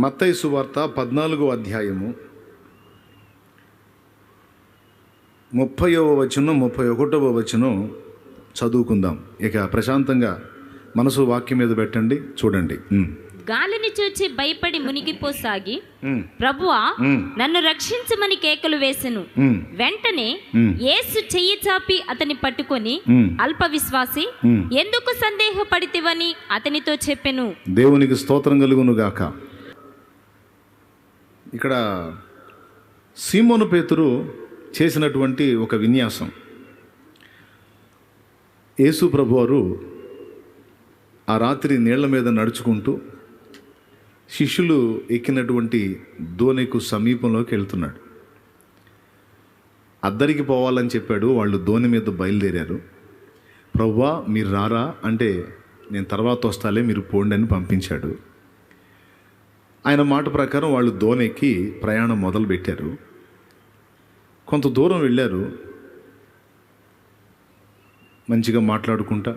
మత్తయి సువార్త 14వ అధ్యాయము 30వ వచనం 31వ వచనం చదువుకుందాం. ఇక ప్రశాంతంగా మనసు వాక్యం మీద పెట్టండి, చూడండి. గాలిని చూచి భయపడి మునిగిపోసాగి, ప్రభువా నన్ను రక్షించమని కేకలు వేసెను. వెంటనే యేసు చెయ్యి చాపి అతని పట్టుకొని, అల్ప విశ్వాసి, ఎందుకు సందేహపడితివని అతనితో చెప్పెను. దేవునికి స్తోత్రం కలుగును గాక. ఇక్కడ సీమోను పేతురు చేసినటువంటి ఒక విన్యాసం. యేసు ప్రభువారు ఆ రాత్రి నీళ్ల మీద నడుచుకుంటూ శిష్యులు ఎక్కినటువంటి దోణికు సమీపంలోకి వెళ్తున్నాడు. అద్దరికి పోవాలని చెప్పాడు. వాళ్ళు దోణి మీద బయలుదేరారు. ప్రభువా మీరు రారా అంటే, నేను తర్వాత వస్తాలే, మీరు పోండి అని పంపించాడు. ఆయన మాట ప్రకారం వాళ్ళు దోణికి ప్రయాణం మొదలుపెట్టారు. కొంత దూరం వెళ్ళారు. మంచిగా మాట్లాడుకుంటా,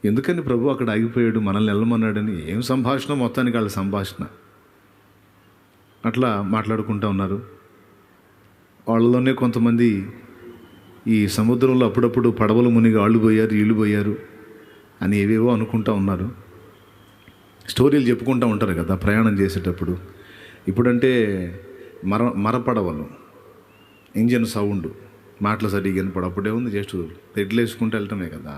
ఎందుకని ప్రభు అక్కడ ఆగిపోయాడు, మనల్ని వెళ్ళమన్నాడని ఏం సంభాషణ, మొత్తానికి వాళ్ళ సంభాషణ. అట్లా మాట్లాడుకుంటూ ఉన్నారు. వాళ్ళలోనే కొంతమంది ఈ సముద్రంలో అప్పుడప్పుడు పడవలు మునిగి వాళ్ళు పోయారు, వీళ్ళు పోయారు అని ఏవేవో అనుకుంటా ఉన్నారు. స్టోరీలు చెప్పుకుంటూ ఉంటారు కదా ప్రయాణం చేసేటప్పుడు. ఇప్పుడంటే మరపడవలు, ఇంజన్ సౌండ్, మాటలు సరిగ్గా వినపడు. అప్పుడే ఉంది జస్ట్ తెడ్లు వేసుకుంటూ వెళ్ళటమే కదా,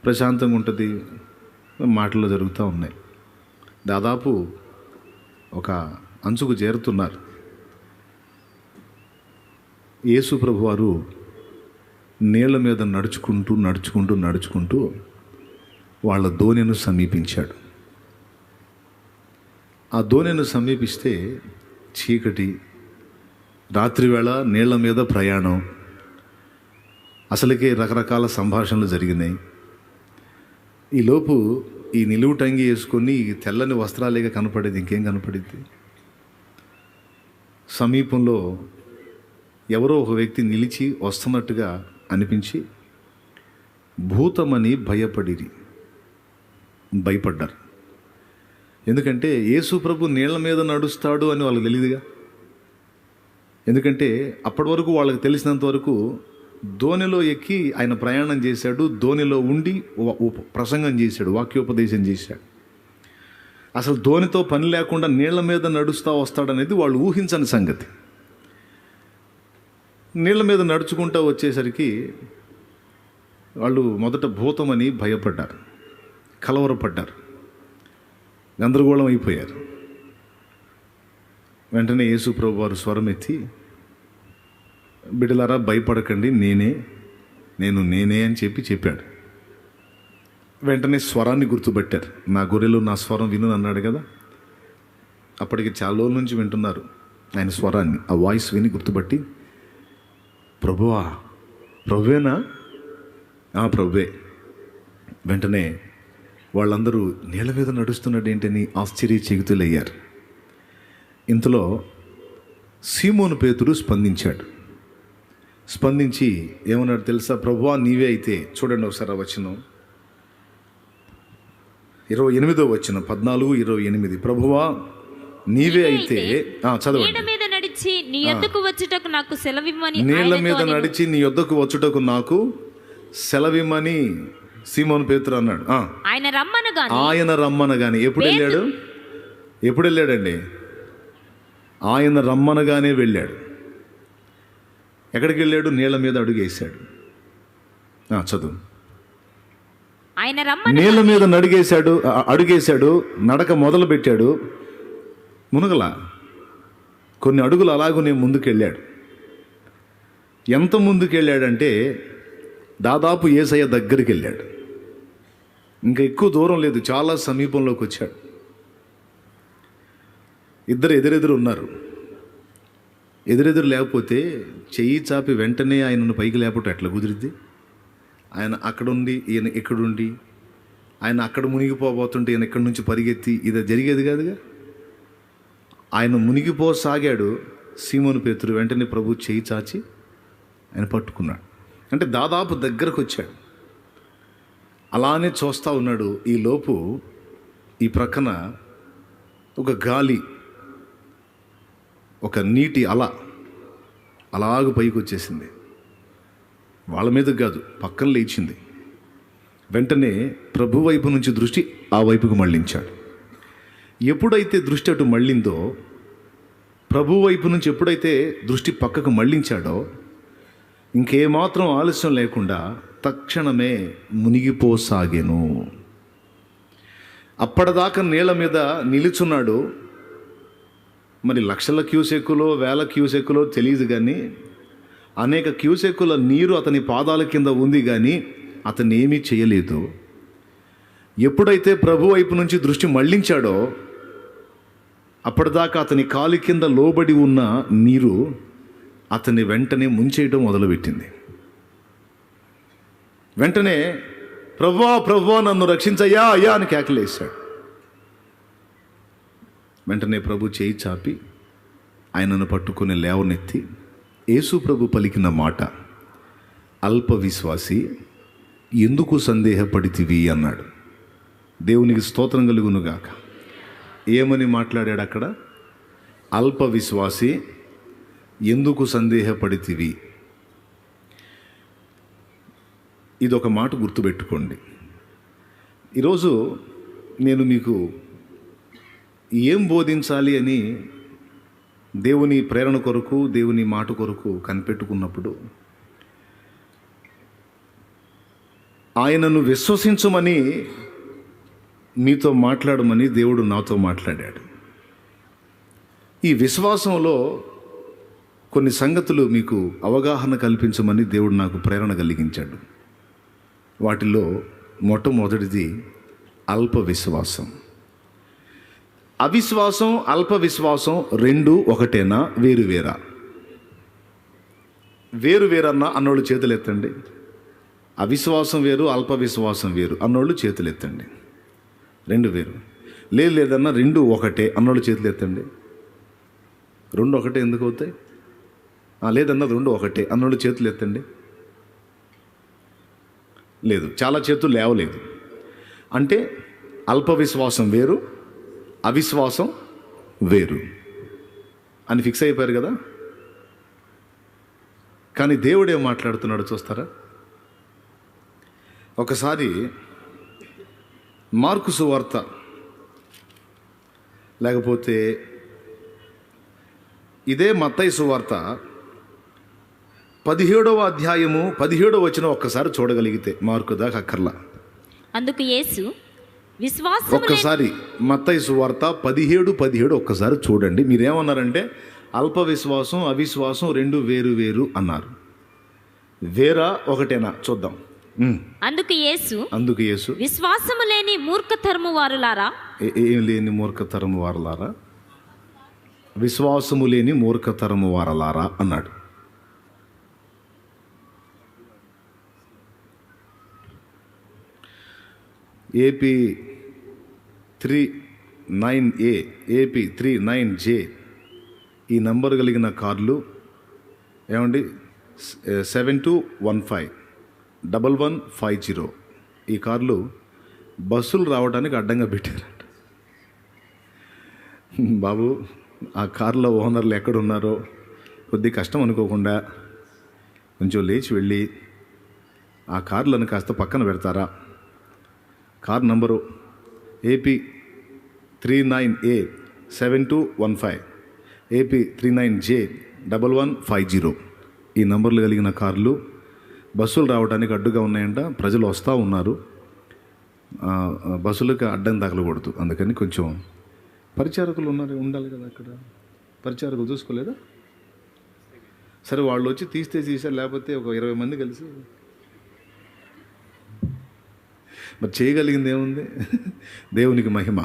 ప్రశాంతంగా ఉంటుంది. మాటలు జరుగుతూ ఉన్నాయి. దాదాపు ఒక అంచుకు చేరుతున్నారు. యేసు ప్రభువారు నీళ్ళ మీద నడుచుకుంటూ నడుచుకుంటూ నడుచుకుంటూ వాళ్ళ దోణిను సమీపించాడు. ఆ దోణిను సమీపిస్తే చీకటి, రాత్రివేళ నీళ్ల మీద ప్రయాణం, అసలుకే రకరకాల సంభాషణలు జరిగినాయి. ఈలోపు ఈ నిలువు టంగి వేసుకొని తెల్లని వస్త్రాలేగా కనపడేది, ఇంకేం కనపడింది. సమీపంలో ఎవరో ఒక వ్యక్తి నిలిచి వస్తున్నట్టుగా అనిపించి భూతమని భయపడ్డారు. ఎందుకంటే యేసు ప్రభు నీళ్ల మీద నడుస్తాడు అని వాళ్ళకి తెలియదుగా. ఎందుకంటే అప్పటి వరకు వాళ్ళకి తెలిసినంత వరకు దోణిలో ఎక్కి ఆయన ప్రయాణం చేశాడు, దోణిలో ఉండి ప్రసంగం చేశాడు, వాక్యోపదేశం చేశాడు. అసలు దోణితో పని లేకుండా నీళ్ల మీద నడుస్తూ వస్తాడనేది వాళ్ళు ఊహించని సంగతి. నీళ్ల మీద నడుచుకుంటూ వచ్చేసరికి వాళ్ళు మొదట భూతమని భయపడ్డారు, కలవరపడ్డారు, గందరగోళం అయిపోయారు. వెంటనే యేసు ప్రభు వారు స్వరం ఎత్తి, బిడ్డలారా భయపడకండి, నేనే అని చెప్పాడు. వెంటనే స్వరాన్ని గుర్తుపెట్టారు. నా గొర్రెలు నా స్వరం విను అన్నాడు కదా. అప్పటికి చాలా రోజుల నుంచి వింటున్నారు ఆయన స్వరాన్ని. ఆ వాయిస్ విని గుర్తుపట్టి, ప్రభువేనా? ప్రభువే. వెంటనే వాళ్ళందరూ నీళ్ళ మీద నడుస్తున్నాడు ఏంటని ఆశ్చర్యచకితులయ్యారు. ఇంతలో సీమోను పేతురు స్పందించి ఏమన్నాడు తెలుసా? ప్రభువా నీవే అయితే, చూడండి ఒకసారి ఆ వచనం, 28వ వచనం, 14:28. ప్రభువా నీవే అయితే, చదవండి. నీళ్ళ మీద నడిచి నీ యొద్దకు వచ్చుటకు నాకు సెలవిమ్మని, నీళ్ళ మీద నడిచి నీ యొద్దకు వచ్చుటకు నాకు సెలవిమ్మని సీమోను పేతురు అన్నాడు. ఆయన రమ్మనగాని ఎప్పుడు వెళ్ళాడండి? ఆయన రమ్మనగానే వెళ్ళాడు. ఎక్కడికి వెళ్ళాడు? నీళ్ళ మీద అడుగేశాడు. చదువు. నీళ్ళ మీద అడుగేశాడు, నడక మొదలు పెట్టాడు. మునగల కొన్ని అడుగులు అలాగునే ముందుకెళ్ళాడు. ఎంత ముందుకెళ్ళాడంటే దాదాపు యేసయ్య దగ్గరికి వెళ్ళాడు. ఇంకా ఎక్కువ దూరం లేదు, చాలా సమీపంలోకి వచ్చాడు. ఇద్దరు ఎదురెదురు ఉన్నారు. ఎదురెదురు లేకపోతే చెయ్యి చాపి వెంటనే ఆయనను పైకి లేపటం ఎట్లా కుదిరిద్ది? ఆయన అక్కడుండి ఈయన ఇక్కడుండి, ఆయన అక్కడ మునిగిపోబోతుంటే ఈయన ఇక్కడి నుంచి పరిగెత్తి, ఇది జరిగేది కాదుగా. ఆయన మునిగిపోసాగాడు సీమోను పేతురు. వెంటనే ప్రభు చెయ్యి చాచి ఆయన పట్టుకున్నాడు. అంటే దాదాపు దగ్గరకు వచ్చాడు. అలానే చూస్తూ ఉన్నాడు. ఈ లోపు ఈ ప్రక్కన ఒక గాలి, ఒక నీటి అలాగ పైకి వచ్చేసింది. వాళ్ళ మీదకి కాదు, పక్కన లేచింది. వెంటనే ప్రభు వైపు నుంచి దృష్టి ఆ వైపుకు మళ్ళించాడు. ఎప్పుడైతే దృష్టి అటు మళ్ళిందో, ప్రభు వైపు నుంచి ఎప్పుడైతే దృష్టి పక్కకు మళ్ళించాడో, ఇంకేమాత్రం ఆలస్యం లేకుండా తక్షణమే మునిగిపోసాగెను. అప్పటిదాకా నీళ్ళ మీద నిలుచున్నాడు. మరి లక్షల క్యూసెక్కులో వేల క్యూసెక్కులో తెలియదు, కానీ అనేక క్యూసెక్కుల నీరు అతని పాదాల కింద ఉంది, కానీ అతను ఏమీ చేయలేదు. ఎప్పుడైతే ప్రభు వైపు నుంచి దృష్టి మళ్ళించాడో, అప్పటిదాకా అతని కాలి కింద లోబడి ఉన్న నీరు అతన్ని వెంటనే ముంచేయడం మొదలుపెట్టింది. వెంటనే ప్రభువా ప్రభువా నన్ను రక్షించయ్యా అయ్యా అని కేకలేశాడు. వెంటనే ప్రభు చేయి చాపి ఆయనను పట్టుకుని లేవనెత్తి యేసు ప్రభు పలికిన మాట, అల్ప విశ్వాసి ఎందుకు సందేహపడితివి అన్నాడు. దేవునికి స్తోత్రం కలుగునుగాక. ఏమని మాట్లాడాడు అక్కడ? అల్ప విశ్వాసి ఎందుకు సందేహపడితివి. ఇదొక మాట గుర్తుపెట్టుకోండి. ఈరోజు నేను మీకు ఏం బోధించాలి అని దేవుని ప్రేరణ కొరకు, దేవుని మాట కొరకు కనిపెట్టుకున్నప్పుడు, ఆయనను విశ్వసించమని మీతో మాట్లాడమని దేవుడు నాతో మాట్లాడాడు. ఈ విశ్వాసంలో కొన్ని సంగతులు మీకు అవగాహన కల్పించమని దేవుడు నాకు ప్రేరణ కలిగించాడు. వాటిలో మొట్టమొదటిది అల్ప విశ్వాసం. అవిశ్వాసం, అల్ప విశ్వాసం రెండు ఒకటేనా, వేరువేరా? వేరువేరన్నా అన్నోళ్ళు చేతులు ఎత్తండి. అవిశ్వాసం వేరు, అల్ప విశ్వాసం వేరు అన్నోళ్ళు చేతులు ఎత్తండి. రెండు వేరు. లేదన్నా రెండు ఒకటే అన్నోళ్ళు చేతులు ఎత్తండి. రెండు ఒకటే ఎందుకు అవుతాయి? లేదన్నా రెండు ఒకటే అన్నోళ్ళు చేతులు ఎత్తండి. లేదు, చాలా చేతులు లేవలేదు. అంటే అల్ప విశ్వాసం వేరు, అవిశ్వాసం వేరు అని ఫిక్స్ అయిపోయారు కదా. కానీ దేవుడు ఏం మాట్లాడుతున్నాడు చూస్తారా? ఒకసారి మార్కు సువార్త లేకపోతే ఇదే మత్తయి సువార్త 17వ అధ్యాయము 17వ వచనం ఒక్కసారి చూడగలిగితే, మార్కు దాకా అక్కర్లా. అందుకు యేసు విశ్వాసం, ఒక్కసారి మత్తయి సువార్త 17 ఒక్కసారి చూడండి. మీరేమన్నారంటే అల్ప విశ్వాసం అవిశ్వాసం రెండు వేరు వేరు అన్నారు. వేరా ఒకటేనా చూద్దాం. అందుకు యేసు విశ్వాసము లేని మూర్ఖతరము వారులారా. ఏం లేని మూర్ఖతరము వారలారా? విశ్వాసము లేని మూర్ఖతరము వారలారా అన్నాడు. ఏపీ 39A ఏపీ 39J ఈ నంబర్ కలిగిన కార్లు ఏమండి 7215-1150 ఈ కార్లు బస్సులు రావడానికి అడ్డంగా పెట్టారంట. బాబు, ఆ కార్లో ఓనర్లు ఎక్కడున్నారో కొద్ది కష్టం అనుకోకుండా కొంచెం లేచి వెళ్ళి ఆ కార్లను కాస్త పక్కన పెడతారా? Car number AP 39A 7215 AP 39J1150 ఈ నంబర్లు కలిగిన కార్లు బస్సులు రావడానికి అడ్డుగా ఉన్నాయంట. ప్రజలు వస్తూ ఉన్నారు, బస్సులకు అడ్డం తగలకూడదు. అందుకని కొంచెం పరిచారకులు ఉండాలి కదా అక్కడ. పరిచారకులు చూసుకోలేదా? సరే, వాళ్ళు వచ్చి తీసారు, లేకపోతే ఒక 20 మంది కలిసి మరి చేయగలిగింది ఏముంది? దేవునికి మహిమ.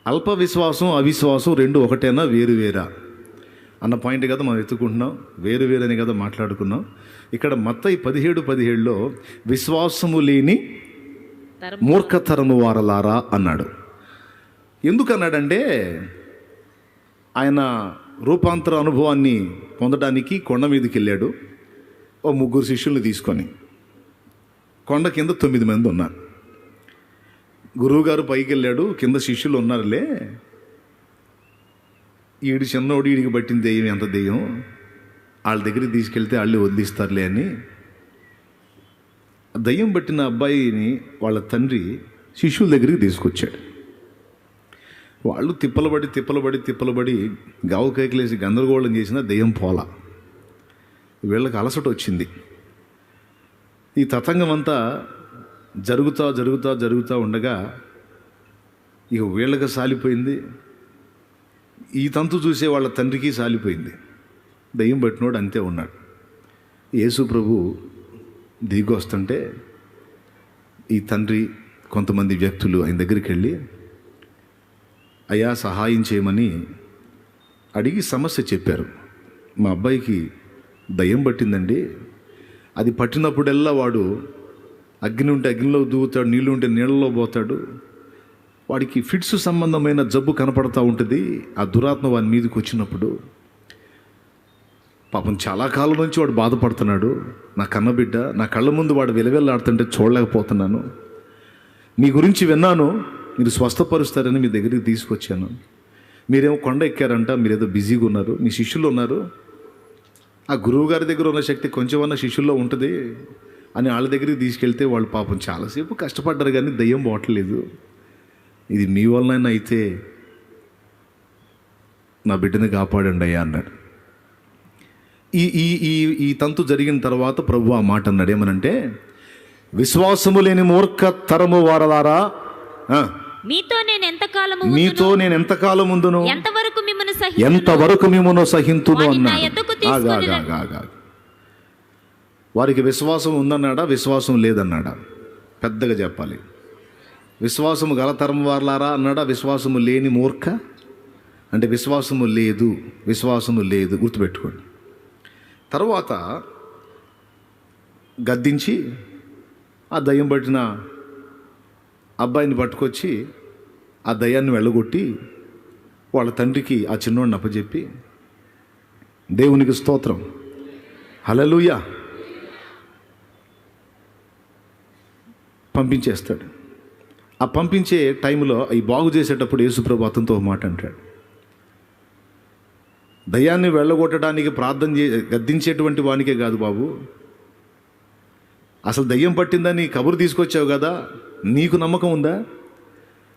అల్ప విశ్వాసం అవిశ్వాసం రెండు ఒకటేనా వేరువేరా అన్న పాయింట్ కదా మనం ఎత్తుకుంటున్నాం. వేరువేరని కదా మాట్లాడుకున్నాం. ఇక్కడ మత్తయి 17:17లో విశ్వాసము లేని మూర్ఖతరము వారలారా అన్నాడు. ఎందుకన్నాడంటే ఆయన రూపాంతర అనుభవాన్ని పొందడానికి కొండ మీదకి వెళ్ళాడు. ఓ 3 శిష్యుల్ని తీసుకొని కొండ కింద 9 మంది ఉన్నారు. గురువుగారు పైకి వెళ్ళాడు, కింద శిష్యులు ఉన్నారులే, ఈడు చిన్నోడు, ఈడికి పట్టిన దెయ్యం ఎంత దెయ్యం, వాళ్ళ దగ్గరికి తీసుకెళ్తే వాళ్ళే వదిలిస్తారులే అని దయ్యం పట్టిన అబ్బాయిని వాళ్ళ తండ్రి శిష్యుల దగ్గరికి తీసుకొచ్చాడు. వాళ్ళు తిప్పలబడి గావు కేకలేసి గందరగోళం చేసిన దెయ్యం పోలా. వీళ్ళకి అలసట వచ్చింది. ఈ తతంగం అంతా జరుగుతా ఉండగా ఇక వీళ్ళకి సాలిపోయింది, ఈ తంతు చూసే వాళ్ళ తండ్రికి సాలిపోయింది. దెయ్యం పట్టినోడు అంతే ఉన్నాడు. యేసు ప్రభు దిగి వస్తుంటే ఈ తండ్రి కొంతమంది వ్యక్తులు ఆయన దగ్గరికి వెళ్ళి, అయ్యా సహాయం చేయమని అడిగి సమస్య చెప్పారు. మా అబ్బాయికి దయ్యం పట్టిందండి, అది పట్టినప్పుడల్లా వాడు అగ్ని ఉంటే అగ్నిలో దూకుతాడు, నీళ్ళు ఉంటే నీళ్ళలో పోతాడు, వాడికి ఫిట్స్ సంబంధమైన జబ్బు కనపడతా ఉంటుంది. ఆ దురాత్మ వాని మీదకి వచ్చినప్పుడు పాపం చాలా కాలం నుంచి వాడు బాధపడుతున్నాడు. నా కన్నబిడ్డ నా కళ్ళ ముందు వాడు విలవెల్లాడుతుంటే చూడలేకపోతున్నాను. మీ గురించి విన్నాను, మీరు స్వస్థపరుస్తారని మీ దగ్గరికి తీసుకొచ్చాను. మీరేమో కొండ ఎక్కారంట, మీరేదో బిజీగా ఉన్నారు, మీ శిష్యులు ఉన్నారు, ఆ గురువు గారి దగ్గర ఉన్న శక్తి కొంచెమన్నా శిష్యుల్లో ఉంటుంది అని వాళ్ళ దగ్గరికి తీసుకెళ్తే వాళ్ళు పాపం చాలాసేపు కష్టపడ్డారు కానీ దయ్యం పోవట్లేదు. ఇది మీ వలన అయితే నా బిడ్డని కాపాడండి అయ్యా అన్నాడు. ఈ ఈ ఈ ఈ తంతు జరిగిన తర్వాత ప్రభు ఆ మాట అన్నాడు, ఏమనంటే, విశ్వాసము లేని మూర్ఖ తరము వారలారా, మీతో నేను ఎంతకాలం ఉందును, ఎంతవరకు మిమ్మును సహింతును అన్నాడు. వారికి విశ్వాసం ఉందన్నాడా, విశ్వాసం లేదన్నాడా? పెద్దగా చెప్పాలి. విశ్వాసము గల తరం వారలారా అన్నాడా, విశ్వాసము లేని మూర్ఖ అంటే విశ్వాసము లేదు గుర్తుపెట్టుకోండి. తర్వాత గద్దించి ఆ దయ్యం పట్టిన అబ్బాయిని పట్టుకొచ్చి ఆ దయ్యాన్ని వెళ్ళగొట్టి వాళ్ళ తండ్రికి ఆ చిన్నోడిని అప్పచెప్పి, దేవునికి స్తోత్రం, హల్లెలూయా, పంపించేస్తాడు. ఆ పంపించే టైంలో అవి బాగు చేసేటప్పుడు యేసుప్రభు అతనితో మాట అంటాడు, దయ్యాన్ని వెళ్ళగొట్టడానికి గద్దించేటువంటి వానికే కాదు బాబు, అసలు దయ్యం పట్టిందని కబురు తీసుకొచ్చావు కదా, నీకు నమ్మకం ఉందా?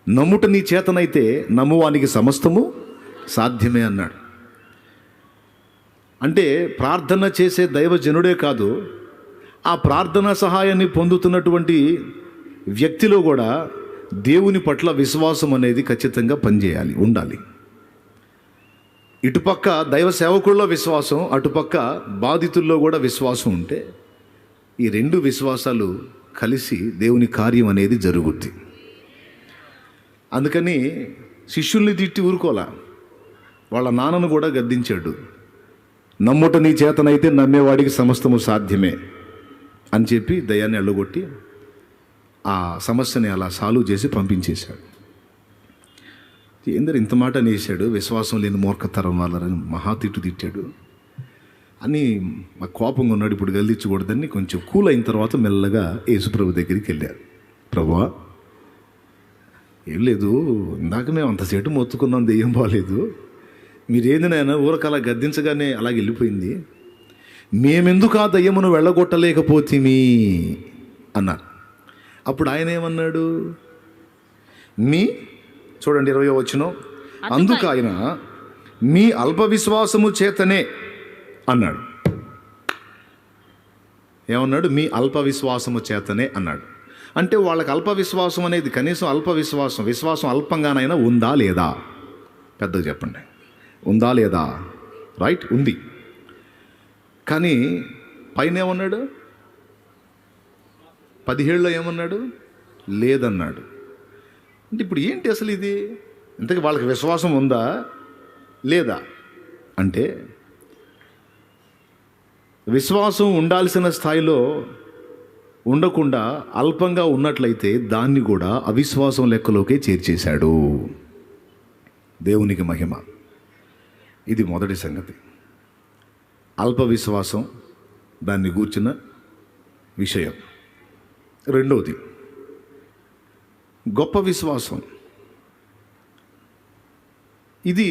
నమ్ముట నీ చేతనైతే నమ్మువానికి సమస్తము సాధ్యమే అన్నాడు. అంటే ప్రార్థన చేసే దైవజనుడే కాదు, ఆ ప్రార్థనా సహాయాన్ని పొందుతున్నటువంటి వ్యక్తిలో కూడా దేవుని పట్ల విశ్వాసం అనేది ఖచ్చితంగా పనిచేయాలి, ఉండాలి. ఇటుపక్క దైవ సేవకుల్లో విశ్వాసం, అటుపక్క బాధితుల్లో కూడా విశ్వాసం ఉంటే ఈ రెండు విశ్వాసాలు కలిసి దేవుని కార్యం అనేది జరుగుద్ది. అందుకని శిష్యుల్ని తిట్టి ఊరుకోలా, వాళ్ళ నాన్నను కూడా గద్దించాడు. నమ్ముట నీ చేతనైతే నమ్మేవాడికి సమస్తము సాధ్యమే అని చెప్పి దయ్యాన్ని ఎల్లగొట్టి ఆ సమస్యని అలా సాల్వ్ చేసి పంపించేశాడు. ఏందరు ఇంత మాట అనేసాడు, విశ్వాసం లేని మూర్ఖతరం వాళ్ళని మహాతిట్టు తిట్టాడు అని మా కోపంగా ఉన్నాడు. ఇప్పుడు గల్దించకూడదని కొంచెం కూల్ అయిన తర్వాత మెల్లగా యేసుప్రభు దగ్గరికి వెళ్ళారు. ప్రభువా, ఏం లేదు, ఇందాక మేము అంతసేటు మొత్తుకున్నాం, దెయ్యం బాలేదు, మీరేంది నాయన ఊరకలా గద్దించగానే అలాగ వెళ్ళిపోయింది, మేమెందుకు ఆ దయ్యమును వెళ్ళగొట్టలేకపోతేమి అన్నారు. అప్పుడు ఆయన ఏమన్నాడు, చూడండి 20వ వచనం, అందుకు ఆయన మీ అల్ప విశ్వాసము చేతనే అన్నాడు. ఏమన్నాడు? మీ అల్ప విశ్వాసము చేతనే అన్నాడు. అంటే వాళ్ళకి అల్ప విశ్వాసం అనేది కనీసం అల్ప విశ్వాసం అల్పంగానైనా ఉందా లేదా? పెద్దగా చెప్పండి, ఉందా లేదా? రైట్, ఉంది. కానీ పైన ఏమన్నాడు? 17లో ఏమన్నాడు? లేదన్నాడు. అంటే ఇప్పుడు ఏంటి అసలు ఇది? ఇంతకీ వాళ్ళకి విశ్వాసం ఉందా లేదా అంటే, విశ్వాసం ఉండాల్సిన స్థాయిలో ఉండకుండా అల్పంగా ఉన్నట్లయితే దాన్ని కూడా అవిశ్వాసం లెక్కలోకే చేర్చేశాడు. దేవునికి మహిమ. ఇది మొదటి సంగతి. అల్ప విశ్వాసం, దాన్ని గూర్చిన విషయం. రెండవది, గొప్ప విశ్వాసం. ఇది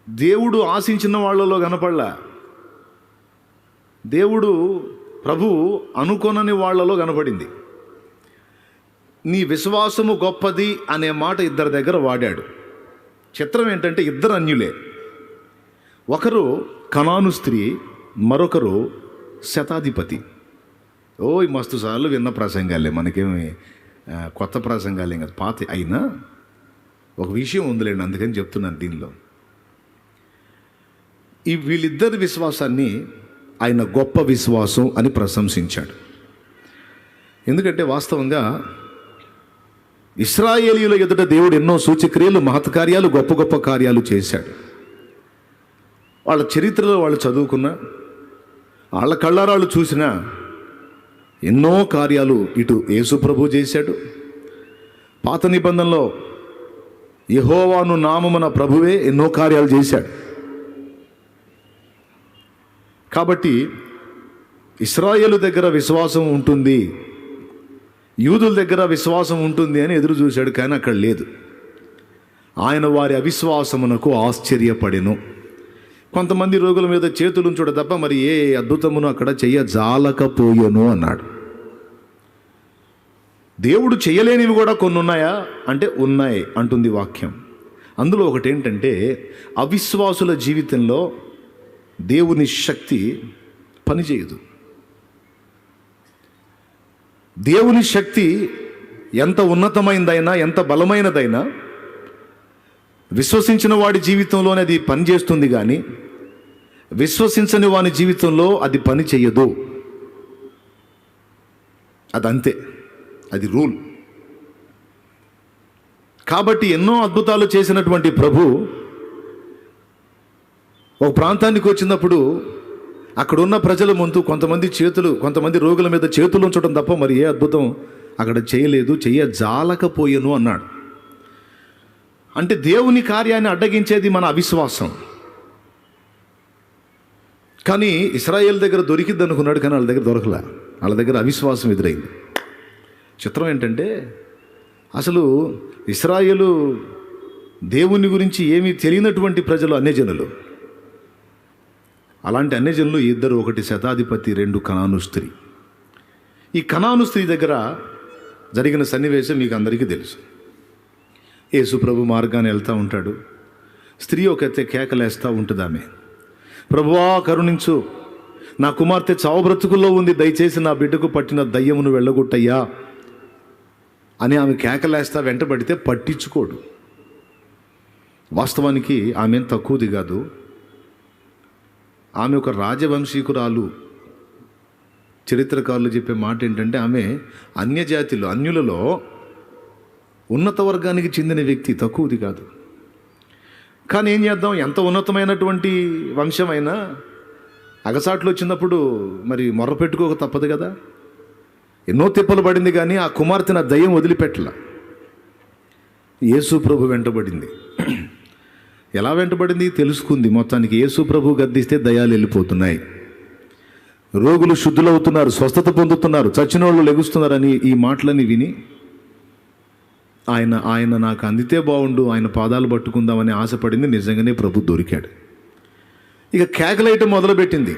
దేవుడు ఆశించిన వాళ్ళలో కనపడలా, దేవుడు ప్రభువు అనుకొనని వాళ్ళలో కనపడింది. నీ విశ్వాసము గొప్పది అనే మాట ఇద్దరి దగ్గర వాడాడు. చిత్రం ఏంటంటే ఇద్దరు అన్యులే. ఒకరు కనాను స్త్రీ, మరొకరు శతాధిపతి. మస్తు సార్లు విన్న ప్రసంగాలే, మనకేమి కొత్త ప్రసంగాలే కదా, పాత అయినా ఒక విషయం ఉందిలేండి, అందుకని చెప్తున్నాను. దీనిలో ఈ వీళ్ళిద్దరి విశ్వాసాన్ని ఆయన గొప్ప విశ్వాసం అని ప్రశంసించాడు. ఎందుకంటే వాస్తవంగా ఇశ్రాయేలీయుల ఎదుట దేవుడు ఎన్నో సూచక్రియలు, మహత్కార్యాలు, గొప్ప గొప్ప కార్యాలు చేశాడు. వాళ్ళ చరిత్రలో వాళ్ళు చదువుకున్నా, వాళ్ళ కళ్ళారాళ్ళు చూసినా ఎన్నో కార్యాలు ఇటు యేసు ప్రభు చేశాడు. పాత నిబంధనలో యెహోవాను నామమున ప్రభువే ఎన్నో కార్యాలు చేశాడు. కాబట్టి ఇశ్రాయేలు దగ్గర విశ్వాసం ఉంటుంది, యూదుల దగ్గర విశ్వాసం ఉంటుంది అని ఎదురు చూశాడు, కానీ అక్కడ లేదు. ఆయన వారి అవిశ్వాసమునకు ఆశ్చర్యపడెను. కొంతమంది రోగుల మీద చేతులు ఉంచుట తప్ప మరి ఏ అద్భుతమును అక్కడ చెయ్యజాలకపోయెను అన్నాడు. దేవుడు చేయలేనివి కూడా కొన్ని ఉన్నాయా అంటే ఉన్నాయి అంటుంది వాక్యం. అందులో ఒకటి ఏంటంటే అవిశ్వాసుల జీవితంలో దేవుని శక్తి పనిచేయదు. దేవుని శక్తి ఎంత ఉన్నతమైనదైనా, ఎంత బలమైనదైనా విశ్వసించిన వాడి జీవితంలోనే అది పనిచేస్తుంది, కానీ విశ్వసించని వాని జీవితంలో అది పని చెయ్యదు. అదంతే, అది రూల్. కాబట్టి ఎన్నో అద్భుతాలు చేసినటువంటి ప్రభు ఒక ప్రాంతానికి వచ్చినప్పుడు అక్కడున్న ప్రజల ముందు కొంతమంది రోగుల మీద చేతులు ఉంచడం తప్ప మరి ఏ అద్భుతం అక్కడ చేయలేదు, చెయ్యజాలకపోయెను అన్నాడు. అంటే దేవుని కార్యాన్ని అడ్డగించేది మన అవిశ్వాసం. కానీ ఇశ్రాయేల్ దగ్గర దొరికిద్ది అనుకున్నాడు, కానీ వాళ్ళ దగ్గర దొరకలే. వాళ్ళ దగ్గర అవిశ్వాసం ఎదురైంది. చిత్రం ఏంటంటే అసలు ఇశ్రాయేలు దేవుని గురించి ఏమీ తెలియనటువంటి ప్రజలు, అన్యజనులు. అలాంటి అన్యజనులు ఇద్దరు, ఒకటి శతాధిపతి, రెండు కనాను స్త్రీ. ఈ కనాను స్త్రీ దగ్గర జరిగిన సన్నివేశం మీకు అందరికీ తెలుసు. యేసు ప్రభు మార్గాన్ని వెళ్తూ ఉంటాడు. స్త్రీ ఒకతే కేకలేస్తూ ఉంటుంది. ఆమె, ప్రభువా కరుణించు, నా కుమార్తె చావు బ్రతుకుల్లో ఉంది, దయచేసి నా బిడ్డకు పట్టిన దయ్యమును వెళ్ళగొట్టయ్యా అని ఆమె కేకలేస్తా వెంటబడితే పట్టించుకోడు. వాస్తవానికి ఆమె తక్కువది కాదు, ఆమె ఒక రాజవంశీకురాలు. చరిత్రకారులు చెప్పే మాట ఏంటంటే ఆమె అన్యజాతిలో, అన్యులలో ఉన్నత వర్గానికి చెందిన వ్యక్తి, తక్కువది కాదు. కానీ ఏం చేద్దాం, ఎంత ఉన్నతమైనటువంటి వంశమైనా అగసాట్లు వచ్చినప్పుడు మరి మొర్ర పెట్టుకోక తప్పదు కదా. ఎన్నో తిప్పలు పడింది, కానీ ఆ కుమార్తెన దయ్యం వదిలిపెట్టల. యేసు ప్రభు వెంటబడింది. ఎలా వెంటబడింది తెలుసుకుంది. మొత్తానికి యేసు ప్రభు గద్దిస్తే దయ్యాలు వెళ్ళిపోతున్నాయి, రోగులు శుద్ధులవుతున్నారు, స్వస్థత పొందుతున్నారు, చచ్చిన వాళ్ళు లెగుస్తున్నారని ఈ మాటలని విని ఆయన నాకు అందితే బాగుండు, ఆయన పాదాలు పట్టుకుందామని ఆశపడింది. నిజంగానే ప్రభు దొరికాడు. ఇక కేకలేయటం మొదలుపెట్టింది.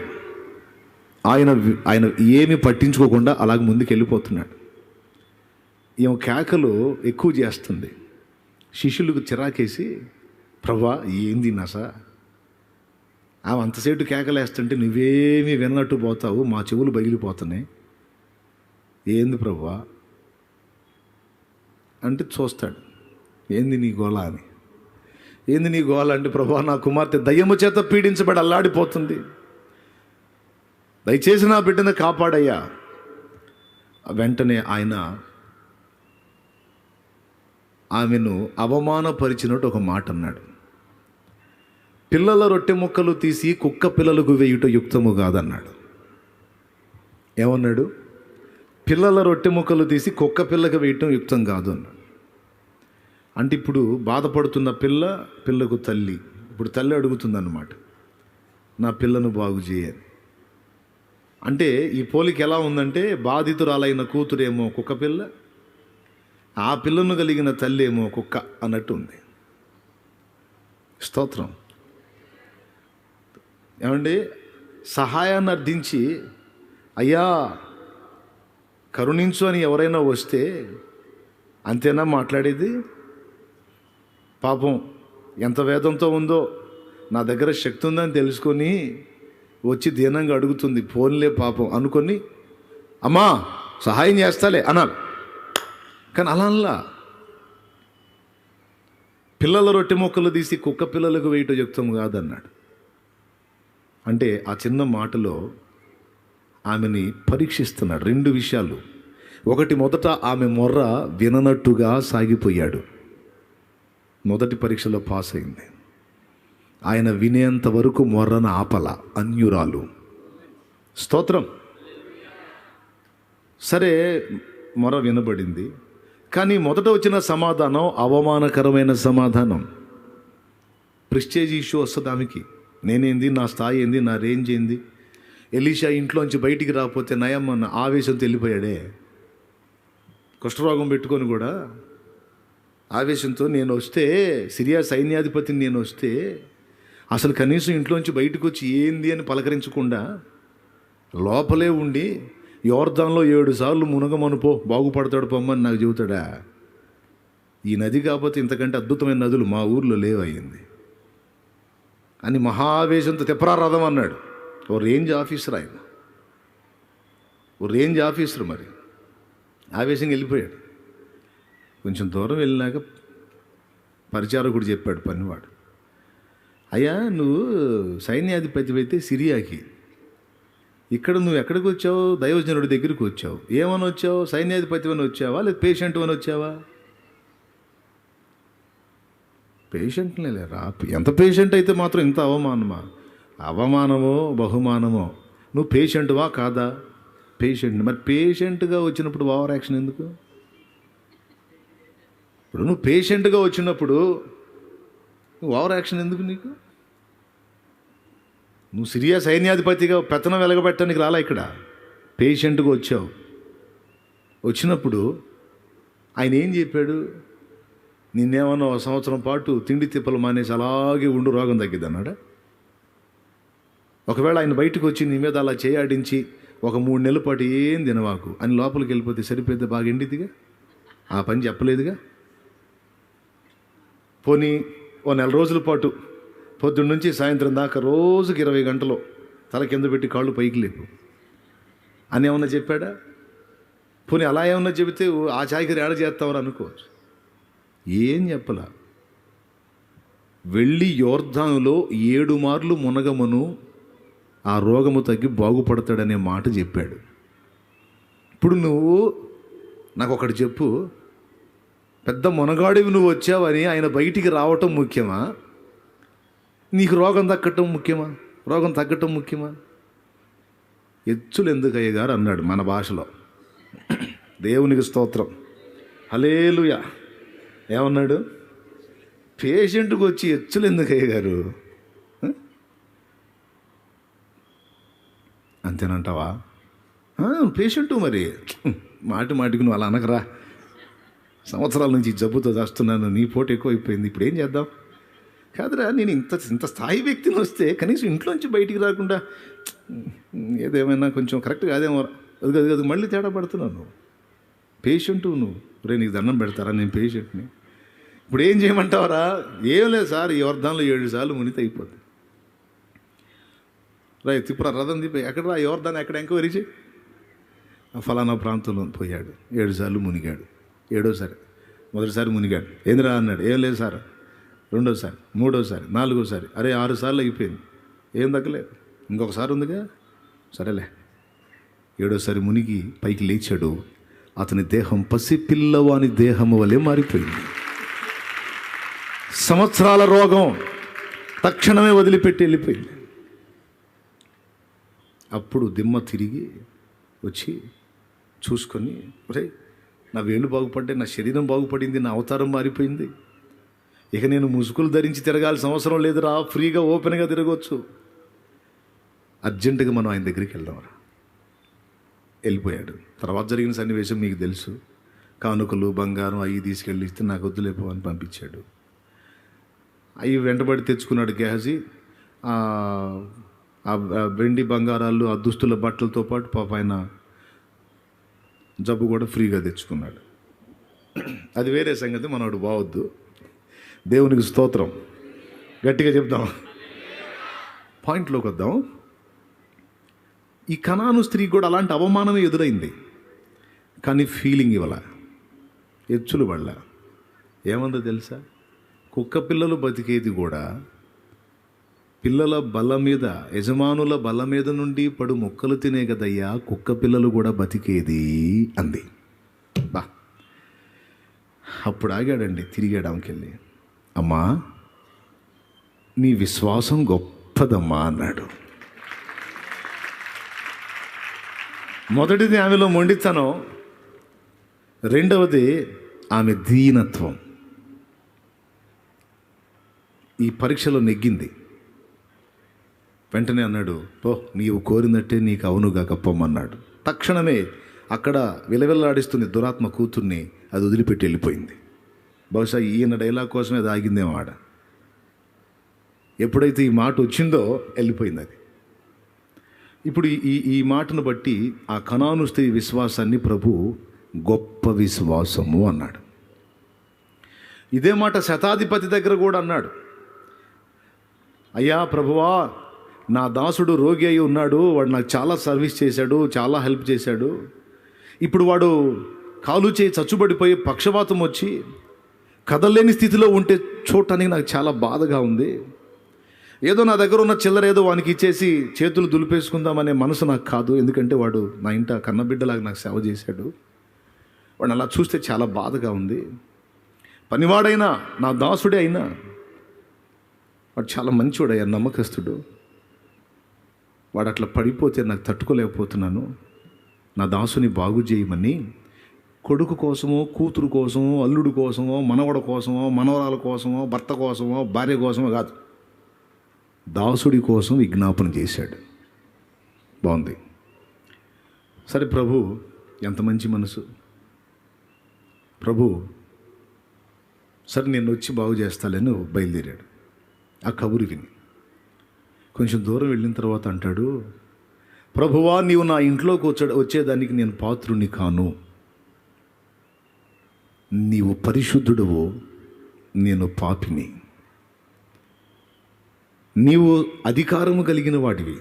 ఆయన ఏమి పట్టించుకోకుండా అలాగ ముందుకు వెళ్ళిపోతున్నాడు. ఈమె కేకలు ఎక్కువ చేస్తుంది. శిష్యులకు చిరాకేసి, ప్రభా ఏంది నస, ఆమె అంతసేటు కేకలేస్తుంటే నువ్వేమీ విన్నట్టు పోతావు, మా చెవులు బగిలిపోతున్నాయి, ఏంది ప్రభువా అంటే చూస్తాడు. ఏంది నీ గోళ అని. ఏంది నీ గోళ అంటే, ప్రభువా నా కుమార్తె దయ్యము చేత పీడించబడి అల్లాడిపోతుంది, దయచేసి నా బిడ్డను కాపాడయ్యా. వెంటనే ఆయన ఆమెను అవమానపరిచినట్టు ఒక మాట అన్నాడు. పిల్లల రొట్టె ముక్కలు తీసి కుక్క పిల్లలకు వేయుట యుక్తము కాదన్నాడు. ఏమన్నాడు? పిల్లల రొట్టె ముక్కలు తీసి కుక్క పిల్లకు వేయటం యుక్తం కాదు అన్నాడు. అంటే ఇప్పుడు బాధపడుతున్న పిల్లకు తల్లి, ఇప్పుడు తల్లి అడుగుతుందన్నమాట, నా పిల్లను బాగు చేయని. అంటే ఈ పోలిక ఎలా ఉందంటే, బాధితురాలైన కూతురేమో కుక్క పిల్ల, ఆ పిల్లను కలిగిన తల్లి ఏమో కుక్క అన్నట్టు ఉంది. స్తోత్రం. ఏమండి, సహాయాన్ని అర్థించి అయ్యా కరుణించు అని ఎవరైనా వస్తే అంతేనా మాట్లాడేది? పాపం ఎంత వేదంతో ఉందో, నా దగ్గర శక్తి ఉందని తెలుసుకొని వచ్చి దీనంగా అడుగుతుంది. ఫోన్లే పాపం అనుకొని అమ్మా సహాయం చేస్తాలే అనాలి. కానీ అలా పిల్లల రొట్టె మొక్కలు తీసి కుక్క పిల్లలకు వేయటం యుక్తం కాదన్నాడు. అంటే ఆ చిన్న మాటలో ఆమెని పరీక్షిస్తున్నాడు. 2 విషయాలు. ఒకటి, మొదట ఆమె మొర్ర విననట్టుగా సాగిపోయాడు. మొదటి పరీక్షలో పాస్ అయింది. ఆయన వినేంత వరకు మొర్రన ఆపల. అన్యురాలు. స్తోత్రం. సరే, మొర వినబడింది. కానీ మొదట వచ్చిన సమాధానం అవమానకరమైన సమాధానం. ప్రెస్టేజ్ ఇష్యూ వస్తుంది ఆమెకి. నేనేంది, నా స్థాయి ఏంది, నా రేంజ్ ఏంది. ఎలీషా ఇంట్లోంచి బయటికి రాకపోతే నయం అన్న ఆవేశంతో వెళ్ళిపోయాడే. కుష్ఠరోగం పెట్టుకొని కూడా ఆవేశంతో నేను వస్తే, సిరియా సైన్యాధిపతిని నేను వస్తే అసలు కనీసం ఇంట్లోంచి బయటకు వచ్చి ఏంది అని పలకరించకుండా లోపలే ఉండి యోర్దాన్లో 7 సార్లు మునగమనుపో బాగుపడతాడు పొమ్మని నాకు చెబుతాడా? ఈ నది కాకపోతే ఇంతకంటే అద్భుతమైన నదులు మా ఊర్లో లేవయ్యింది అని మహావేశంతో తెప్పరారథం అన్నాడు. ఓ రేంజ్ ఆఫీసర్ ఆయన, ఓ రేంజ్ ఆఫీసర్. మరి ఆవేశంగా వెళ్ళిపోయాడు. కొంచెం దూరం వెళ్ళినాక పరిచారకుడు చెప్పాడు, పనివాడు, అయ్యా నువ్వు సైన్యాధిపతి అయితే సిరియాకి, ఇక్కడ నువ్వు ఎక్కడికి వచ్చావు? దైవజనుడి దగ్గరికి వచ్చావు. ఏమని వచ్చావు? సైన్యాధిపతి అని వచ్చావా లేదా పేషెంట్ అని వచ్చావా? పేషెంట్నే లేరా. ఎంత పేషెంట్ అయితే మాత్రం ఇంత అవమానమా? అవమానమో బహుమానమో. నువ్వు పేషెంట్వా కాదా? పేషెంట్. మరి పేషెంట్గా వచ్చినప్పుడు ఓవర్ యాక్షన్ ఎందుకు? ఇప్పుడు నువ్వు పేషెంట్గా వచ్చినప్పుడు ఓవర్ యాక్షన్ ఎందుకు నీకు? నువ్వు సిరియా సైన్యాధిపతిగా పెత్తనం వెలగబెట్టడానికి రాలా, ఇక్కడ పేషెంట్గా వచ్చావు. వచ్చినప్పుడు ఆయన ఏం చెప్పాడు? నిన్నేమన్నా 1 సంవత్సరం పాటు తిండి తిప్పలు మానేసి అలాగే ఉండు, రోగం తగ్గిద్ది అన్నాడా? ఒకవేళ ఆయన బయటకు వచ్చి నీ మీద అలా చేయాడించి ఒక 3 నెలల పాటు ఏం తినవాకు అని లోపలికి వెళ్ళిపోతే సరిపోతే బాగా ఎండిదిగా? ఆ పని చెప్పలేదుగా. పోనీ ఓ 4 రోజుల పాటు పొద్దున్న నుంచి సాయంత్రం దాకా రోజుకి 20 గంటలు తల కింద పెట్టి కాళ్ళు పైకి లేపు అని ఏమన్నా చెప్పాడా? పోనీ అలా ఏమన్నా చెబితే ఆ చాకిరి ఏడ చేస్తామని అనుకోవచ్చు. ఏం చెప్పలా. వెళ్ళి యోర్దానులో 7 మార్లు మునగమను, ఆ రోగము తగ్గి బాగుపడతాడనే మాట చెప్పాడు. ఇప్పుడు నువ్వు నాకు ఒకటి చెప్పు, పెద్ద మునగాడివి నువ్వు వచ్చావని ఆయన బయటికి రావటం ముఖ్యమా? నీకు రోగం తగ్గటం ముఖ్యమా? రోగం తగ్గటం ముఖ్యమా? ఎచ్చులు ఎందుకయ్య గారు అన్నాడు మన భాషలో. దేవునికి స్తోత్రం, హల్లెలూయా. ఏమన్నాడు? పేషెంట్కి వచ్చి ఎచ్చులు ఎందుకయ్య గారు అంతేనంటావా? పేషెంటు మరి మాటి మాటికి నువ్వు అలా అనకరా. సంవత్సరాల నుంచి జబ్బుతో చేస్తున్నాను, నీ పోటు ఎక్కువైపోయింది, ఇప్పుడు ఏం చేద్దాం? కాదురా, నేను ఇంత స్థాయి వ్యక్తిని వస్తే కనీసం ఇంట్లోంచి బయటికి రాకుండా ఏదేమైనా కొంచెం కరెక్ట్ కాదేమో, అది మళ్ళీ తేడా పడుతున్నావు. నువ్వు పేషెంటు, నువ్వు రే నీకు దండం పెడతారా? నేను పేషెంట్ని. ఇప్పుడు ఏం చేయమంటావరా? ఏం లేదు సార్, ఈ యోర్దాన్లో 7 సార్లు మునిగితే అయిపోద్ది. ఇప్పుడు రథం దిపోయి ఎక్కడ రా యోర్దాన్, ఎక్కడ ఎంక్వైరీ చేయి. ఫలానా ప్రాంతంలో పోయాడు, 7 సార్లు మునిగాడు. 7వసారి, మొదటిసారి మునిగాడు. ఏందిరా అన్నాడు. ఏం లేదు సార్. 2వసారి, 3వసారి, 4వసారి, అరే 6 సార్లు అయిపోయింది, ఏం తగ్గలేదు. ఇంకొకసారి ఉందిగా, సరేలే. 7వసారి మునిగి పైకి లేచాడు. అతని దేహం పసిపిల్లవాని దేహము వలె మారిపోయింది. సంవత్సరాల రోగం తక్షణమే వదిలిపెట్టి వెళ్ళిపోయింది. అప్పుడు దిమ్మ తిరిగి వచ్చి చూసుకొని, ఒరే నా వేళ్ళు బాగుపడ్డాయి, నా శరీరం బాగుపడింది, నా అవతారం మారిపోయింది, ఇక నేను ముసుగులు ధరించి తిరగాల్సిన అవసరం లేదురా, ఫ్రీగా ఓపెన్గా తిరగవచ్చు, అర్జెంటుగా మనం ఆయన దగ్గరికి వెళ్దాంరా. వెళ్ళిపోయాడు. తర్వాత జరిగిన సన్నివేశం మీకు తెలుసు. కానుకలు బంగారం అవి తీసుకెళ్ళి ఇస్తే నాకు వద్దులేపో అని పంపించాడు. అవి వెంటబడి తెచ్చుకున్నాడు గేహజీ. ఆ వెండి బంగారాలు, ఆ దుస్తుల బట్టలతో పాటు పాప ఆయన జబ్బు కూడా ఫ్రీగా తెచ్చుకున్నాడు. అది వేరే సంగతి, మనోడు బావద్దు. దేవునికి స్తోత్రం, గట్టిగా చెప్దాం. పాయింట్లోకి వద్దాం. ఈ కనాను స్త్రీ కూడా అలాంటి అవమానమే ఎదురైంది, కానీ ఫీలింగ్ ఇవ్వాల, ఎచ్చులు పడల. ఏమందో తెలుసా? కుక్క పిల్లలు బతికేది కూడా పిల్లల బల్ల మీద, యజమానుల బల్ల మీద నుండి పడు మొక్కలు తినే కదయ్యా కుక్క పిల్లలు కూడా బతికేది అంది. బా, అప్పుడు ఆగాడండి, తిరిగాడు ఆమెకెళ్ళి. అమ్మా, నీ విశ్వాసం గొప్పదమ్మా అన్నాడు. మొదటిది ఆమెలో మొండితనం, రెండవది ఆమె దీనత్వం. ఈ పరీక్షలో నెగ్గింది. వెంటనే అన్నాడు, పో, నీవు కోరినట్టే నీకు అవునుగా కప్పమన్నాడు. తక్షణమే అక్కడ విలవిల్లాడిస్తుంది దురాత్మ కూతుర్ని, అది వదిలిపెట్టి వెళ్ళిపోయింది. బహుశా ఈయన డైలాగ్ కోసమే అది ఆగిందేమో ఆడ. ఎప్పుడైతే ఈ మాట వచ్చిందో వెళ్ళిపోయింది అది. ఇప్పుడు ఈ మాటను బట్టి ఆ కనాను స్త్రీ విశ్వాసాన్ని ప్రభు గొప్ప విశ్వాసము అన్నాడు. ఇదే మాట శతాధిపతి దగ్గర కూడా అన్నాడు. అయ్యా ప్రభువా, నా దాసుడు రోగి అయి ఉన్నాడు, వాడు నాకు చాలా సర్వీస్ చేశాడు, చాలా హెల్ప్ చేశాడు. ఇప్పుడు వాడు కాలు చేయి చచ్చుబడిపోయి పక్షవాతం వచ్చి కదలలేని స్థితిలో ఉంటే చూడటానికి నాకు చాలా బాధగా ఉంది. ఏదో నా దగ్గర ఉన్న చిల్లర ఏదో వానికి ఇచ్చేసి చేతులు దులిపేసుకుందామనే మనసు నాకు కాదు. ఎందుకంటే వాడు నా ఇంట కన్నబిడ్డలాగా నాకు సేవ చేశాడు. వాడిని అలా చూస్తే చాలా బాధగా ఉంది. పనివాడైనా, నా దాసుడే అయినా వాడు చాలా మంచివాడయ్యా, నమ్మకస్తుడు. వాడు అట్లా పడిపోతే నాకు తట్టుకోలేకపోతున్నాను. నా దాసుని బాగు చేయమని కొడుకు కోసమో, కూతురు కోసమో, అల్లుడు కోసమో, మనవడ కోసమో, మనవరాల కోసమో, భర్త కోసమో, భార్య కోసమో కాదు, దాసుడి కోసం విజ్ఞాపన చేశాడు. బాగుంది. సరే ప్రభు, ఎంత మంచి మనసు ప్రభు. సరే నేను వచ్చి బాగు చేస్తాలని బయలుదేరాడు. ఆ కబురు విని కొంచెం దూరం వెళ్ళిన తర్వాత అంటాడు, ప్రభువా, నీవు నా ఇంట్లోకి వచ్చేదానికి నేను పాత్రుని కాను. నీవు పరిశుద్ధుడవు, నేను పాపిని. నీవు అధికారము కలిగిన వాడివి,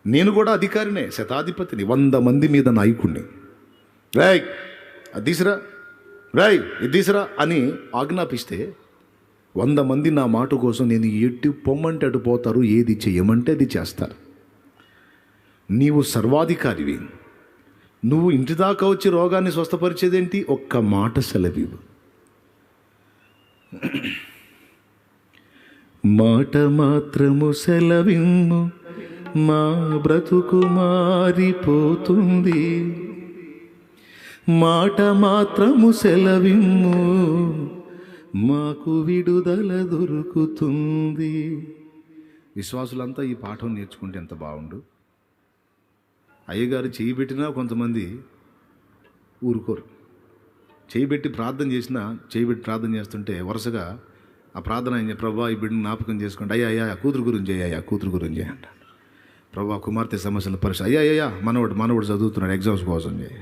నేను కూడా అధికారినే, శతాధిపతిని, 100 మంది మీద నాయకుడిని. రాయ్ అది తీసిరా, రాయ్ ఇది తీసిరా అని ఆజ్ఞాపిస్తే 100 మంది నా మాట కోసం నేను ఎటు పొమ్మంటే అటు పోతారు, ఏది చెయ్యమంటే అది చేస్తారు. నీవు సర్వాధికారివి, నువ్వు ఇంటి దాకా వచ్చి రోగాన్ని స్వస్థపరిచేదేంటి? ఒక్క మాట సెలవివు. మాట మాత్రము సెలవిమ్ము, మా బ్రతుకు మారిపోతుంది. మాట మాత్రము సెలవిమ్ము, మాకు విడుదల దొరుకుతుంది. విశ్వాసులంతా ఈ పాఠం నేర్చుకుంటే ఎంత బాగుండు. అయ్యగారు చేయి పెట్టినా కొంతమంది ఊరుకోరు. చేయి పెట్టి ప్రార్థన చేసినా, చేయి పెట్టి ప్రార్థన చేస్తుంటే వరుసగా ఆ ప్రార్థన ఆయన, ప్రభా ఈ బిడ్డను జ్ఞాపకం చేసుకోండి, అయ్యా కూతురు గురించి అయ్యా కూతురు గురించి అంట. ప్రభా కుమార్తె సమస్యల పరిస్థితి, అయ్యా మనవడు చదువుతున్నాడు, ఎగ్జామ్స్ కోసం చేయ.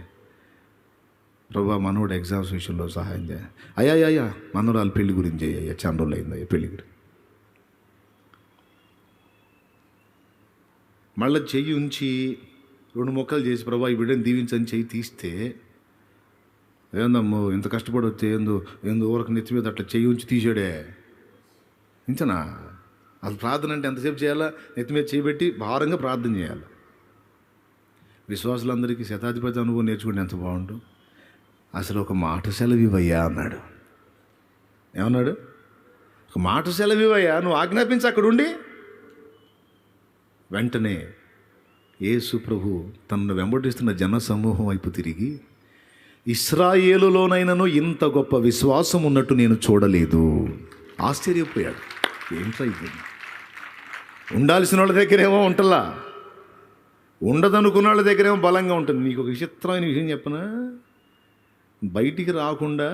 ప్రభా మనవడు ఎగ్జామ్స్ విషయంలో సహాయం చేయ. అయ్యా మనవరాలు పెళ్లి గురించి అయ్యా, చాలా రోజులు అయిందయ్యా పెళ్లి గురించి. మళ్ళీ చెయ్యి ఉంచి 2 మొక్కలు చేసి, ప్రభా ఈ బిడ్డను దీవించని చెయ్యి తీస్తే, ఏందమ్మో ఇంత కష్టపడి వస్తే ఏందో ఊరకు నెత్తి మీద అట్లా చెయ్యి ఉంచి తీసాడే. ఇంతనా? అసలు ప్రార్థన అంటే ఎంతసేపు చేయాలా? నెత్తి మీద చేయబెట్టి భారంగా ప్రార్థన చేయాలి. విశ్వాసులందరికీ శతాధిపతి అనుభవం నేర్చుకుంటే ఎంత బాగుండు. అసలు ఒక మాట సెలవివయ్యా అన్నాడు. ఏమన్నాడు? ఒక మాట సెలవివయ్యా, నువ్వు ఆజ్ఞాపించి అక్కడుండి. వెంటనే యేసు ప్రభు తనను వెంబడిస్తున్న జన సమూహం వైపు తిరిగి, ఇశ్రాయేలులోనైనను ఇంత గొప్ప విశ్వాసం ఉన్నట్టు నేను చూడలేదు. ఆశ్చర్యపోయాడు. ఏంట్రా ఇది? ఉండాల్సిన వాళ్ళ దగ్గరేమో ఉంటలా, ఉండదనుకున్న వాళ్ళ దగ్గరేమో బలంగా ఉంటుంది. నీకు ఒక విచిత్రమైన విషయం చెప్పనా? బయటికి రాకుండా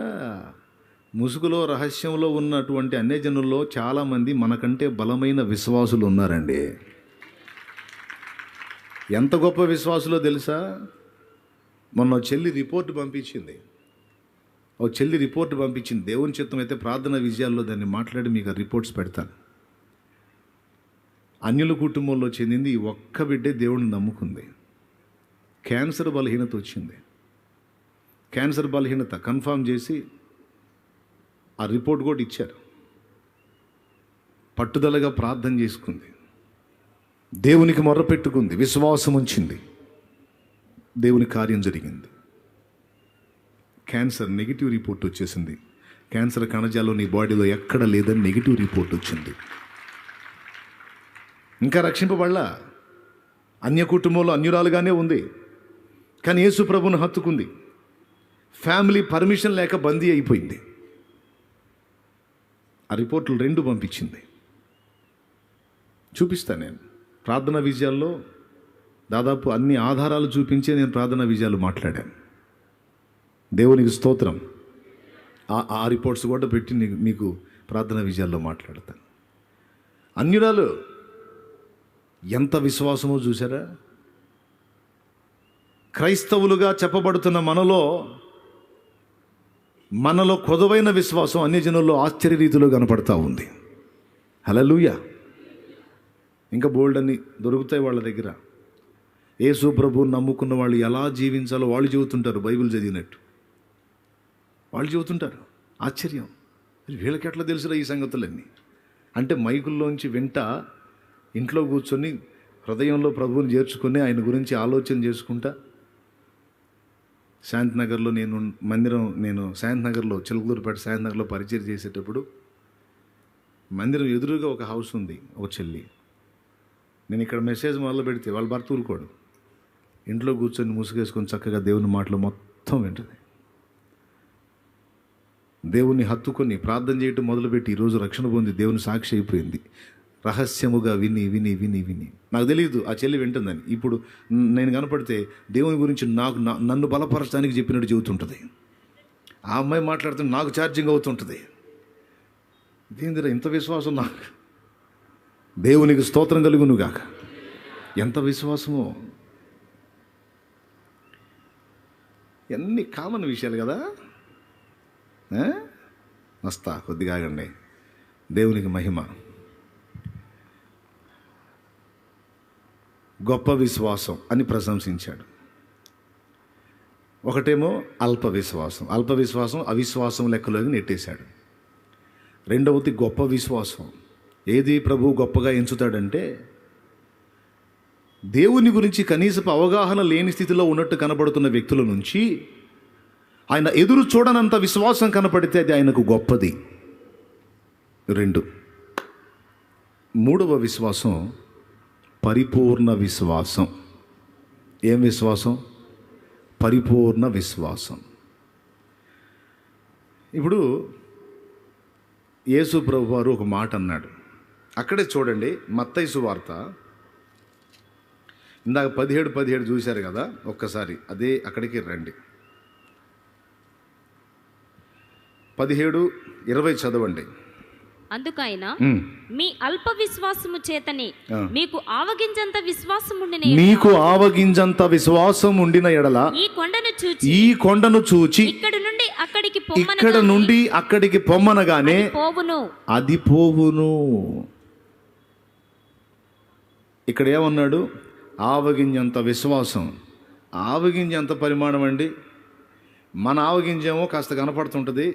ముసుగులో రహస్యంలో ఉన్నటువంటి అన్యజనుల్లో చాలామంది మనకంటే బలమైన విశ్వాసులు ఉన్నారండి. ఎంత గొప్ప విశ్వాసులో తెలుసా? మొన్న చెల్లి రిపోర్ట్ పంపించింది. దేవుని చిత్తం అయితే ప్రార్థన విజయాల్లో దాన్ని మాట్లాడి మీకు ఆ రిపోర్ట్స్ పెడతాను. అన్యుల కుటుంబంలో చెందింది ఈ ఒక్క బిడ్డే దేవుడిని నమ్ముకుంది. క్యాన్సర్ బలహీనత వచ్చింది. క్యాన్సర్ బలహీనత కన్ఫామ్ చేసి ఆ రిపోర్ట్ కూడా ఇచ్చారు. పట్టుదలగా ప్రార్థన చేసుకుంది, దేవునికి మొర్రపెట్టుకుంది, విశ్వాసం ఉంచింది, దేవుని కార్యం జరిగింది. క్యాన్సర్ నెగిటివ్ రిపోర్ట్ వచ్చేసింది. క్యాన్సర్ కణజాలం నీ బాడీలో ఎక్కడ లేదని నెగిటివ్ రిపోర్ట్ వచ్చింది. ఇంకా రక్షింపబడలా, అన్య కుటుంబంలో అన్యురాలుగానే ఉంది. కానీ యేసు ప్రభువును హత్తుకుంది. ఫ్యామిలీ పర్మిషన్ లేక బందీ అయిపోయింది. ఆ రిపోర్ట్లు 2 పంపించింది. చూపిస్తాను నేను ప్రార్థనా విజయాల్లో. దాదాపు అన్ని ఆధారాలు చూపించే నేను ప్రార్థనా విజయాలు మాట్లాడాను. దేవునికి స్తోత్రం. ఆ రిపోర్ట్స్ కూడా పెట్టి మీకు ప్రార్థనా విజయాల్లో మాట్లాడతాను. అన్యురాలు ఎంత విశ్వాసమో చూసారా? క్రైస్తవులుగా చెప్పబడుతున్న మనలో కొదువైన విశ్వాసం అన్యజనుల్లో ఆశ్చర్య రీతిలో కనపడతా ఉంది. హల్లెలూయా. ఇంకా బోల్డ్ అని దొరుకుతాయి వాళ్ళ దగ్గర. యేసు ప్రభువుని నమ్ముకున్న వాళ్ళు ఎలా జీవించాలో వాళ్ళు చెబుతుంటారు. బైబిల్ చదివినట్టు వాళ్ళు చెబుతుంటారు. ఆశ్చర్యం, వీళ్ళకి ఎట్లా తెలుసురా ఈ సంగతులన్నీ అంటే మైకుల్లోంచి ఇంట్లో కూర్చొని హృదయంలో ప్రభువుని చేర్చుకొని ఆయన గురించి ఆలోచన చేసుకుంటా. శాంతినగర్లో నేను శాంతినగర్లో చిలకలూరుపేట శాంతినగర్లో పరిచయం చేసేటప్పుడు మందిరం ఎదురుగా ఒక హౌస్ ఉంది, ఒక చెల్లి. నేను ఇక్కడ మెసేజ్ మొదలు పెడితే వాళ్ళ భర్త ఊరుకోడు. ఇంట్లో కూర్చొని ముసుగేసుకొని చక్కగా దేవుని మాటలు మొత్తం వింటుంది. దేవుని హత్తుకొని ప్రార్థన చేయటం మొదలుపెట్టి ఈరోజు రక్షణ పొంది దేవుని సాక్షి అయిపోయింది. రహస్యముగా విని విని విని విని నాకు తెలియదు ఆ చెల్లి వింటుందని. ఇప్పుడు నేను కనపడితే దేవుని గురించి నన్ను బలపరచడానికి చెప్పినట్టు చెబుతుంటుంది. ఆ అమ్మాయి మాట్లాడుతుంటే నాకు ఛార్జింగ్ అవుతుంటుంది. ఇదేందిరా ఇంత విశ్వాసం నాకు? దేవునికి స్తోత్రం కలుగునుగాక. ఎంత విశ్వాసమో! ఎన్ని కామన్ విషయాలు కదా. వస్తా, కొద్దిగా ఆగండి. దేవునికి మహిమ. గొప్ప విశ్వాసం అని ప్రశంసించాడు. ఒకటేమో అల్ప విశ్వాసం అవిశ్వాసం లెక్కలోకి నెట్టేశాడు. రెండవది గొప్ప విశ్వాసం. ఏది ప్రభువు గొప్పగా ఎంచుతాడంటే దేవుని గురించి కనీసపు అవగాహన లేని స్థితిలో ఉన్నట్టు కనబడుతున్న వ్యక్తుల నుంచి ఆయన ఎదురు చూడనంత విశ్వాసం కనపడితే అది ఆయనకు గొప్పది. 2. మూడవ విశ్వాసం పరిపూర్ణ విశ్వాసం. ఏం విశ్వాసం? పరిపూర్ణ విశ్వాసం. ఇప్పుడు యేసు ప్రభు వారు ఒక మాట అన్నాడు. అక్కడే చూడండి, మత్తయి సువార్త ఇందాక 17 చూశారు కదా. ఒక్కసారి అదే అక్కడికి రండి. 17:20 చదవండి. అందుకైన మీ అల్ప విశ్వాసము చేతనే మీకు ఆవగింజంత విశ్వాసం ఉండిన ఎడల ఈ కొండను చూచి ఇక్కడ నుండి అక్కడికి పొమ్మనగానే అది పోవును. ఇక్కడ ఏమన్నాడు? ఆవగింజంత విశ్వాసం. ఆవగింజ ఎంత పరిమాణం అండి? మన ఆవగింజేమో కాస్త కనపడుతుంటుంది.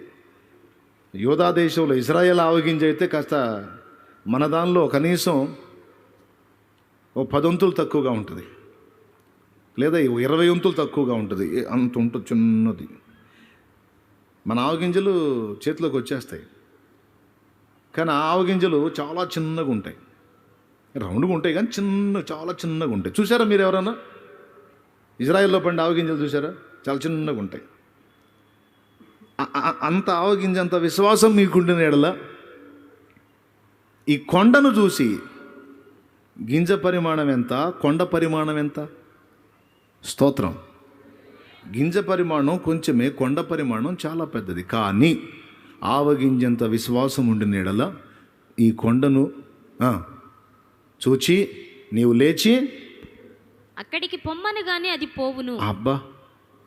యూదా దేశంలో ఇజ్రాయేల్ ఆవగింజ అయితే కాస్త మన దానిలో కనీసం 10 వంతులు తక్కువగా ఉంటుంది, లేదా 20 వంతులు తక్కువగా ఉంటుంది. అంత ఉంటుంది, చిన్నది. మన ఆవగింజలు చేతిలోకి వచ్చేస్తాయి, కానీ ఆ ఆవగింజలు చాలా చిన్నగా ఉంటాయి. రౌండ్గా ఉంటాయి కానీ చాలా చిన్నగా ఉంటాయి. చూసారా మీరు ఎవరన్నా ఇజ్రాయెల్లో పండే ఆవగింజలు చూసారా? చాలా చిన్నగా ఉంటాయి. అంత ఆవగింజంత విశ్వాసం మీకుండిన ఎడల ఈ కొండను చూసి, గింజ పరిమాణం ఎంత, కొండ పరిమాణం ఎంత? స్తోత్రం. గింజ పరిమాణం కొంచెమే, కొండ పరిమాణం చాలా పెద్దది. కానీ ఆవగింజంత విశ్వాసం ఉండిన ఎడల ఈ కొండను చూచి నీవు లేచి అక్కడికి పొమ్మనగానే అది పోవును. అబ్బా,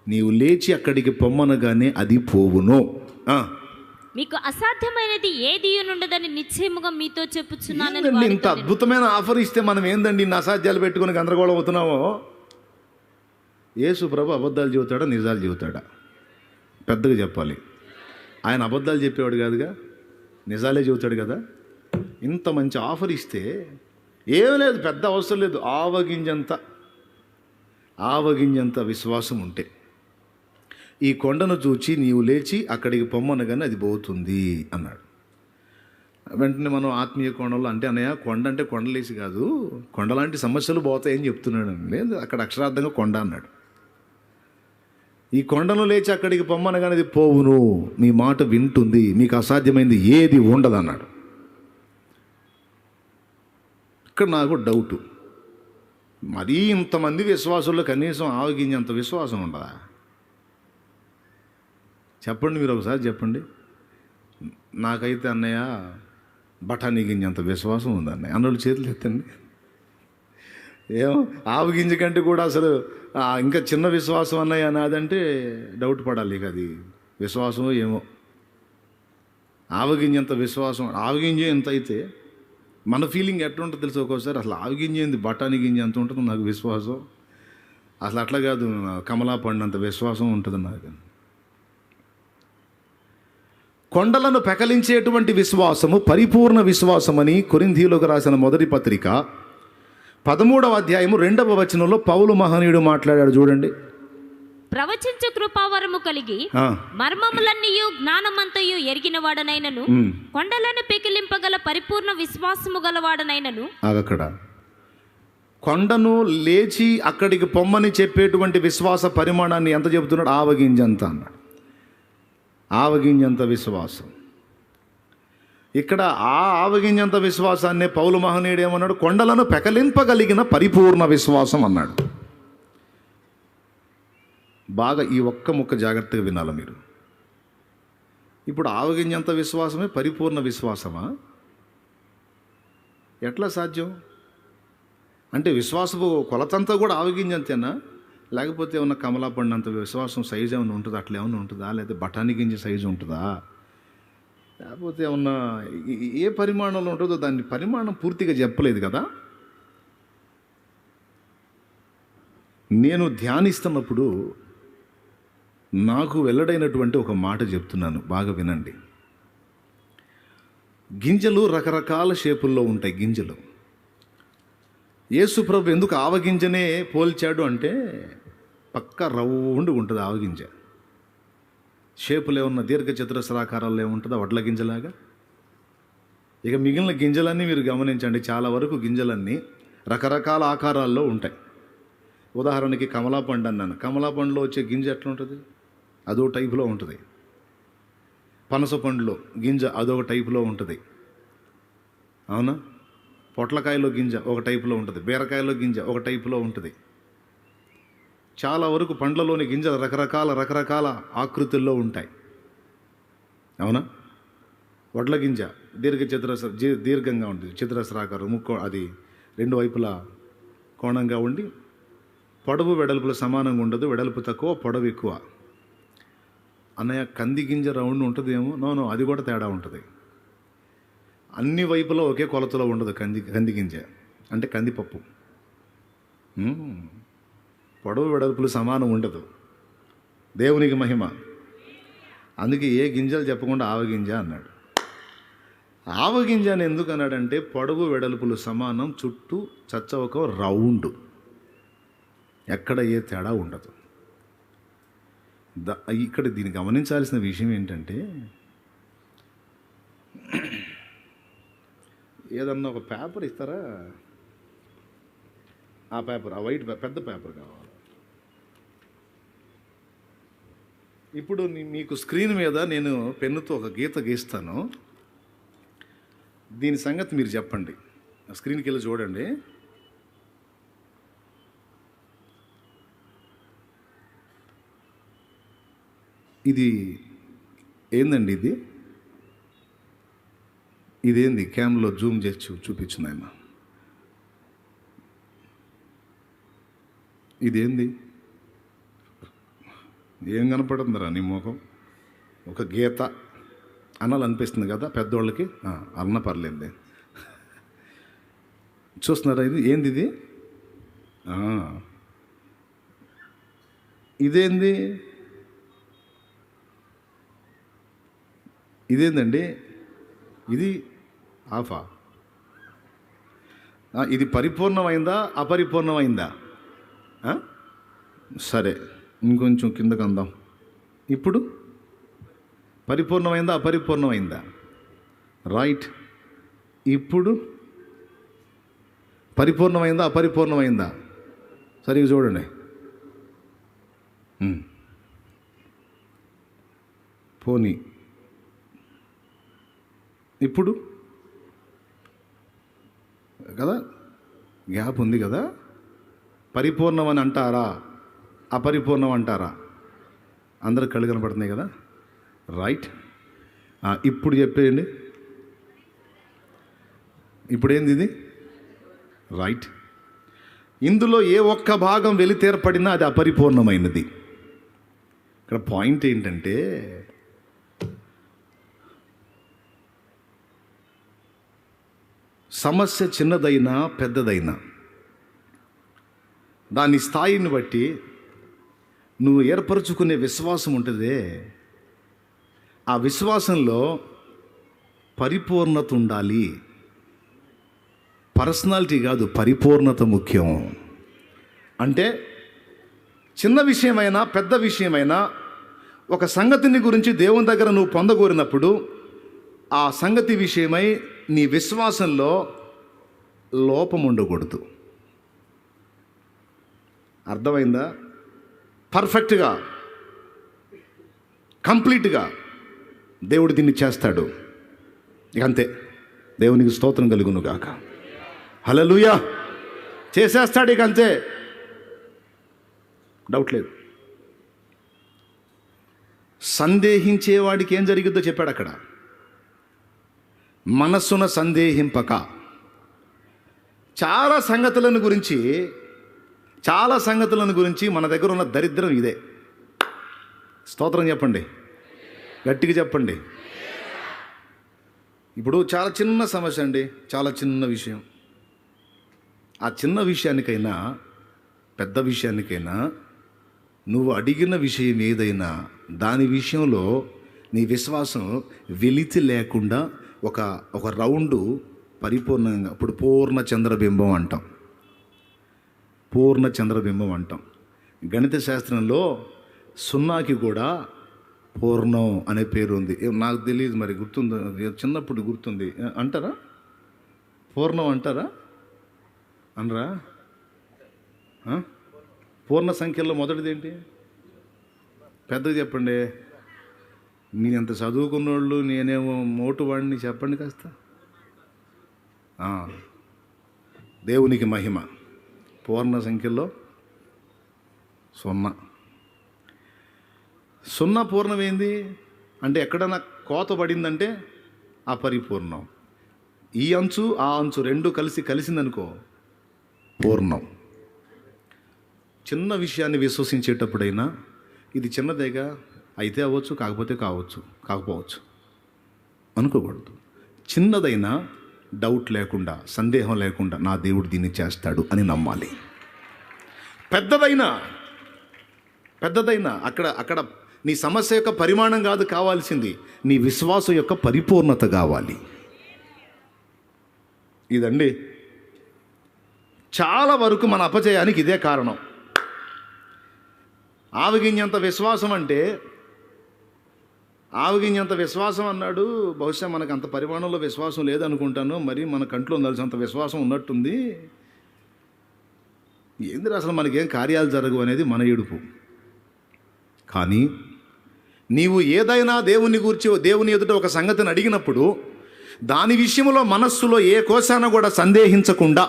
నీవు లేచి అక్కడికి పొమ్మనగానే అది పోవును. మీకు అసాధ్యమైనది ఏది ఉండదని నిశ్చయముగా మీతో చెప్పుచున్నానని. ఏందండి ఇంత అద్భుతమైన ఆఫర్ ఇస్తే మనం ఏందండి ఇన్ని అసాధ్యాలు పెట్టుకుని గందరగోళం అవుతున్నామో? యేసు ప్రభు అబద్ధాలు చెబుతాడా, నిజాలు చెబుతాడా? పెద్దగా చెప్పాలి. ఆయన అబద్ధాలు చెప్పేవాడు కాదుగా, నిజాలే చెబుతాడు కదా. ఇంత మంచి ఆఫర్ ఇస్తే ఏం లేదు, పెద్ద అవసరం లేదు. ఆవగింజంత విశ్వాసం ఉంటే ఈ కొండను చూచి నీవు లేచి అక్కడికి పొమ్మనగానే అది పోతుంది అన్నాడు. వెంటనే మనం ఆత్మీయ కోణంలో అంటే అన్నయ్య కొండ అంటే కొండలేసి కాదు, కొండలాంటి సమస్యలు పోతాయని చెప్తున్నాడు. లేదు, అక్కడ అక్షరార్థంగా కొండ అన్నాడు. ఈ కొండను లేచి అక్కడికి పొమ్మనగానే అది పోవును, మీ మాట వింటుంది, మీకు అసాధ్యమైంది ఏది ఉండదు అన్నాడు. ఇక్కడ నాకు డౌటు, మరీ ఇంతమంది విశ్వాసుల్లో కనీసం ఆవగింజంత విశ్వాసం ఉండదా? చెప్పండి, మీరు ఒకసారి చెప్పండి. నాకైతే అన్నయ్య బఠానీ గింజంత విశ్వాసం ఉంది అన్నయ్య అన్నోళ్ళు చేతులు ఎత్తండి. ఏమో ఆవగింజ కంటే కూడా అసలు ఇంకా చిన్న విశ్వాసం అన్నయ్య అన్నదంటే డౌట్ పడాలి. ఇక అది విశ్వాసమో ఏమో. ఆవగింజంత విశ్వాసం, ఆవగింజ ఎంత అయితే మన ఫీలింగ్ ఎట్లా ఉంటుందో తెలుసు. ఒక్కోసారి అసలు ఆవగింజ ఏంది, బఠానీ గింజ ఎంత ఉంటుందో నాకు విశ్వాసం. అసలు అట్లా కాదు, కమలా పండు అంత విశ్వాసం ఉంటుంది నాకు. కొండలను పెకలించేటువంటి విశ్వాసము పరిపూర్ణ విశ్వాసమని కొరింథీయులకు రాసిన మొదటి పత్రిక 13వ అధ్యాయము 2వ వచనంలో పౌలు మహనీయుడు మాట్లాడాడు. చూడండి. ప్రవచించు కృపావరము కలిగి మర్మములన్నీయు జ్ఞానమంతయు ఎరిగిన వాడనైనను కొండలను పెకిలింపగల పరిపూర్ణ విశ్వాసము గలవాడనైనను. అక్కడ కొండను లేచి అక్కడికి పొమ్మని చెప్పేటువంటి విశ్వాస పరిమాణాన్ని ఎంత చెబుతున్నాడు? ఆవగింజంత అన్నాడు. ఆవగింజంత విశ్వాసం. ఇక్కడ ఆ ఆవగింజంత విశ్వాసాన్ని పౌలు మహనీయుడు ఏమన్నాడు? కొండలను పెకలింపగలిగిన పరిపూర్ణ విశ్వాసం అన్నాడు. బాగా ఈ ఒక్క ముక్క జాగ్రత్తగా వినాలి మీరు. ఇప్పుడు ఆవగింజంత విశ్వాసమే పరిపూర్ణ విశ్వాసమా? ఎట్లా సాధ్యం? అంటే విశ్వాసపు కొలతంతా కూడా ఆవగింజంతేనా? లేకపోతే ఏమన్నా కమలా పండు విశ్వాసం సైజు ఏమైనా ఉంటుందా? అట్లా ఏమైనా ఉంటుందా? లేకపోతే బఠానీ గింజ సైజు ఉంటుందా? లేకపోతే ఏమన్నా ఏ పరిమాణంలో ఉంటుందో దాన్ని పరిమాణం పూర్తిగా చెప్పలేదు కదా. నేను ధ్యానిస్తున్నప్పుడు నాకు వెల్లడైనటువంటి ఒక మాట చెప్తున్నాను, బాగా వినండి. గింజలు రకరకాల షేపుల్లో ఉంటాయి. గింజలు యేసు ప్రభు ఎందుకు ఆవగింజనే పోల్చాడు అంటే పక్క రౌండ్ ఉంటుంది ఆవగింజ. షేపులు ఏమన్నా దీర్ఘ చతురస్రాకారాల్లో ఏముంటుందా వడ్ల గింజలాగా. ఇక మిగిలిన గింజలన్నీ మీరు గమనించండి, చాలా వరకు గింజలన్నీ రకరకాల ఆకారాల్లో ఉంటాయి. ఉదాహరణకి కమలా పండు అన్నాను, కమలా పండులో వచ్చే గింజ ఎట్లా ఉంటుంది? అదో టైపులో ఉంటుంది. పనస పండులో గింజ అదొక టైపులో ఉంటుంది, అవునా? పొట్లకాయలో గింజ ఒక టైపులో ఉంటుంది, బీరకాయలో గింజ ఒక టైపులో ఉంటుంది. చాలా వరకు పండ్లలోని గింజలు రకరకాల ఆకృతుల్లో ఉంటాయి, అవునా? వడ్ల గింజ దీర్ఘంగా ఉంటుంది, చతురస్రాకారం, ముక్కు అది రెండు వైపులా కోణంగా ఉండి పొడవు వెడల్పులు సమానంగా ఉండదు, వెడల్పు తక్కువ పొడవు ఎక్కువ. అన్నయ్య కంది గింజ రౌండ్ ఉంటుందేమో? నో, అది కూడా తేడా ఉంటుంది. అన్ని వైపులో ఒకే కొలతలో ఉండదు కంది గింజ అంటే కందిపప్పు. పొడవు వెడల్పులు సమానం ఉండదు. దేవునికి మహిమ. అందుకే ఏ గింజలు చెప్పకుండా ఆవగింజ అన్నాడు. ఆవగింజ అని ఎందుకు అన్నాడంటే పొడవు వెడల్పులు సమానం, చుట్టూ చచ్చవక రౌండ్, ఎక్కడ ఏ తేడా ఉండదు. ఇక్కడ దీన్ని గమనించాల్సిన విషయం ఏంటంటే, ఏదన్నా ఒక పేపర్ ఇస్తారా, ఆ పేపర్, ఆ వైట్ పెద్ద పేపర్ కావాలి. ఇప్పుడు మీకు స్క్రీన్ మీద నేను పెన్నుతో ఒక గీత గీస్తాను, దీని సంగతి మీరు చెప్పండి. స్క్రీన్కి వెళ్ళి చూడండి. ఇది ఏందండి ఇదేంది? క్యామ్లో జూమ్ చేసి చూపించింది ఆయన. ఇదేంది? ఏం కనపడుతుందిరా నీ ముఖం? ఒక గీత అనాలనిపిస్తుంది కదా పెద్దోళ్ళకి. అన్న పర్లేదు. చూస్తున్నారా? ఏంది ఇది? ఇదేందండి? ఇది ఆఫా? ఇది పరిపూర్ణమైందా అపరిపూర్ణమైందా? సరే, ఇంకొంచెం కిందకు అందాం. ఇప్పుడు పరిపూర్ణమైందా అపరిపూర్ణమైందా? రైట్. ఇప్పుడు పరిపూర్ణమైందా అపరిపూర్ణమైందా? సరిగ్గా చూడండి. పోనీ ఇప్పుడు కదా, గ్యాప్ ఉంది కదా. పరిపూర్ణం అని అంటారా అపరిపూర్ణం అంటారా? అందరికి కళ్ళు కనపడుతున్నాయి కదా. రైట్. ఇప్పుడు చెప్పేయండి. ఇప్పుడేంది ఇది? రైట్. ఇందులో ఏ ఒక్క భాగం వెలితేర్పడినా అది అపరిపూర్ణమైనది. ఇక్కడ పాయింట్ ఏంటంటే, సమస్య చిన్నదైనా పెద్దదైనా దాని స్థాయిని బట్టి నువ్వు ఏర్పరచుకునే విశ్వాసం ఉంటుందే, ఆ విశ్వాసంలో పరిపూర్ణత ఉండాలి. పర్సనాలిటీ కాదు, పరిపూర్ణత ముఖ్యం. అంటే చిన్న విషయమైనా పెద్ద విషయమైనా ఒక సంగతిని గురించి దేవుని దగ్గర నువ్వు పొందగోరినప్పుడు ఆ సంగతి విషయమై నీ విశ్వాసంలో లోపం ఉండకూడదు. అర్థమైందా? పర్ఫెక్ట్గా, కంప్లీట్గా దేవుడు దీన్ని చేస్తాడు. ఇక అంతే. దేవునికి స్తోత్రం కలుగును గాక. హల్లెలూయా. చేసేస్తాడు ఇక అంతే, డౌట్ లేదు. సందేహించేవాడికి ఏం జరిగిద్దో చెప్పాడు అక్కడ. మనస్సున సందేహింపక. చాలా సంగతులను గురించి మన దగ్గర ఉన్న దరిద్రం ఇదే. స్తోత్రం చెప్పండి, గట్టిగా చెప్పండి. ఇప్పుడు చాలా చిన్న సమస్య అండి, చాలా చిన్న విషయం. ఆ చిన్న విషయానికైనా పెద్ద విషయానికైనా నువ్వు అడిగిన విషయం ఏదైనా దాని విషయంలో నీ విశ్వాసం వెలితి లేకుండా ఒక రౌండు పరిపూర్ణంగా, ఇప్పుడు పూర్ణ చంద్రబింబం అంటాం. గణిత శాస్త్రంలో సున్నాకి కూడా పూర్ణం అనే పేరు ఉంది. నాకు తెలియదు, మరి గుర్తుందో, చిన్నప్పుడు గుర్తుంది. అంటారా? పూర్ణం అంటారా? అనరా? పూర్ణ సంఖ్యలో మొదటిది ఏంటి? పెద్దగా చెప్పండి. మీరెంత చదువుకున్నోళ్ళు, నేనేమో మోటువాడిని, చెప్పండి కాస్త. దేవునికి మహిమ. పూర్ణ సంఖ్యలో సున్నా పూర్ణం ఏంది అంటే, ఎక్కడన్నా కోత పడిందంటే అపరిపూర్ణం. ఈ అంచు ఆ అంచు రెండు కలిసిందనుకో పూర్ణం. చిన్న విషయాన్ని విశ్వసించేటప్పుడైనా ఇది చిన్నదేగా, అయితే అవ్వచ్చు, కాకపోవచ్చు అనుకోకూడదు. చిన్నదైనా డౌట్ లేకుండా, సందేహం లేకుండా నా దేవుడు దీన్ని చేస్తాడు అని నమ్మాలి. పెద్దదైనా అక్కడ నీ సమస్య యొక్క పరిమాణం కాదు కావాల్సింది, నీ విశ్వాసం యొక్క పరిపూర్ణత కావాలి. ఇదండి చాలా వరకు మన అపజయానికి ఇదే కారణం. ఆవగింజంత విశ్వాసం అంటే, ఆవగింజంత విశ్వాసం అన్నాడు. బహుశా మనకు అంత పరిమాణంలో విశ్వాసం లేదనుకుంటాను, మరి మన కంట్లో ఉండాల్సినంత విశ్వాసం ఉన్నట్టుంది. ఏంది అసలు మనకేం కార్యాలు జరగవు అనేది మన ఏడుపు. కానీ నీవు ఏదైనా దేవుని ఎదుట ఒక సంగతిని అడిగినప్పుడు దాని విషయంలో మనస్సులో ఏ కోశాన కూడా సందేహించకుండా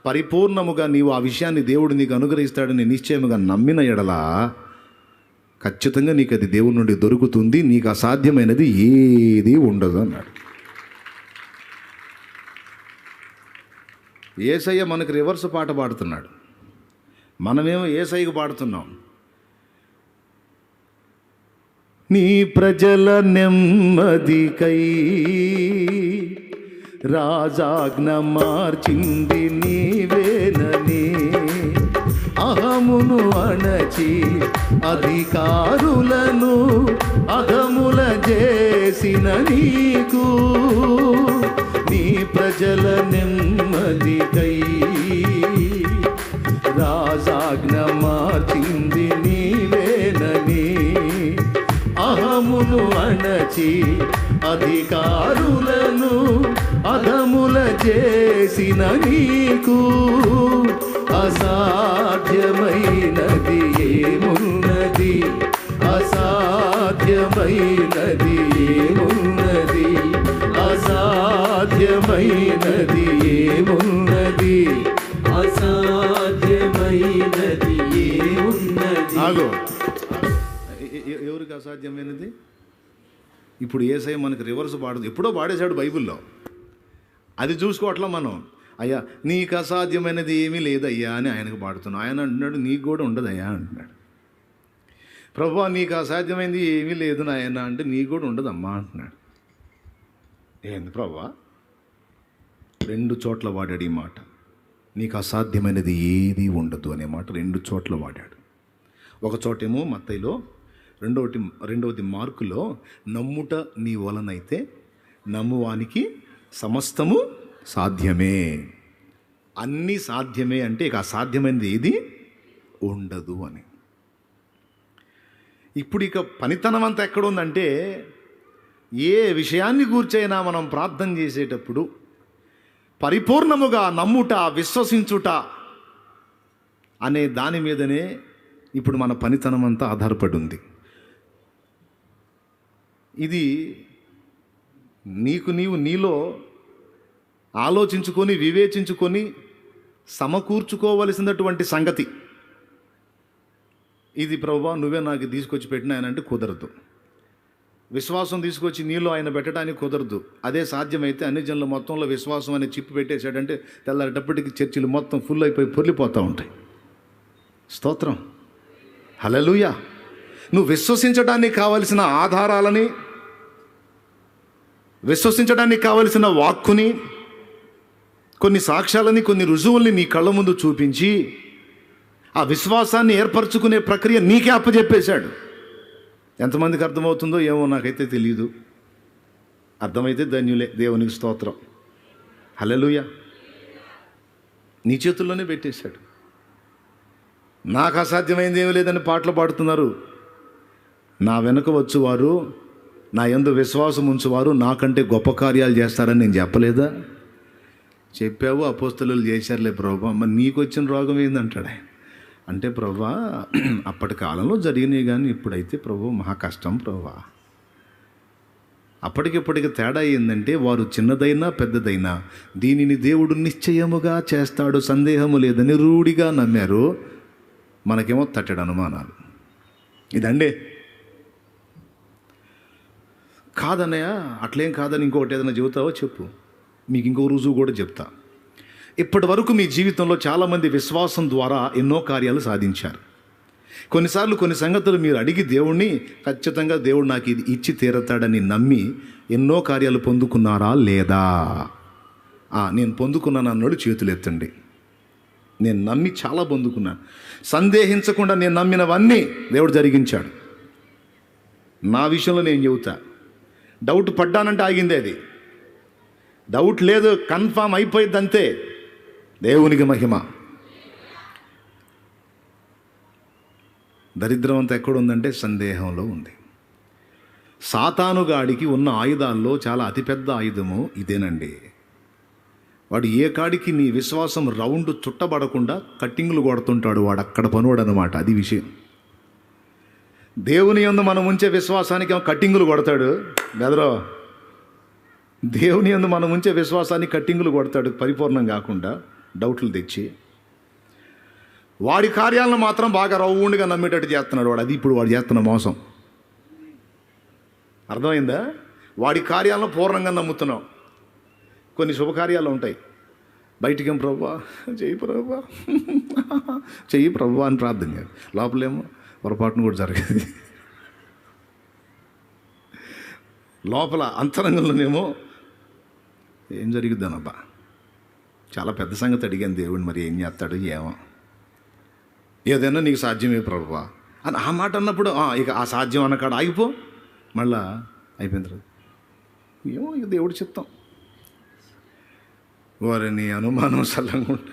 పరిపూర్ణముగా నీవు ఆ విషయాన్ని దేవుడు నీకు అనుగ్రహిస్తాడని నిశ్చయముగా నమ్మిన ఎడల ఖచ్చితంగా నీకు అది దేవుని నుండి దొరుకుతుంది, నీకు అసాధ్యమైనది ఏది ఉండదు అన్నాడు. యేసయ్య మనకు రివర్స్ పాట పాడుతున్నాడు, మనమేమో యేసయ్యకు పాడుతున్నాం. నీ ప్రజల నెమ్మదికై రాజాజ్ఞ మార్చింది నీవేనని, అహమును అణచి అధికారులను అధముల చేసిన నీకు, నీ ప్రజల నెమ్మదికై రాజాజ్ఞ మార్చింది నీవేనని, అహమును అణచి అధికారులను అధముల చేసిన నీకు, అసాధ్యమైనది ఏమున్నది, అసాధ్యమైనది ఏమున్నది, అసాధ్యమైనది ఏమున్నది, అసాధ్యమైనది ఏమున్నది. ఆగో, ఎవరికి అసాధ్యమైనది? ఇప్పుడు యేసయ్య మనకి రివర్స్ పాడదు, ఎప్పుడో పాడేశాడు బైబిల్లో, అది చూసుకోవట్లా మనం. అయ్యా నీకు అసాధ్యమైనది ఏమీ లేదయ్యా అని ఆయనకు పాడుతున్నాం. ఆయన అంటున్నాడు నీకు కూడా ఉండదయ్యా అంటున్నాడు. ప్రభువా నీకు అసాధ్యమైనది ఏమీ లేదు నాయన అంటే నీకు కూడా ఉండదమ్మా అంటున్నాడు. ఏంది ప్రభువా? 2 చోట్ల వాడాడు ఈ మాట. నీకు అసాధ్యమైనది ఏది ఉండదు అనే మాట 2 చోట్ల వాడాడు. ఒక చోటేమో మత్తయిలో, రెండవది మార్కులో, నమ్ముట నీ వలనైతే నమ్మువానికి సమస్తము సాధ్యమే. అన్నీ సాధ్యమే అంటే ఇక అసాధ్యమైనది ఏది ఉండదు అని. ఇప్పుడు ఇక పనితనం అంతా ఎక్కడ ఉందంటే, ఏ విషయాన్ని గూర్చైనా మనం ప్రార్థన చేసేటప్పుడు పరిపూర్ణముగా నమ్ముట, విశ్వసించుట అనే దాని మీదనే ఇప్పుడు మన పనితనం అంతా ఆధారపడి ఉంది. ఇది నీలో ఆలోచించుకొని వివేచించుకొని సమకూర్చుకోవలసినటువంటి సంగతి. ఇది ప్రభువా నువ్వే నాకు తీసుకొచ్చి పెట్టినాయనంటే కుదరదు. విశ్వాసం తీసుకొచ్చి నీలో ఆయన పెట్టడానికి కుదరదు. అదే సాధ్యమైతే అన్ని జనుల మొత్తంలో విశ్వాసం అనే చిప్పు పెట్టేశాడంటే తెల్లారేటప్పటికి చర్చిలు మొత్తం ఫుల్ అయిపోయి పొర్లిపోతూ ఉంటాయి. స్తోత్రం, హల్లెలూయా. నువ్వు విశ్వసించడానికి కావలసిన ఆధారాలని, విశ్వసించడానికి కావలసిన వాక్కుని, కొన్ని సాక్ష్యాలని, కొన్ని రుజువుల్ని నీ కళ్ళ ముందు చూపించి ఆ విశ్వాసాన్ని ఏర్పరచుకునే ప్రక్రియ నీకే అప్పచెప్పేశాడు. ఎంతమందికి అర్థమవుతుందో ఏమో నాకైతే తెలియదు. అర్థమైతే ధన్యులే, దేవునికి స్తోత్రం, హల్లెలూయా. నీ చేతుల్లోనే పెట్టేశాడు. నాకు అసాధ్యమైంది ఏమీ లేదని పాటలు పాడుతున్నారు. నా వెనుక వచ్చువారు, నా యందు విశ్వాసం ఉంచువారు నాకంటే గొప్ప కార్యాలు చేస్తారని నేను చెప్పలేదా? చెప్పావు, అపోస్తలులు చేశారులే ప్రభువా, మరి నీకు వచ్చిన రోగం ఏందంటాడే. అంటే ప్రభువా అప్పటి కాలంలో జరిగినాయి కానీ ఇప్పుడైతే ప్రభు మహా కష్టం ప్రభువా. అప్పటికిప్పటికి తేడా ఏంటంటే, వారు చిన్నదైనా పెద్దదైనా దీనిని దేవుడు నిశ్చయముగా చేస్తాడు, సందేహము లేదని రూఢిగా నమ్మారు. మనకేమో తట్టడు అనుమానాలు. ఇదండి కాదన్నయ్య, అట్లేం కాదని ఇంకొకటి ఏదైనా చెబుతావో చెప్పు, మీకు ఇంకో రుజువు కూడా చెప్తా. ఇప్పటి వరకు మీ జీవితంలో చాలామంది విశ్వాసం ద్వారా ఎన్నో కార్యాలు సాధించారు. కొన్నిసార్లు కొన్ని సంగతులు మీరు అడిగి దేవుణ్ణి ఖచ్చితంగా దేవుడు నాకు ఇది ఇచ్చి తీరతాడని నమ్మి ఎన్నో కార్యాలు పొందుకున్నారా లేదా? నేను పొందుకున్నాను అన్నాడు చేతులు ఎత్తండి. నేను నమ్మి చాలా పొందుకున్నాను. సందేహించకుండా నేను నమ్మినవన్నీ దేవుడు జరిగించాడు. నా విషయంలో నేను చెబుతా, డౌట్ పడ్డానంటే ఆగిందే అది. డౌట్ లేదు, కన్ఫామ్ అయిపోయింది అంతే. దేవునికి మహిమ. దరిద్రం అంతా ఎక్కడుందంటే సందేహంలో ఉంది. సాతానుగాడికి ఉన్న ఆయుధాల్లో చాలా అతిపెద్ద ఆయుధము ఇదేనండి. వాడు ఏ కాడికి నీ విశ్వాసం రౌండ్ చుట్టబడకుండా కట్టింగులు కొడుతుంటాడు. వాడు అక్కడ పనువాడు అనమాట. అది విషయం. దేవుని యందు మనం ఉంచే విశ్వాసానికి కట్టింగులు కొడతాడు బెదరో. దేవుని యందు మనం ఉంచే విశ్వాసాన్ని కట్టింగులు కొడతాడు, పరిపూర్ణం కాకుండా డౌట్లు తెచ్చి. వాడి కార్యాలను మాత్రం బాగా రౌండ్గా నమ్మేటట్టు చేస్తున్నాడు వాడు. అది ఇప్పుడు వాడు చేస్తున్న మోసం. అర్థమైందా? వాడి కార్యాలను పూర్ణంగా నమ్ముతున్నావు. కొన్ని శుభకార్యాలు ఉంటాయి, బయటికేం ప్రభువా చెయ్యి ప్రభువా చెయ్యి ప్రభువా అని ప్రార్థన చేయాలి, లోపలేమో పొరపాటును కూడా జరగదు. లోపల అంతరంగంలోనేమో ఏం జరిగిద్దానబ్బా, చాలా పెద్ద సంగతి అడిగాను దేవుడు, మరి ఏం చేస్తాడు ఏమో, ఏదైనా నీకు సాధ్యమే ప్రభువా అని ఆ మాట అన్నప్పుడు ఇక ఆ సాధ్యం అన్నకాడ ఆగిపో, మళ్ళా అయిపోయిన తర్వాత ఏమో ఇక దేవుడు చిత్తం. వారి నీ అనుమానం సల్లంగా ఉండ,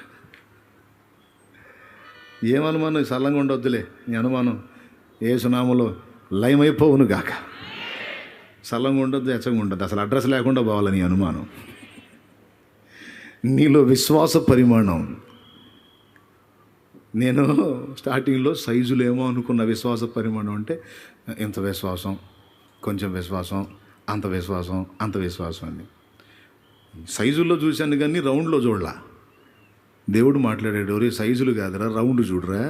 ఏం అనుమానం సల్లంగా ఉండొద్దులే, నీ అనుమానం యేసునామములో లయమైపోవును గాక. సల్లంగా ఉండొద్దు, ఎచ్చగా ఉండొద్దు, అసలు అడ్రస్ లేకుండా పోవాలి నీ అనుమానం. నీలో విశ్వాస పరిమాణం. నేను స్టార్టింగ్లో సైజులేమో అనుకున్న విశ్వాస పరిమాణం అంటే ఇంత విశ్వాసం, కొంచెం విశ్వాసం, అంత విశ్వాసం, అంత విశ్వాసం అని సైజుల్లో చూశాను కానీ రౌండ్లో చూడలా. దేవుడు మాట్లాడాడు, ఒరే సైజులు కాదురా రౌండ్ చూడరా,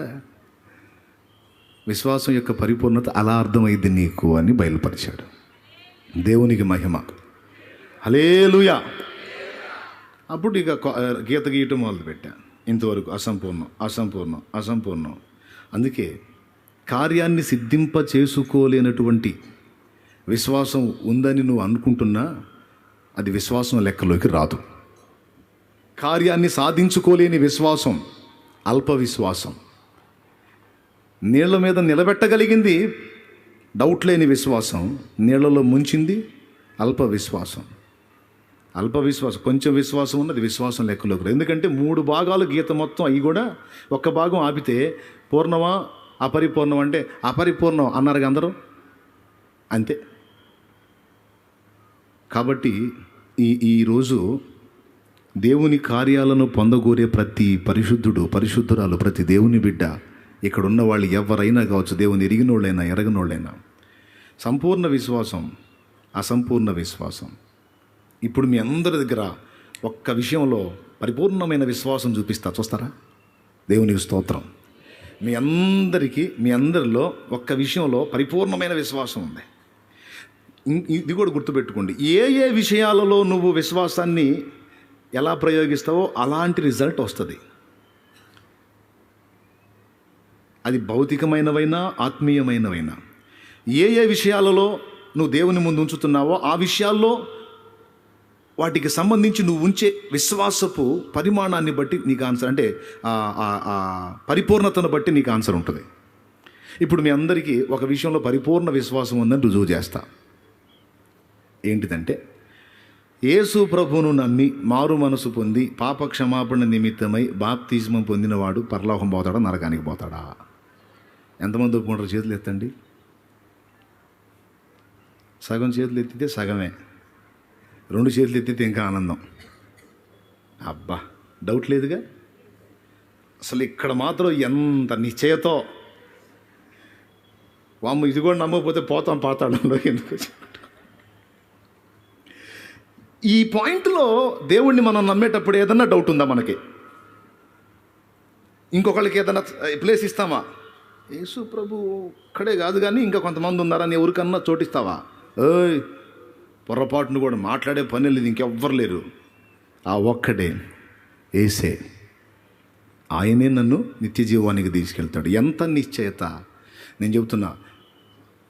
విశ్వాసం యొక్క పరిపూర్ణత అలా అర్థమైంది నీకు అని బయలుపరిచాడు. దేవునికి మహిమ. హల్లెలూయా. అప్పుడు ఇక గీత గీయటం మొదలుపెట్టాను. ఇంతవరకు అసంపూర్ణం అసంపూర్ణం అసంపూర్ణం. అందుకే కార్యాన్ని సిద్ధింప చేసుకోలేనటువంటి విశ్వాసం ఉందని నువ్వు అనుకుంటున్నా అది విశ్వాసం లెక్కలోకి రాదు. కార్యాన్ని సాధించుకోలేని విశ్వాసం అల్ప విశ్వాసం. నీళ్ల మీద నిలబెట్టగలిగింది డౌట్ లేని విశ్వాసం, నీళ్లలో ముంచింది అల్ప విశ్వాసం. అల్ప విశ్వాసం, కొంచెం విశ్వాసం ఉన్నది విశ్వాసం లెక్కలోకి రాదు. ఎందుకంటే 3 భాగాలు గీత మొత్తం అవి కూడా ఒక్క భాగం ఆపితే పూర్ణమా అపరిపూర్ణం అంటే అపరిపూర్ణం అన్నారు అందరూ, అంతే. కాబట్టి ఈరోజు దేవుని కార్యాలను పొందగోరే ప్రతి పరిశుద్ధుడు పరిశుద్ధురాలు ప్రతి దేవుని బిడ్డ ఇక్కడ ఉన్న వాళ్ళు ఎవరైనా కావచ్చు, దేవుని ఎరిగినోళ్ళైనా ఎరగనోళ్ళైనా, సంపూర్ణ విశ్వాసం అసంపూర్ణ విశ్వాసం. ఇప్పుడు మీ అందరి దగ్గర ఒక్క విషయంలో పరిపూర్ణమైన విశ్వాసం చూపిస్తా, చూస్తారా? దేవునికి స్తోత్రం. మీ అందరిలో ఒక్క విషయంలో పరిపూర్ణమైన విశ్వాసం ఉంది. ఇది కూడా గుర్తుపెట్టుకోండి, ఏ విషయాలలో నువ్వు విశ్వాసాన్ని ఎలా ప్రయోగిస్తావో అలాంటి రిజల్ట్ వస్తుంది. అది భౌతికమైనవైనా ఆత్మీయమైనవైనా. ఏ విషయాలలో నువ్వు దేవుని ముందు ఉంచుతున్నావో ఆ విషయాల్లో వాటికి సంబంధించి నువ్వు ఉంచే విశ్వాసపు పరిమాణాన్ని బట్టి నీకు ఆన్సర్, అంటే పరిపూర్ణతను బట్టి నీకు ఆన్సర్ ఉంటుంది. ఇప్పుడు మీ అందరికీ ఒక విషయంలో పరిపూర్ణ విశ్వాసం ఉందని రుజువు చేస్తా. ఏంటిదంటే, యేసు ప్రభువును నమ్మి మారు మనసు పొంది పాప క్షమాపణ నిమిత్తమై బాప్తిస్మం పొందినవాడు పరలోకం పోతాడా నరకానికి పోతాడా? ఎంతమంది ఒప్పుకుంటారు? చేతులు ఎత్తండి. సగం చేతులు ఎత్తితే సగమే, 2 చేతులు ఎత్తితే ఇంకా ఆనందం. అబ్బా, డౌట్ లేదుగా. అసలు ఇక్కడ మాత్రం ఎంత నిశ్చయతో, వామ్మ ఇది కూడా నమ్మకపోతే పోతాం పాతాళంలో ఎందుకు. ఈ పాయింట్లో దేవుణ్ణి మనం నమ్మేటప్పుడు ఏదన్నా డౌట్ ఉందా మనకి? ఇంకొకళ్ళకి ఏదైనా ప్లేస్ ఇస్తామా? యేసు ప్రభు ఒక్కడే కాదు కానీ ఇంకా కొంతమంది ఉన్నారని ఎవరికన్నా చోటిస్తావా? ఏయ్, పొరపాటును కూడా మాట్లాడే పని లేదు, ఇంకెవ్వరు లేరు. ఆ ఒక్కడే యేసే. ఆయనే నన్ను నిత్య జీవానికి తీసుకెళ్తాడు. ఎంత నిశ్చయత! నేను చెబుతున్నా,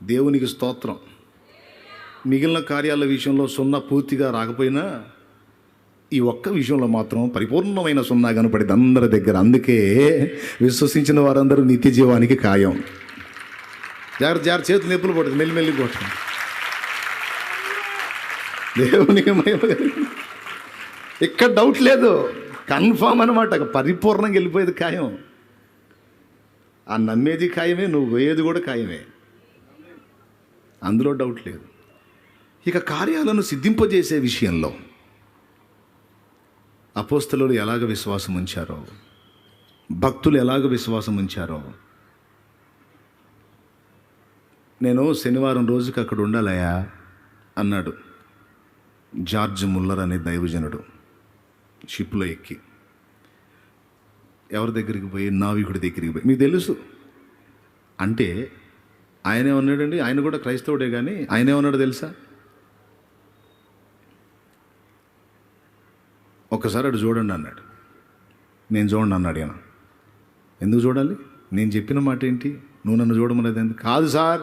దేవునికి స్తోత్రం. మిగిలిన కార్యాల విషయంలో 0 పూర్తిగా రాకపోయినా ఈ ఒక్క విషయంలో మాత్రం పరిపూర్ణమైన 0 కనపడింది అందరి దగ్గర. అందుకే విశ్వసించిన వారందరూ నిత్య జీవానికి ఖాయం. జాగ్రత్త చేతులు నొప్పులు పడుతుంది, మెల్లిమెల్లి కొట్టండి. దేవునికి మహిమ. ఇక్కడ డౌట్ లేదు, కన్ఫామ్ అనమాట. పరిపూర్ణంగా వెళ్ళిపోయేది ఖాయం. ఆ నమ్మేది ఖాయమే, నువ్వు పోయేది కూడా ఖాయమే, అందులో డౌట్ లేదు. ఇక కార్యాలను సిద్ధింపజేసే విషయంలో అపోస్తలులు ఎలాగ విశ్వాసం ఉంచారో, భక్తులు ఎలాగ విశ్వాసం ఉంచారో. నేను శనివారం రోజుకి అక్కడ ఉండాలయా అన్నాడు జార్జ్ ముల్లర్ అనే దైవజనుడు షిప్లో ఎక్కి. ఎవరి దగ్గరికి పోయి? నావికుడి దగ్గరికి పోయి. మీకు తెలుసు అంటే ఆయనే ఉన్నాడండి, ఆయన కూడా క్రైస్తవుడే, కానీ ఆయనే ఉన్నాడు తెలుసా? ఒక్కసారి అటు చూడండి అన్నాడు. నేను చూడండి అన్నాడు ఆయన. ఎందుకు చూడాలి? నేను చెప్పిన మాట ఏంటి? నువ్వు నన్ను చూడమనేది ఎందుకు? కాదు సార్,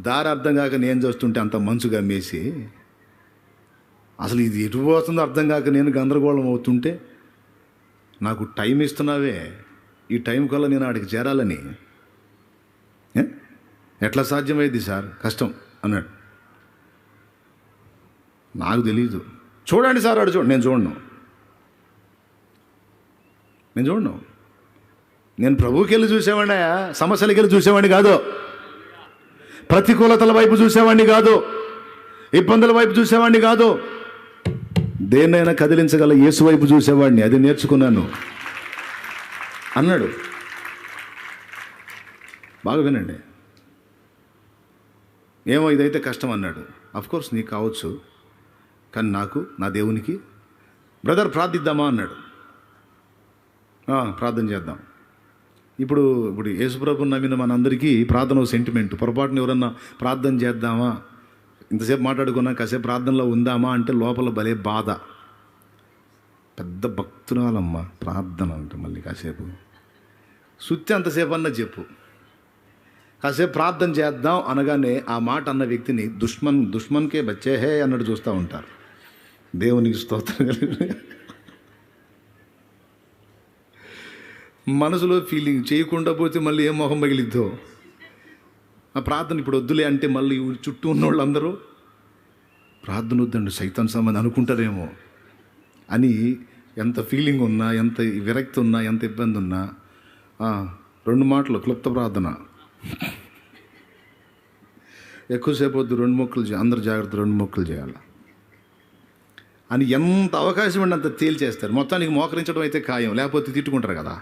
దారి అర్థం కాక నేను చూస్తుంటే అంత మంచుగా మేసి, అసలు ఇది ఎటు పోతుందో అర్థం కాక నేను గందరగోళం అవుతుంటే, నాకు టైం ఇస్తున్నావే, ఈ టైం కల్లా నేను ఆడికి చేరాలని. ఎట్లా సాధ్యమైంది సార్? కష్టం అన్నాడు. నాకు తెలీదు. చూడండి సార్, ఆడు చూడండి. నేను చూడను. నేను ప్రభువుకి వెళ్ళి చూసేవాడిని, సమస్యలకి వెళ్ళి చూసేవాడిని కాదు, ప్రతికూలతల వైపు చూసేవాడిని కాదు, ఇబ్బందుల వైపు చూసేవాడిని కాదు, దేన్నైనా కదిలించగల యేసు వైపు చూసేవాడిని. అది నేర్చుకున్నాను అన్నాడు. బాగా వినండి. ఏమో ఇదైతే కష్టం అన్నాడు. అఫ్కోర్స్ నీకు కావచ్చు, కానీ నాకు, నా దేవునికి, బ్రదర్ ప్రార్థిద్దామా అన్నాడు. ప్రార్థన చేద్దాం. ఇప్పుడు యేసుప్రభుని నమ్మిన మనందరికీ ప్రార్థన సెంటిమెంట్. పొరపాటున ఎవరన్నా ప్రార్థన చేద్దామా, ఇంతసేపు మాట్లాడుకున్నా కాసేపు ప్రార్థనలో ఉందామా అంటే లోపల భలే బాధ. పెద్ద భక్తురాలమ్మ ప్రార్థన అంటే మళ్ళీ కాసేపు సుత్తి అంతసేపు అన్నా చెప్పు. కాసేపు ప్రార్థన చేద్దాం అనగానే ఆ మాట అన్న వ్యక్తిని దుష్మన్కే బచ్చే హే అన్నట్టు చూస్తూ ఉంటారు. దేవునికి స్తోత్రం. మనసులో ఫీలింగ్ చేయకుండా పోతే మళ్ళీ ఏం మొహం పగిలిద్దో. ఆ ప్రార్థన ఇప్పుడు వద్దులే అంటే మళ్ళీ చుట్టూ ఉన్న వాళ్ళందరూ ప్రార్థన వద్దండి సైతాన్ సంబంధం అనుకుంటారేమో అని ఎంత ఫీలింగ్ ఉన్నా, ఎంత విరక్తి ఉన్నా, ఎంత ఇబ్బంది ఉన్నా 2 మాటలు క్లుప్త ప్రార్థన. ఎక్కువసేపు వద్దు, 2 మొక్కలు అందరు జాగ్రత్త, 2 మొక్కలు చేయాలి అని ఎంత అవకాశం ఉండి అంత తేల్చేస్తారు. మొత్తానికి మోకరించడం అయితే ఖాయం, లేకపోతే తిట్టుకుంటారు కదా.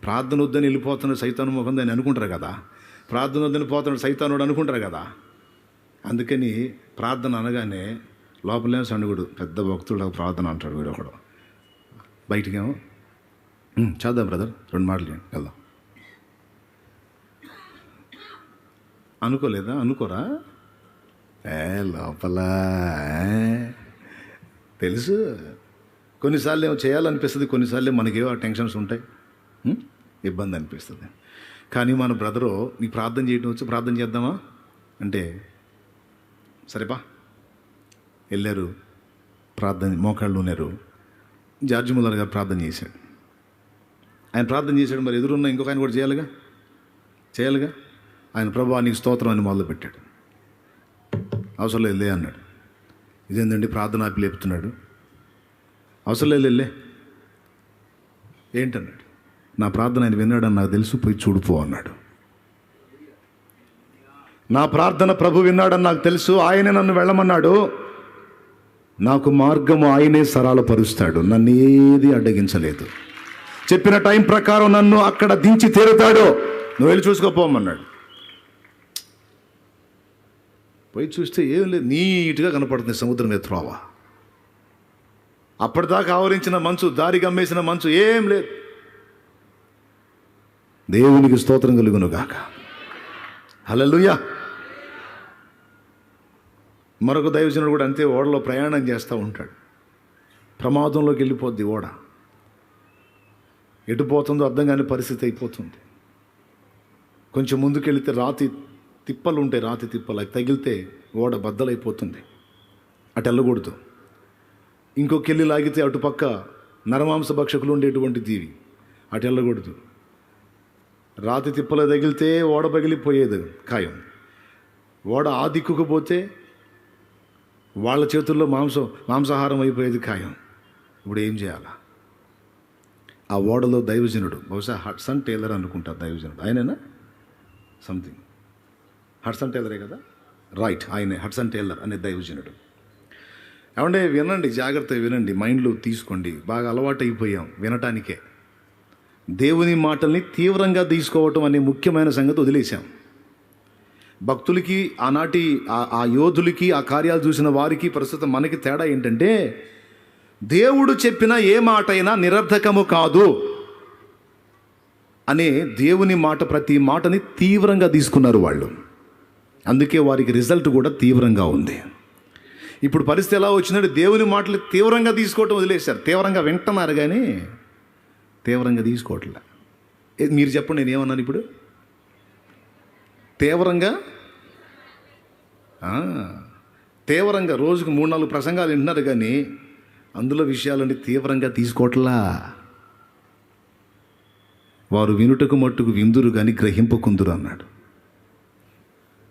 ప్రార్థన వద్దని వెళ్ళిపోతున్నాడు సైతాను ముఖం అని అనుకుంటారు కదా, ప్రార్థన వద్దని పోతున్నాడు సైతానుడు అనుకుంటారు కదా. అందుకని ప్రార్థన అనగానే లోపలేమో సణుగుడు, పెద్ద భక్తుడు ప్రార్థన అంటాడు వీడు ఒకడు. బయటికేమో చేద్దాం బ్రదర్, 2 మాటలు వెళ్దాం. అనుకోలేదా? అనుకోరా? లోపల తెలుసు. కొన్నిసార్లు ఏమో చేయాలనిపిస్తుంది, కొన్నిసార్లు మనకేవో టెన్షన్స్ ఉంటాయి, ఇబ్బంది అనిపిస్తుంది. కానీ మన బ్రదరు నీకు ప్రార్థన చేయడం వచ్చి ప్రార్థన చేద్దామా అంటే సరేపా వెళ్ళారు. ప్రార్థన మోకాళ్ళు ఉన్నారు. జార్జ్ ముల్లర్ గారు ప్రార్థన చేశాడు. ఆయన ప్రార్థన చేశాడు, మరి ఎదురున్న ఇంకొక ఆయన కూడా చేయాలిగా. ఆయన ప్రభువా నీకు స్తోత్రం అని మొదలుపెట్టాడు. అవసరం లేదు అన్నాడు. ఇదేందండి ప్రార్థన ఆపి లేపుతున్నాడు. అవసరం లేదు వెళ్ళే ఏంటన్నాడు. నా ప్రార్థన ఆయన విన్నాడని నాకు తెలుసు, పోయి చూడుపో అన్నాడు. నా ప్రార్థన ప్రభు విన్నాడని నాకు తెలుసు, ఆయనే నన్ను వెళ్ళమన్నాడు. నాకు మార్గము ఆయనే సరళపరుస్తాడు, నన్ను ఏది అడ్డగించలేదు. చెప్పిన టైం ప్రకారం నన్ను అక్కడ దించి తీరుతాడు. నువ్వు వెళ్ళి చూసుకోపోమన్నాడు. పోయి చూస్తే ఏం లేదు, నీట్గా కనపడుతుంది సముద్రం త్రోవ. అప్పటిదాకా ఆవరించిన మంచు, దారి గమ్మేసిన మంచు ఏం లేదు. దేవునికి స్తోత్రం కలుగును గాక. హల్లెలూయా. మరొక దైవజనుడు కూడా అంతే, ఓడలో ప్రయాణం చేస్తూ ఉంటాడు. ప్రమాదంలోకి వెళ్ళిపోద్ది ఓడ. ఎటు పోతుందో అర్థం కాని పరిస్థితి అయిపోతుంది. కొంచెం ముందుకెళ్తే రాతి తిప్పలు ఉంటాయి, రాతి తిప్పలు అవి తగిలితే ఓడ బద్దలైపోతుంది. అటు వెళ్ళకూడదు. ఇంకొకెళ్ళి లాగితే అటుపక్క నరమాంస భక్షకులు ఉండేటువంటి దీవి, అటు వెళ్ళకూడదు. రాతి తిప్పలు తగిలితే ఓడ పగిలిపోయేది ఖాయం. ఓడ ఆ దిక్కుకు పోతే వాళ్ళ చేతుల్లో మాంసాహారం అయిపోయేది ఖాయం. ఇప్పుడు ఏం చేయాలా? ఆ ఓడలో దైవజనుడు, బహుశా హడ్సన్ టేలర్ అనుకుంటారు దైవజనుడు, ఆయనేనా సంథింగ్, హడ్సన్ టేలరే కదా, రైట్, ఆయనే హడ్సన్ టేలర్ అనే దైవజనుడు. ఏమంటే వినండి, జాగ్రత్తగా వినండి, మైండ్లో తీసుకోండి. బాగా అలవాటు అయిపోయాం వినటానికే. దేవుని మాటల్ని తీవ్రంగా తీసుకోవటం అనే ముఖ్యమైన సంగతి వదిలేశాం. భక్తులకి, ఆనాటి ఆ యోధులకి, ఆ కార్యాలు చూసిన వారికి, ప్రస్తుతం మనకి తేడా ఏంటంటే, దేవుడు చెప్పిన ఏ మాట అయినా నిరర్థకము కాదు. అనే దేవుని మాట, ప్రతి మాటని తీవ్రంగా తీసుకున్నారు వాళ్ళు. అందుకే వారికి రిజల్ట్ కూడా తీవ్రంగా ఉంది. ఇప్పుడు పరిస్థితి ఎలా వచ్చిందంటే దేవుని మాటలు తీవ్రంగా తీసుకోవటం వదిలేశారు. తీవ్రంగా వింటున్నారు కానీ తీవ్రంగా తీసుకోవట్లే. మీరు చెప్పండి, నేను ఏమన్నాను ఇప్పుడు? తీవ్రంగా రోజుకు 3-4 ప్రసంగాలు వింటున్నారు కానీ అందులో విషయాలని తీవ్రంగా తీసుకోవట్లా. వారు వినుటకు మట్టుకు విందురు కానీ గ్రహింపకుందురు అన్నాడు.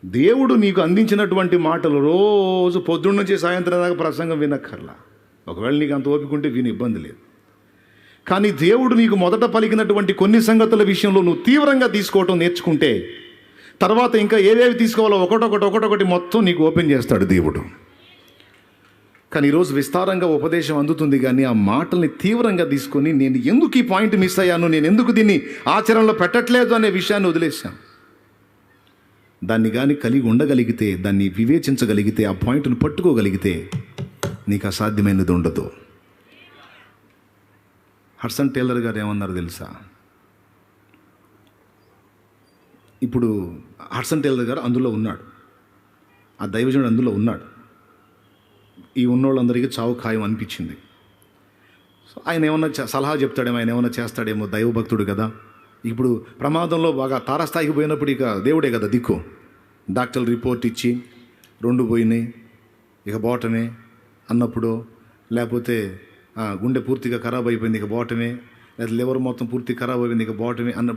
దేవుడు నీకు అందించినటువంటి మాటలు రోజు పొద్దున్న నుంచి సాయంత్రం దాకా ప్రసంగం వినక్కర్లా. ఒకవేళ నీకు అంత ఓపిక ఉంటే విని, ఇబ్బంది లేదు. కానీ దేవుడు నీకు మొదట పలికినటువంటి కొన్ని సంగతుల విషయంలో నువ్వు తీవ్రంగా తీసుకోవటం నేర్చుకుంటే తర్వాత ఇంకా ఏవేవి తీసుకోవాలో ఒకటొకటి మొత్తం నీకు ఓపెన్ చేస్తాడు దేవుడు. కానీ ఈరోజు విస్తారంగా ఉపదేశం అందుతుంది కానీ ఆ మాటల్ని తీవ్రంగా తీసుకొని నేను ఎందుకు ఈ పాయింట్ మిస్ అయ్యాను, నేను ఎందుకు దీన్ని ఆచరణలో పెట్టట్లేదు అనే విషయాన్ని వదిలేశాను. దాన్ని కానీ కలిగి ఉండగలిగితే, దాన్ని వివేచించగలిగితే, ఆ పాయింట్ను పట్టుకోగలిగితే నీకు అసాధ్యమైనది ఉండదు. హడ్సన్ టేలర్ గారు ఏమన్నారు తెలుసా? ఇప్పుడు హడ్సన్ టేలర్ గారు అందులో ఉన్నాడు, ఆ దైవజనుడు అందులో ఉన్నాడు. ఈ ఉన్నోళ్ళందరికీ చావు ఖాయం అనిపించింది. సో ఆయన ఏమన్నా సలహా చెప్తాడేమో, ఆయన ఏమన్నా చేస్తాడేమో, దైవభక్తుడు కదా. ఇప్పుడు ప్రమాదంలో బాగా తారస్థాయికి పోయినప్పుడు ఇక దేవుడే కదా దిక్కు. డాక్టర్లు రిపోర్ట్ ఇచ్చి 2 పోయినాయి ఇక బోటమే అన్నప్పుడు, లేకపోతే గుండె పూర్తిగా ఖరాబ్ అయిపోయింది ఇక బోటమే, లేదా లివర్ మొత్తం పూర్తి ఖరాబ్ అయిపోయింది ఇక బోటమే అన్న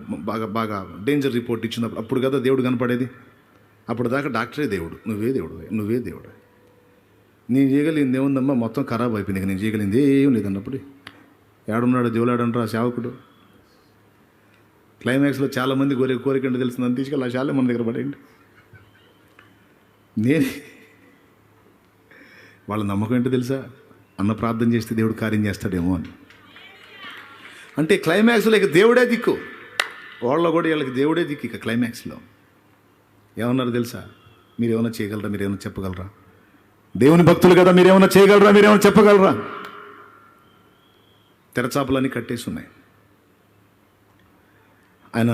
బాగా డేంజర్ రిపోర్ట్ ఇచ్చినప్పుడు అప్పుడు కదా దేవుడు కనపడేది. అప్పుడు దాకా డాక్టరే దేవుడు, నువ్వే దేవుడు. నేను చేయగలిగింది ఏముందమ్మా, మొత్తం ఖరాబ్ అయిపోయింది, ఇక నేను చేయగలిగింది ఏం లేదన్నప్పుడు ఏడున్నాడు దేవులాడంటారా సేవకుడు. క్లైమాక్స్లో చాలామంది కోరికంటే తెలిసిందని తీసుకెళ్ళి ఆ శాలే మన దగ్గర పడేయండి. వాళ్ళ నమ్మకం ఏంటో తెలుసా? అన్న ప్రార్థన చేస్తే దేవుడు కార్యం చేస్తాడేమో అని. అంటే క్లైమాక్స్లో ఇక దేవుడే దిక్కు, వాళ్ళలో కూడా వీళ్ళకి దేవుడే దిక్కు. ఇక క్లైమాక్స్లో ఏమన్నారు తెలుసా? మీరేమైనా చేయగలరా, మీరేమైనా చెప్పగలరా? దేవుని భక్తులు కదా, మీరేమైనా చేయగలరా, మీరేమైనా చెప్పగలరా? తెరచాపలన్నీ కట్టేసి ఉన్నాయి. ఆయన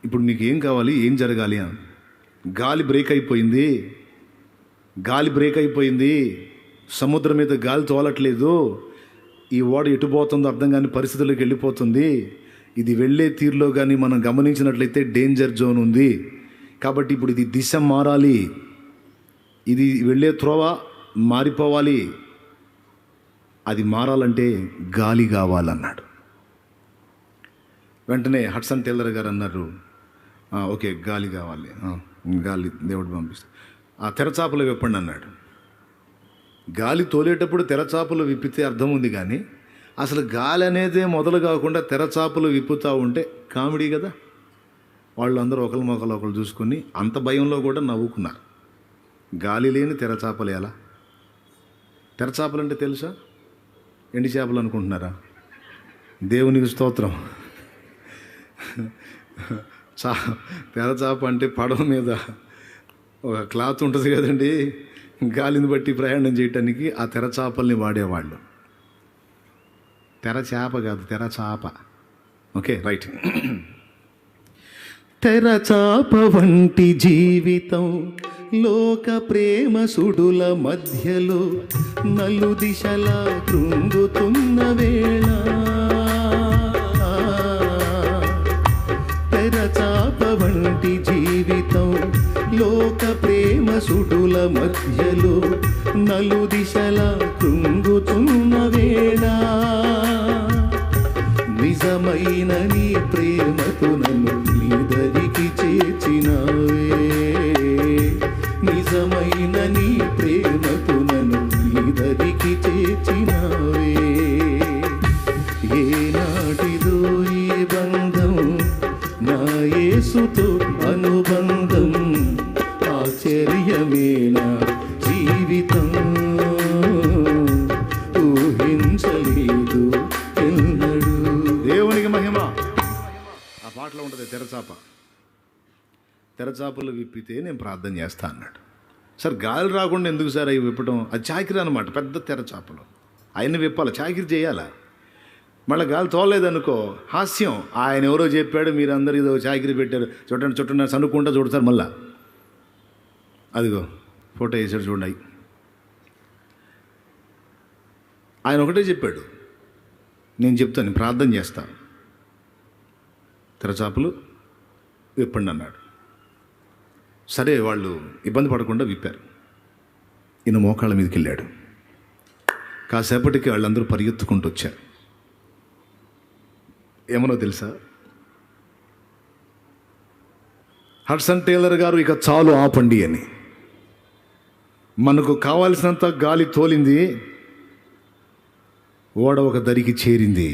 ఇప్పుడు నీకు ఏం కావాలి, ఏం జరగాలి అని. గాలి బ్రేక్ అయిపోయింది, సముద్రం మీద గాలి తోలట్లేదు, ఈ ఓడ ఎటు పోతుందో అర్థం కాని పరిస్థితుల్లోకి వెళ్ళిపోతుంది. ఇది వెళ్ళే తీరులో కానీ మనం గమనించినట్లయితే డేంజర్ జోన్ ఉంది. కాబట్టి ఇప్పుడు ఇది దిశ మారాలి, ఇది వెళ్ళే త్రోవ మారిపోవాలి. అది మారాలంటే గాలి కావాలన్నాడు. వెంటనే హడ్సన్ టేలర్ గారు అన్నారు, ఓకే గాలి కావాలి, గాలి దేవుడు పంపిస్తాడు, ఆ తెరచాపలు విప్పండి అన్నాడు. గాలి తోలేటప్పుడు తెరచాపలు విప్పితే అర్థం ఉంది కానీ అసలు గాలి అనేదే మొదలు కాకుండా తెరచాపలు విప్పుతూ ఉంటే కామెడీ కదా. వాళ్ళు అందరూ ఒకరు చూసుకొని అంత భయంలో కూడా నవ్వుకున్నారు. గాలి లేని తెరచాపలు ఎలా? తెరచాపలు అంటే తెలుసా? ఎండి చేపలు అనుకుంటున్నారా? దేవునికి స్తోత్రం. తెరచాప అంటే పడవ మీద ఒక క్లాత్ ఉంటుంది కదండి, గాలిని బట్టి ప్రయాణం చేయటానికి ఆ తెరచాపల్ని వాడేవాళ్ళు. తెరచాప కాదు, తెరచాప. Okay right. తెరచాప వంటి జీవితం లోక ప్రేమ సుడుల మధ్యలో నలు దిశలా కృంగుతున్న వేళ, తెరచాప వంటి జీవితం లోక ప్రేమ సుడుల మధ్యలో నలు దిశలా కృంగుతున్న వేళ, నిజమైన నీ ప్రేమతో నన్ను నీ దరికి చేర్చినావే, నిజమైన నీ ప్రేమతో నన్ను నీ దరికి చేర్చినావే. ఏనాటిదో ఈ బంధం, నా యేసుతో అనుబంధం, ఆశ్చర్యమేనా జీవితం, ఊహించలేదు ఎన్నడూ. దేవునికి మహిమ. ఆ పాటలో ఉంటుంది తెరచాప. తెరచాపలు విప్పితే నేను ప్రార్థన చేస్తా అన్నాడు. సార్ గాలి రాకుండా ఎందుకు సార్ అవి విప్పడం? అది చాకిరి అనమాట, పెద్ద తెరచాపలు. ఆయన విప్పాలి, చాకిరి చేయాలా? మళ్ళీ గాలి తోలేదనుకో హాస్యం, ఆయన ఎవరో చెప్పాడు, మీరు అందరూ ఏదో చాకిరి పెట్టారు, చుట్టండి సనుక్కుంటా చూడతారు. మళ్ళా అదిగో ఫోటో వేసాడు చూడండి. ఆయన ఒకటే చెప్పాడు, నేను చెప్తాను, ప్రార్థన చేస్తాను, తెరచాపలు విప్పండి అన్నాడు. సరే, వాళ్ళు ఇబ్బంది పడకుండా విప్పారు. ఈయన మోకాళ్ళ మీదకి వెళ్ళాడు. కాసేపటికి వాళ్ళందరూ పరిగెత్తుకుంటూ వచ్చారు. ఏమనో తెలుసా, హడ్సన్ టేలర్ గారు ఇక చాలు ఆపండి అని, మనకు కావాల్సినంత గాలి తోలింది, ఓడ ఒక దరికి చేరింది,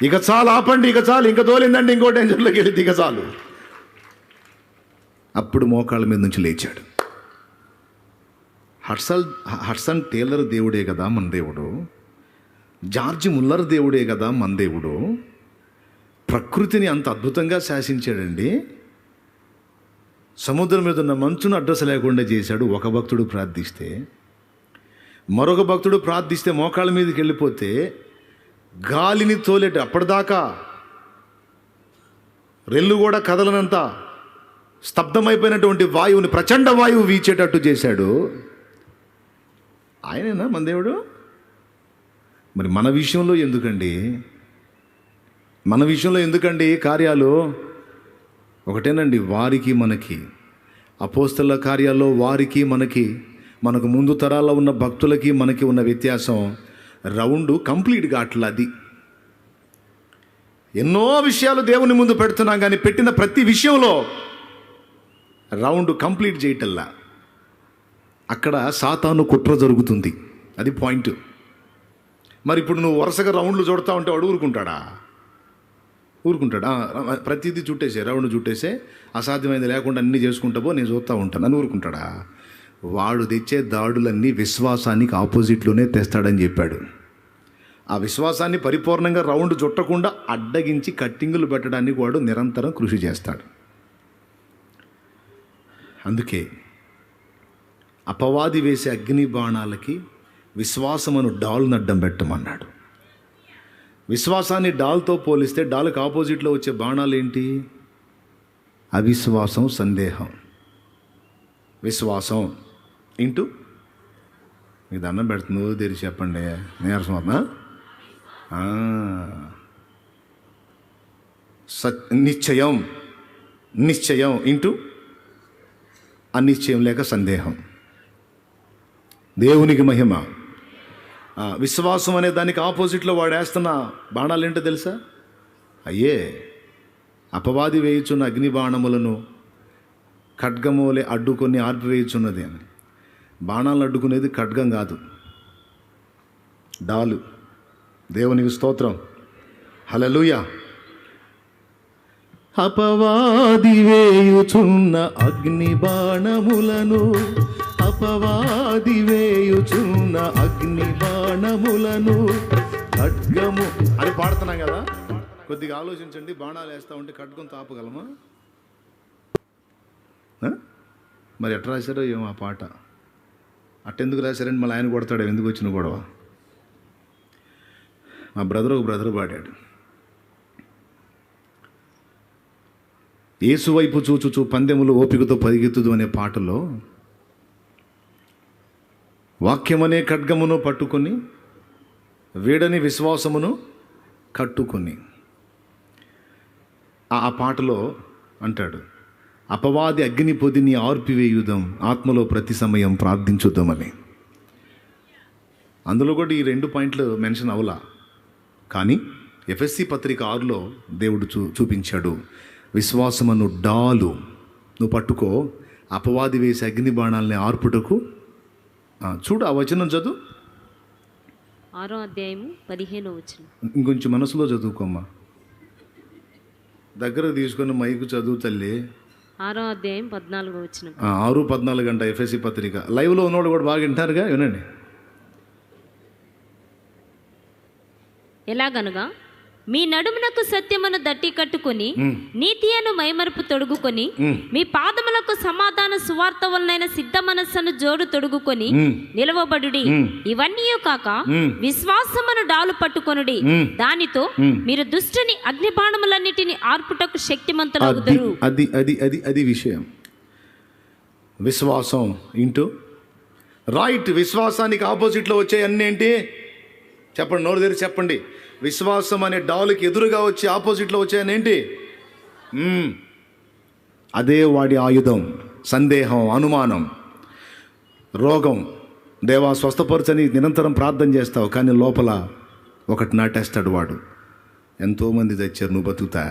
ఇక చాలు ఆపండి, ఇక చాలు, ఇంకా తోలిందండి, ఇంకో డేంజర్లోకి వెళ్ళింది, ఇక చాలు. అప్పుడు మోకాళ్ళ మీద నుంచి లేచాడు. హడ్సన్ టేలర్ దేవుడే కదా మన దేవుడు, జార్జ్ ముల్లర్ దేవుడే కదా మన దేవుడు. ప్రకృతిని అంత అద్భుతంగా శాసించాడండి. సముద్రం మీద ఉన్న మంచును అడ్రస్ లేకుండా చేశాడు. ఒక భక్తుడు ప్రార్థిస్తే, మరొక భక్తుడు ప్రార్థిస్తే మోకాళ్ళ మీదకి వెళ్ళిపోతే గాలిని తోలేట అప్పటిదాకా రెల్లు కూడా కదలనంత స్తబ్దమైపోయినటువంటి వాయువుని ప్రచండ వాయువు వీచేటట్టు చేశాడు. ఆయనేనా మన దేవుడు? మరి మన విషయంలో ఎందుకండి కార్యాలు? ఒకటేనండి, వారికి మనకి. అపోస్తల కార్యాల్లో వారికి మనకి, మనకు ముందు తరాల్లో ఉన్న భక్తులకి మనకి ఉన్న వ్యత్యాసం రౌండ్ కంప్లీట్గా అట్లా. అది ఎన్నో విషయాలు దేవుని ముందు పెడుతున్నాం, కానీ పెట్టిన ప్రతి విషయంలో రౌండ్ కంప్లీట్ చేయటల్లా. అక్కడ సాతాను కుట్ర జరుగుతుంది. అది పాయింట్. మరి ఇప్పుడు నువ్వు వరుసగా రౌండ్లు చూడతా ఉంటే వాడు ఊరుకుంటాడా? ప్రతిదీ చుట్టేసే, రౌండ్ చుట్టేసే, అసాధ్యమైంది లేకుండా అన్నీ చేసుకుంటావో నేను చూస్తూ ఉంటాను అని ఊరుకుంటాడా? వాడు తెచ్చే దాడులన్నీ విశ్వాసానికి ఆపోజిట్లోనే తెస్తాడని చెప్పాడు. ఆ విశ్వాసాన్ని పరిపూర్ణంగా రౌండ్ చుట్టకుండా అడ్డగించి కట్టింగులు పెట్టడానికి వాడు నిరంతరం కృషి చేస్తాడు. అందుకే అపవాది వేసే అగ్ని బాణాలకి విశ్వాసమును డాల్ను అడ్డం పెట్టమన్నాడు. విశ్వాసాన్ని డాల్తో పోలిస్తే డాల్కి ఆపోజిట్లో వచ్చే బాణాలు ఏంటి? అవిశ్వాసం, సందేహం. విశ్వాసం ఇంటూ మీ దండం పెడుతుంది, తెరిచి చెప్పండి, నీరసం అవుతున్నా. నిశ్చయం ఇంటూ అనిశ్చయం లేక సందేహం. దేవునికి మహిమ. విశ్వాసం అనే దానికి ఆపోజిట్లో వాడు వేస్తున్న బాణాలు ఏంటో తెలుసా? అయ్యే అపవాది వేయుచున్న అగ్ని బాణములను ఖడ్గమూలే అడ్డుకొని ఆర్పివేయుచున్నది అని. బాణాలను అడ్డుకునేది ఖడ్గం కాదు, డాలు. దేవునికి స్తోత్రం, హల్లెలూయా. అపవాది వేయుచున్న అగ్ని బాణములను, అపవాది వేయుచున్న అగ్ని బాణములను ఖడ్గము అని పాడుతున్నాం కదా. కొద్దిగా ఆలోచించండి. బాణాలు వేస్తా ఉంటే ఖడ్గంతో ఆపగలమా? మరి ఎట్లా రాశారో ఏమో ఆ పాట. అట్టెందుకు రాశారండి? మళ్ళీ ఆయన కొడతాడు, ఎందుకు వచ్చిన గొడవ? మా ఒక బ్రదర్ పాడాడు, యేసు వైపు చూచుచూ పందెములు ఓపికతో పరిగెత్తుదు అనే పాటలో వాక్యమనే ఖడ్గమును పట్టుకొని వీడని విశ్వాసమును కట్టుకొని, ఆ పాటలో అంటాడు, అపవాది అగ్ని పొదిని ఆర్పివేయుదాం, ఆత్మలో ప్రతి సమయం ప్రార్థించుద్దామని. అందులో కూడా ఈ 2 పాయింట్లు మెన్షన్ అవలా. కానీ ఎఫెసీ పత్రిక 6లో దేవుడు చూపించాడు, విశ్వాసమును డాలు నువ్వు పట్టుకో, అపవాది వేసే అగ్ని బాణాలని ఆర్పుటకు. చూడు ఆ వచనం చదువు, 6వ అధ్యాయము 15వ వచనం. ఇంకొంచెం మనసులో చదువుకోమ్మా, దగ్గర తీసుకొని మైకు చదువు తల్లి. 6వ అధ్యాయం 14వ వచనం. 6-14 గంట ఎఫెసీ పత్రిక. లైవ్లో ఉన్నవాడు కూడా బాగా వింటారుగా, వినండి. ఎలాగనగా మీ నడుమునకు సత్యమును దట్టి కట్టుకొని నీతి అను మైమరుపు తొడుగుకొని మీ పాదములకు సమాధాన సువార్త వలనైన సిద్ధ మనస్సును జోడు తొడుగుకొని నిలవబడుడి. ఇవన్నీ కాక విశ్వాసమును డాలు పట్టుకొనుడి, దానితో మీరు దుష్టుని అగ్నిబాణములన్నిటిని ఆర్పుటకు శక్తిమంతులగుదురు. అది విషయం. విశ్వాసం ఇంటూ రైట్. విశ్వాసానికి ఆపోజిట్లో వచ్చే అన్నీ ఏంటి చెప్పండి, నోరు తెరిచి చెప్పండి. విశ్వాసం అనే డాలుకి ఎదురుగా వచ్చి ఆపోజిట్లో వచ్చాయని ఏంటి? అదే వాడి ఆయుధం. సందేహం, అనుమానం, రోగం. దేవా స్వస్థపరచని నిరంతరం ప్రార్థన చేస్తావు, కానీ లోపల ఒకటి నాటేస్తాడు వాడు. ఎంతోమంది తెచ్చారు, నువ్వు బతుకుతా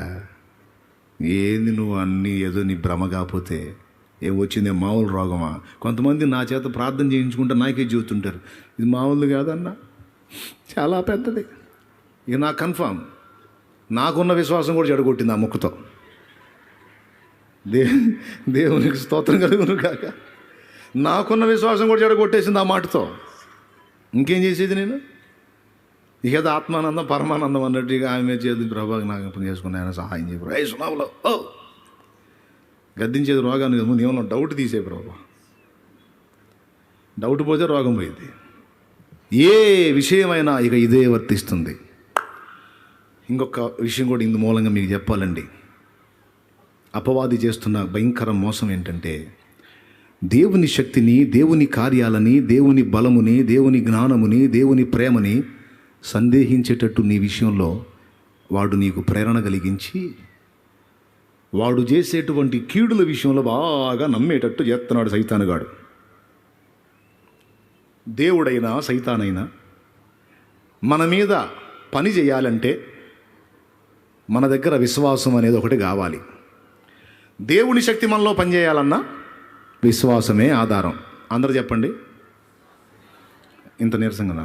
ఏంది, నువ్వు అన్నీ ఏదో నీ భ్రమ కాకపోతే ఏం వచ్చింది, మామూలు రోగమా? కొంతమంది నా చేత ప్రార్థన చేయించుకుంటే నాకే చెబుతుంటారు, ఇది మామూలు కాదన్నా, చాలా పెద్దది. ఇక నాకు కన్ఫామ్, నాకున్న విశ్వాసం కూడా చెడగొట్టింది ఆ ముక్కతో. దేవునికి స్తోత్రం కలుగును కాక. నాకున్న విశ్వాసం కూడా చెడగొట్టేసింది ఆ మాటతో. ఇంకేం చేసేది నేను? ఇక అది ఆత్మానందం పరమానందం అన్నట్టు ఇక ఆమె చేతి ప్రభావం నాకు చేసుకుని ఆయన సహాయం చేయరు. ఏ సునాములో గద్దించేది రోగాన్ని ముందు ఏమన్నా డౌట్ తీసే ప్రభా. డౌట్ పోతే రోగం పోయింది. ఏ విషయమైనా ఇక ఇదే వర్తిస్తుంది. ఇంకొక విషయం కూడా ఇందు మూలంగా మీకు చెప్పాలండి. అపవాది చేస్తున్న భయంకర మోసం ఏంటంటే, దేవుని శక్తిని, దేవుని కార్యాలని, దేవుని బలముని, దేవుని జ్ఞానముని, దేవుని ప్రేమని సందేహించేటట్టు నీ విషయంలో వాడు నీకు ప్రేరణ కలిగించి వాడు చేసేటువంటి కీడుల విషయంలో బాగా నమ్మేటట్టు చేస్తున్నాడు సైతానుగాడు. దేవుడైనా సైతానైనా మన మీద పని చేయాలంటే మన దగ్గర విశ్వాసం అనేది ఒకటి కావాలి. దేవుని శక్తి మనలో పనిచేయాలన్నా విశ్వాసమే ఆధారం. అందరూ చెప్పండి. ఇంత నీరసంగా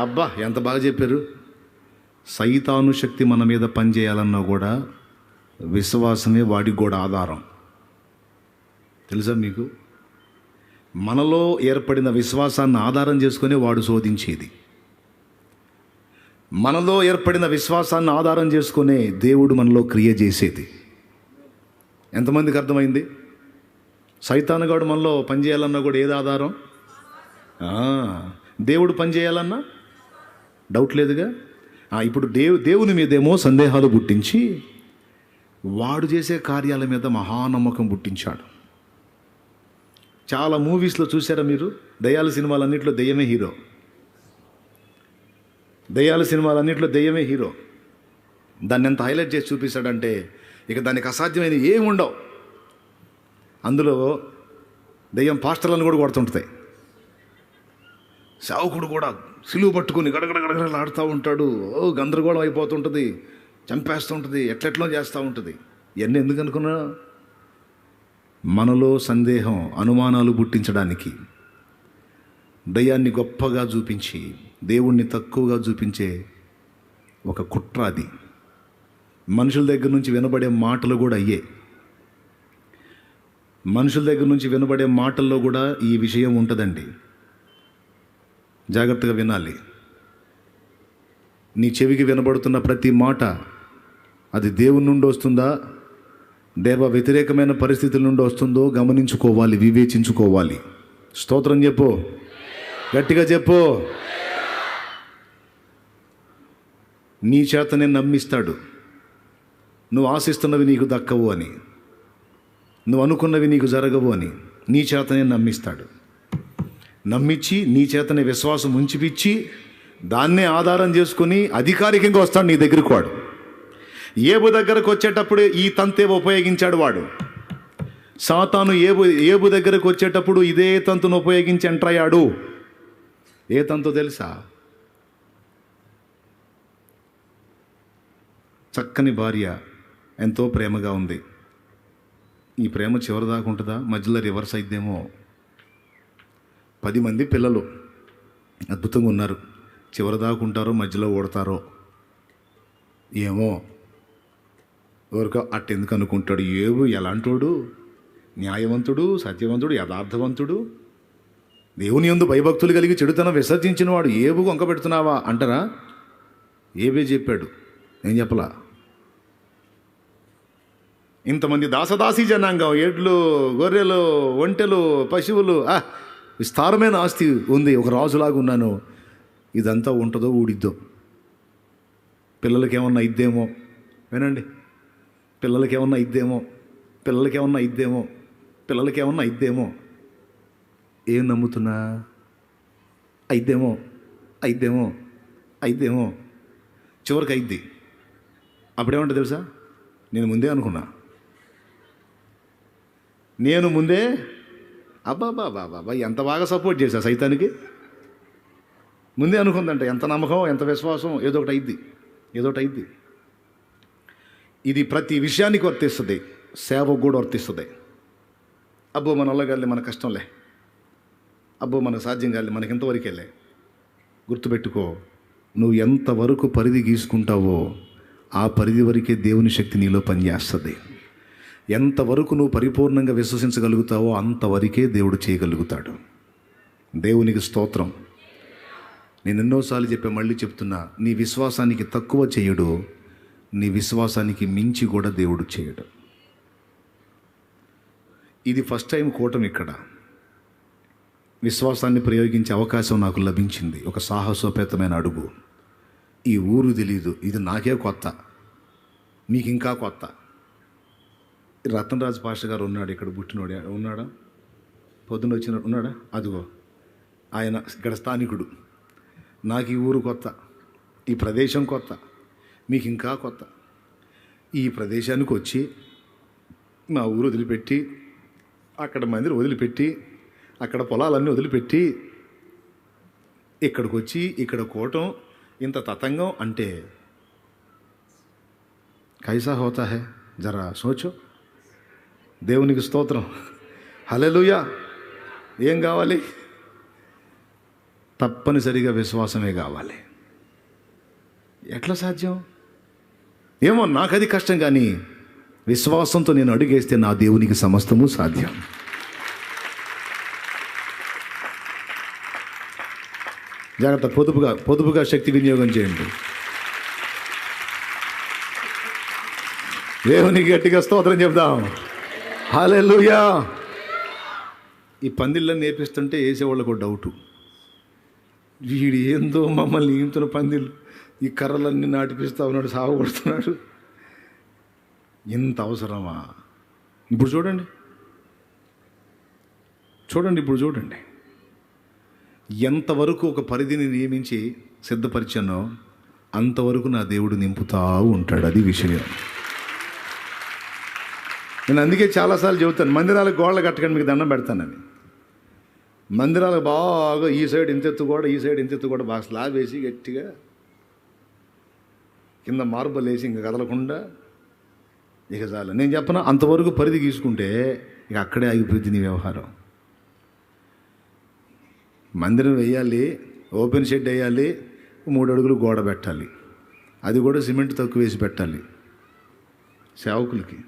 అబ్బా ఎంత బాగా చెప్పారు. సైతాను శక్తి మన మీద పనిచేయాలన్నా కూడా విశ్వాసమే వాడికి కూడా ఆధారం. తెలుసా మీకు? మనలో ఏర్పడిన విశ్వాసాన్ని ఆధారం చేసుకుని వాడు శోధించేది. మనలో ఏర్పడిన విశ్వాసాన్ని ఆధారం చేసుకునే దేవుడు మనలో క్రియ చేసేది. ఎంతమందికి అర్థమైంది? సైతానుగాడు మనలో పనిచేయాలన్నా కూడా ఏది ఆధారం? దేవుడు పనిచేయాలన్నా డౌట్ లేదుగా. ఇప్పుడు దేవుని మీదేమో సందేహాలు పుట్టించి వాడు చేసే కార్యాల మీద మహానమ్మకం పుట్టించాడు. చాలా మూవీస్లో చూసారా మీరు? దయ్యాల సినిమాలన్నింటిలో దెయ్యమే హీరో. దయ్యాల సినిమాలన్నింటిలో దెయ్యమే హీరో. దాన్ని ఎంత హైలైట్ చేసి చూపిస్తాడంటే ఇక దానికి అసాధ్యమైన ఏమి ఉండవు. అందులో దెయ్యం పాస్టర్లను కూడా కొడుతుంటుంది. సేవకుడు కూడా సిలువు పట్టుకుని గడగడగడగడలు ఆడుతూ ఉంటాడు. గందరగోళం అయిపోతుంటుంది, చంపేస్తుంటుంది, ఎట్లెట్లో చేస్తూ ఉంటుంది. ఇవన్నీ ఎందుకు అనుకున్నా? మనలో సందేహం, అనుమానాలు పుట్టించడానికి, దయ్యాన్ని గొప్పగా చూపించి దేవుణ్ణి తక్కువగా చూపించే ఒక కుట్ర అది. మనుషుల దగ్గర నుంచి వినబడే మాటలు కూడా అయ్యే. మనుషుల దగ్గర నుంచి వినబడే మాటల్లో కూడా ఈ విషయం ఉంటుందండి. జాగ్రత్తగా వినాలి. నీ చెవికి వినబడుతున్న ప్రతి మాట అది దేవుని నుండి వస్తుందా, దేవ వ్యతిరేకమైన పరిస్థితుల నుండి వస్తుందో గమనించుకోవాలి, వివేచించుకోవాలి. స్తోత్రం చెప్పు, గట్టిగా చెప్పు. నీ చేతనే నమ్మిస్తాడు. నువ్వు ఆశిస్తున్నవి నీకు దక్కవు అని, నువ్వు అనుకున్నవి నీకు జరగవు అని నీ చేతనే నమ్మిస్తాడు. నమ్మించి నీ చేతనే విశ్వాసం ఉంచిపిచ్చి దాన్నే ఆధారం చేసుకుని అధికారికంగా వస్తాడు నీ దగ్గరకు. వాడు ఏబు దగ్గరకు వచ్చేటప్పుడు ఈ తంతే ఉపయోగించాడు వాడు. సాతాను ఏబు దగ్గరకు వచ్చేటప్పుడు ఇదే తంతును ఉపయోగించి ఎంటర్ అయ్యాడు. ఏ తంతో తెలుసా? చక్కని భార్య, ఎంతో ప్రేమగా ఉంది. ఈ ప్రేమ చివరిదాకా ఉంటుందా? మధ్యలో రివర్స్ అయిద్దేమో. 10 మంది పిల్లలు అద్భుతంగా ఉన్నారు. చివరిదాకా ఉంటారో మధ్యలో ఓడతారో ఏమో. ఎవరికో అట్టెందుకు అనుకుంటాడు. ఏబు ఎలాంటోడు? న్యాయవంతుడు, సత్యవంతుడు, యథార్థవంతుడు, దేవుని యందు భయభక్తులు కలిగి చెడుతనం విసర్జించిన వాడు. ఏబు వంక పెడుతున్నావా అంటారా? ఏవే చెప్పాడు, నేను చెప్పలా. ఇంతమంది దాసదాసీ జనాంగం, ఎడ్లు, గొర్రెలు, ఒంటెలు, పశువులు, విస్తారమైన ఆస్తి ఉంది, ఒక రాజులాగా ఉన్నాను. ఇదంతా ఉంటుందో ఊడిద్దో, పిల్లలకేమన్నా ఇద్దేమో, వినండి, పిల్లలకేమన్నా ఇద్దేమో, పిల్లలకేమన్నా ఇద్దేమో, పిల్లలకేమన్నా ఇద్దేమో. ఏం నమ్ముతున్నా? అయిద్దేమో, అయిద్దేమో, అయిద్దేమో, చివరికి అయిద్ది. అప్పుడేమంటుంది తెలుసా? నేను ముందే అనుకున్నా, నేను ముందే, అబ్బాబాబాబా ఎంత బాగా సపోర్ట్ చేశా సైతానికి. ముందే అనుకుందంట. ఎంత నమ్మకం, ఎంత విశ్వాసం. ఏదో ఒకటి అయిద్ది, ఏదో ఒకటి అయిద్ది. ఇది ప్రతి విషయానికి వర్తిస్తుంది, సేవకు కూడా వర్తిస్తుంది. అబ్బో మన వల్ల కాలే, మన కష్టంలే, అబ్బో మనకు సాధ్యం కాలే, మనకి ఎంతవరకేలే. గుర్తుపెట్టుకో, నువ్వు ఎంతవరకు పరిధి గీసుకుంటావో ఆ పరిధి వరకే దేవుని శక్తి నీలో పనిచేస్తుంది. ఎంతవరకు నువ్వు పరిపూర్ణంగా విశ్వసించగలుగుతావో అంతవరకే దేవుడు చేయగలుగుతాడు. దేవునికి స్తోత్రం. నేను ఎన్నోసార్లు చెప్పా, మళ్ళీ చెప్తున్నా, నీ విశ్వాసానికి తక్కువ చేయడు, నీ విశ్వాసానికి మించి కూడా దేవుడు చేయడు. ఇది ఫస్ట్ టైం కూటమి. ఇక్కడ విశ్వాసాన్ని ప్రయోగించే అవకాశం నాకు లభించింది. ఒక సాహసోపేతమైన అడుగు. ఈ ఊరు తెలీదు, ఇది నాకే కొత్త, మీకు ఇంకా కొత్త. రతన్ రాజ్ పాస్టర్ గారు ఉన్నాడు ఇక్కడ, పుట్టినోడు ఉన్నాడా, పొద్దున్న వచ్చిన ఉన్నాడా, అదిగో ఆయన ఇక్కడ స్థానికుడు. నాకు ఈ ఊరు కొత్త, ఈ ప్రదేశం కొత్త, మీకు ఇంకా కొత్త. ఈ ప్రదేశానికి వచ్చి నా ఊరు వదిలిపెట్టి, అక్కడ మందిని వదిలిపెట్టి, అక్కడ పొలాలన్నీ వదిలిపెట్టి ఇక్కడికి వచ్చి ఇక్కడ కూటం, ఇంత తతంగం అంటే కైసా హోతా హై, జరా సోచో. దేవునికి స్తోత్రం, హల్లెలూయా. ఏం కావాలి? తప్పనిసరిగా విశ్వాసమే కావాలి. ఎట్లా సాధ్యం? ఏమో నాకు అది కష్టం, కానీ విశ్వాసంతో నేను అడుగేస్తే నా దేవునికి సమస్తము సాధ్యం. జాగ్రత్త, పొదుపుగా శక్తి వినియోగం చేయండి. దేవునికి గట్టిగా స్తోత్రం చెప్దాం, హల్లెలూయా. ఈ పందిళ్ళని నేర్పిస్తుంటే వేసేవాళ్ళకు డౌటు, వీడు ఏందో మమ్మల్ని ఇంతున్న పందిళ్ళు, ఈ కర్రలన్నీ నాటిపిస్తా ఉన్నాడు, సాగొడుతున్నాడు, ఇంత అవసరమా? ఇప్పుడు చూడండి, ఇప్పుడు చూడండి, ఎంతవరకు ఒక పరిధిని నియమించి సిద్ధపరిచానో అంతవరకు నా దేవుడు నింపుతా ఉంటాడు. అది విషయం. నేను అందుకే చాలాసార్లు చెబుతాను, మందిరాలకు గోడలు కట్టకండి, మీకు దండం పెడతానని. మందిరాలకు బాగా ఈ సైడ్ ఇంతెత్తు కూడా, ఈ సైడ్ ఇంతెత్తు కూడా బాగా స్లాబ్ వేసి గట్టిగా కింద మార్బల్ వేసి ఇంకా కదలకుండా ఇక చాలు. నేను చెప్పను, అంతవరకు పరిధి గీసుకుంటే ఇక అక్కడే ఆగిపోయింది నీ వ్యవహారం. మందిరం వేయాలి, ఓపెన్ షెడ్ వేయాలి, 3 అడుగులు గోడ పెట్టాలి, అది కూడా సిమెంట్ తక్కువ వేసి పెట్టాలి సేవకులకి.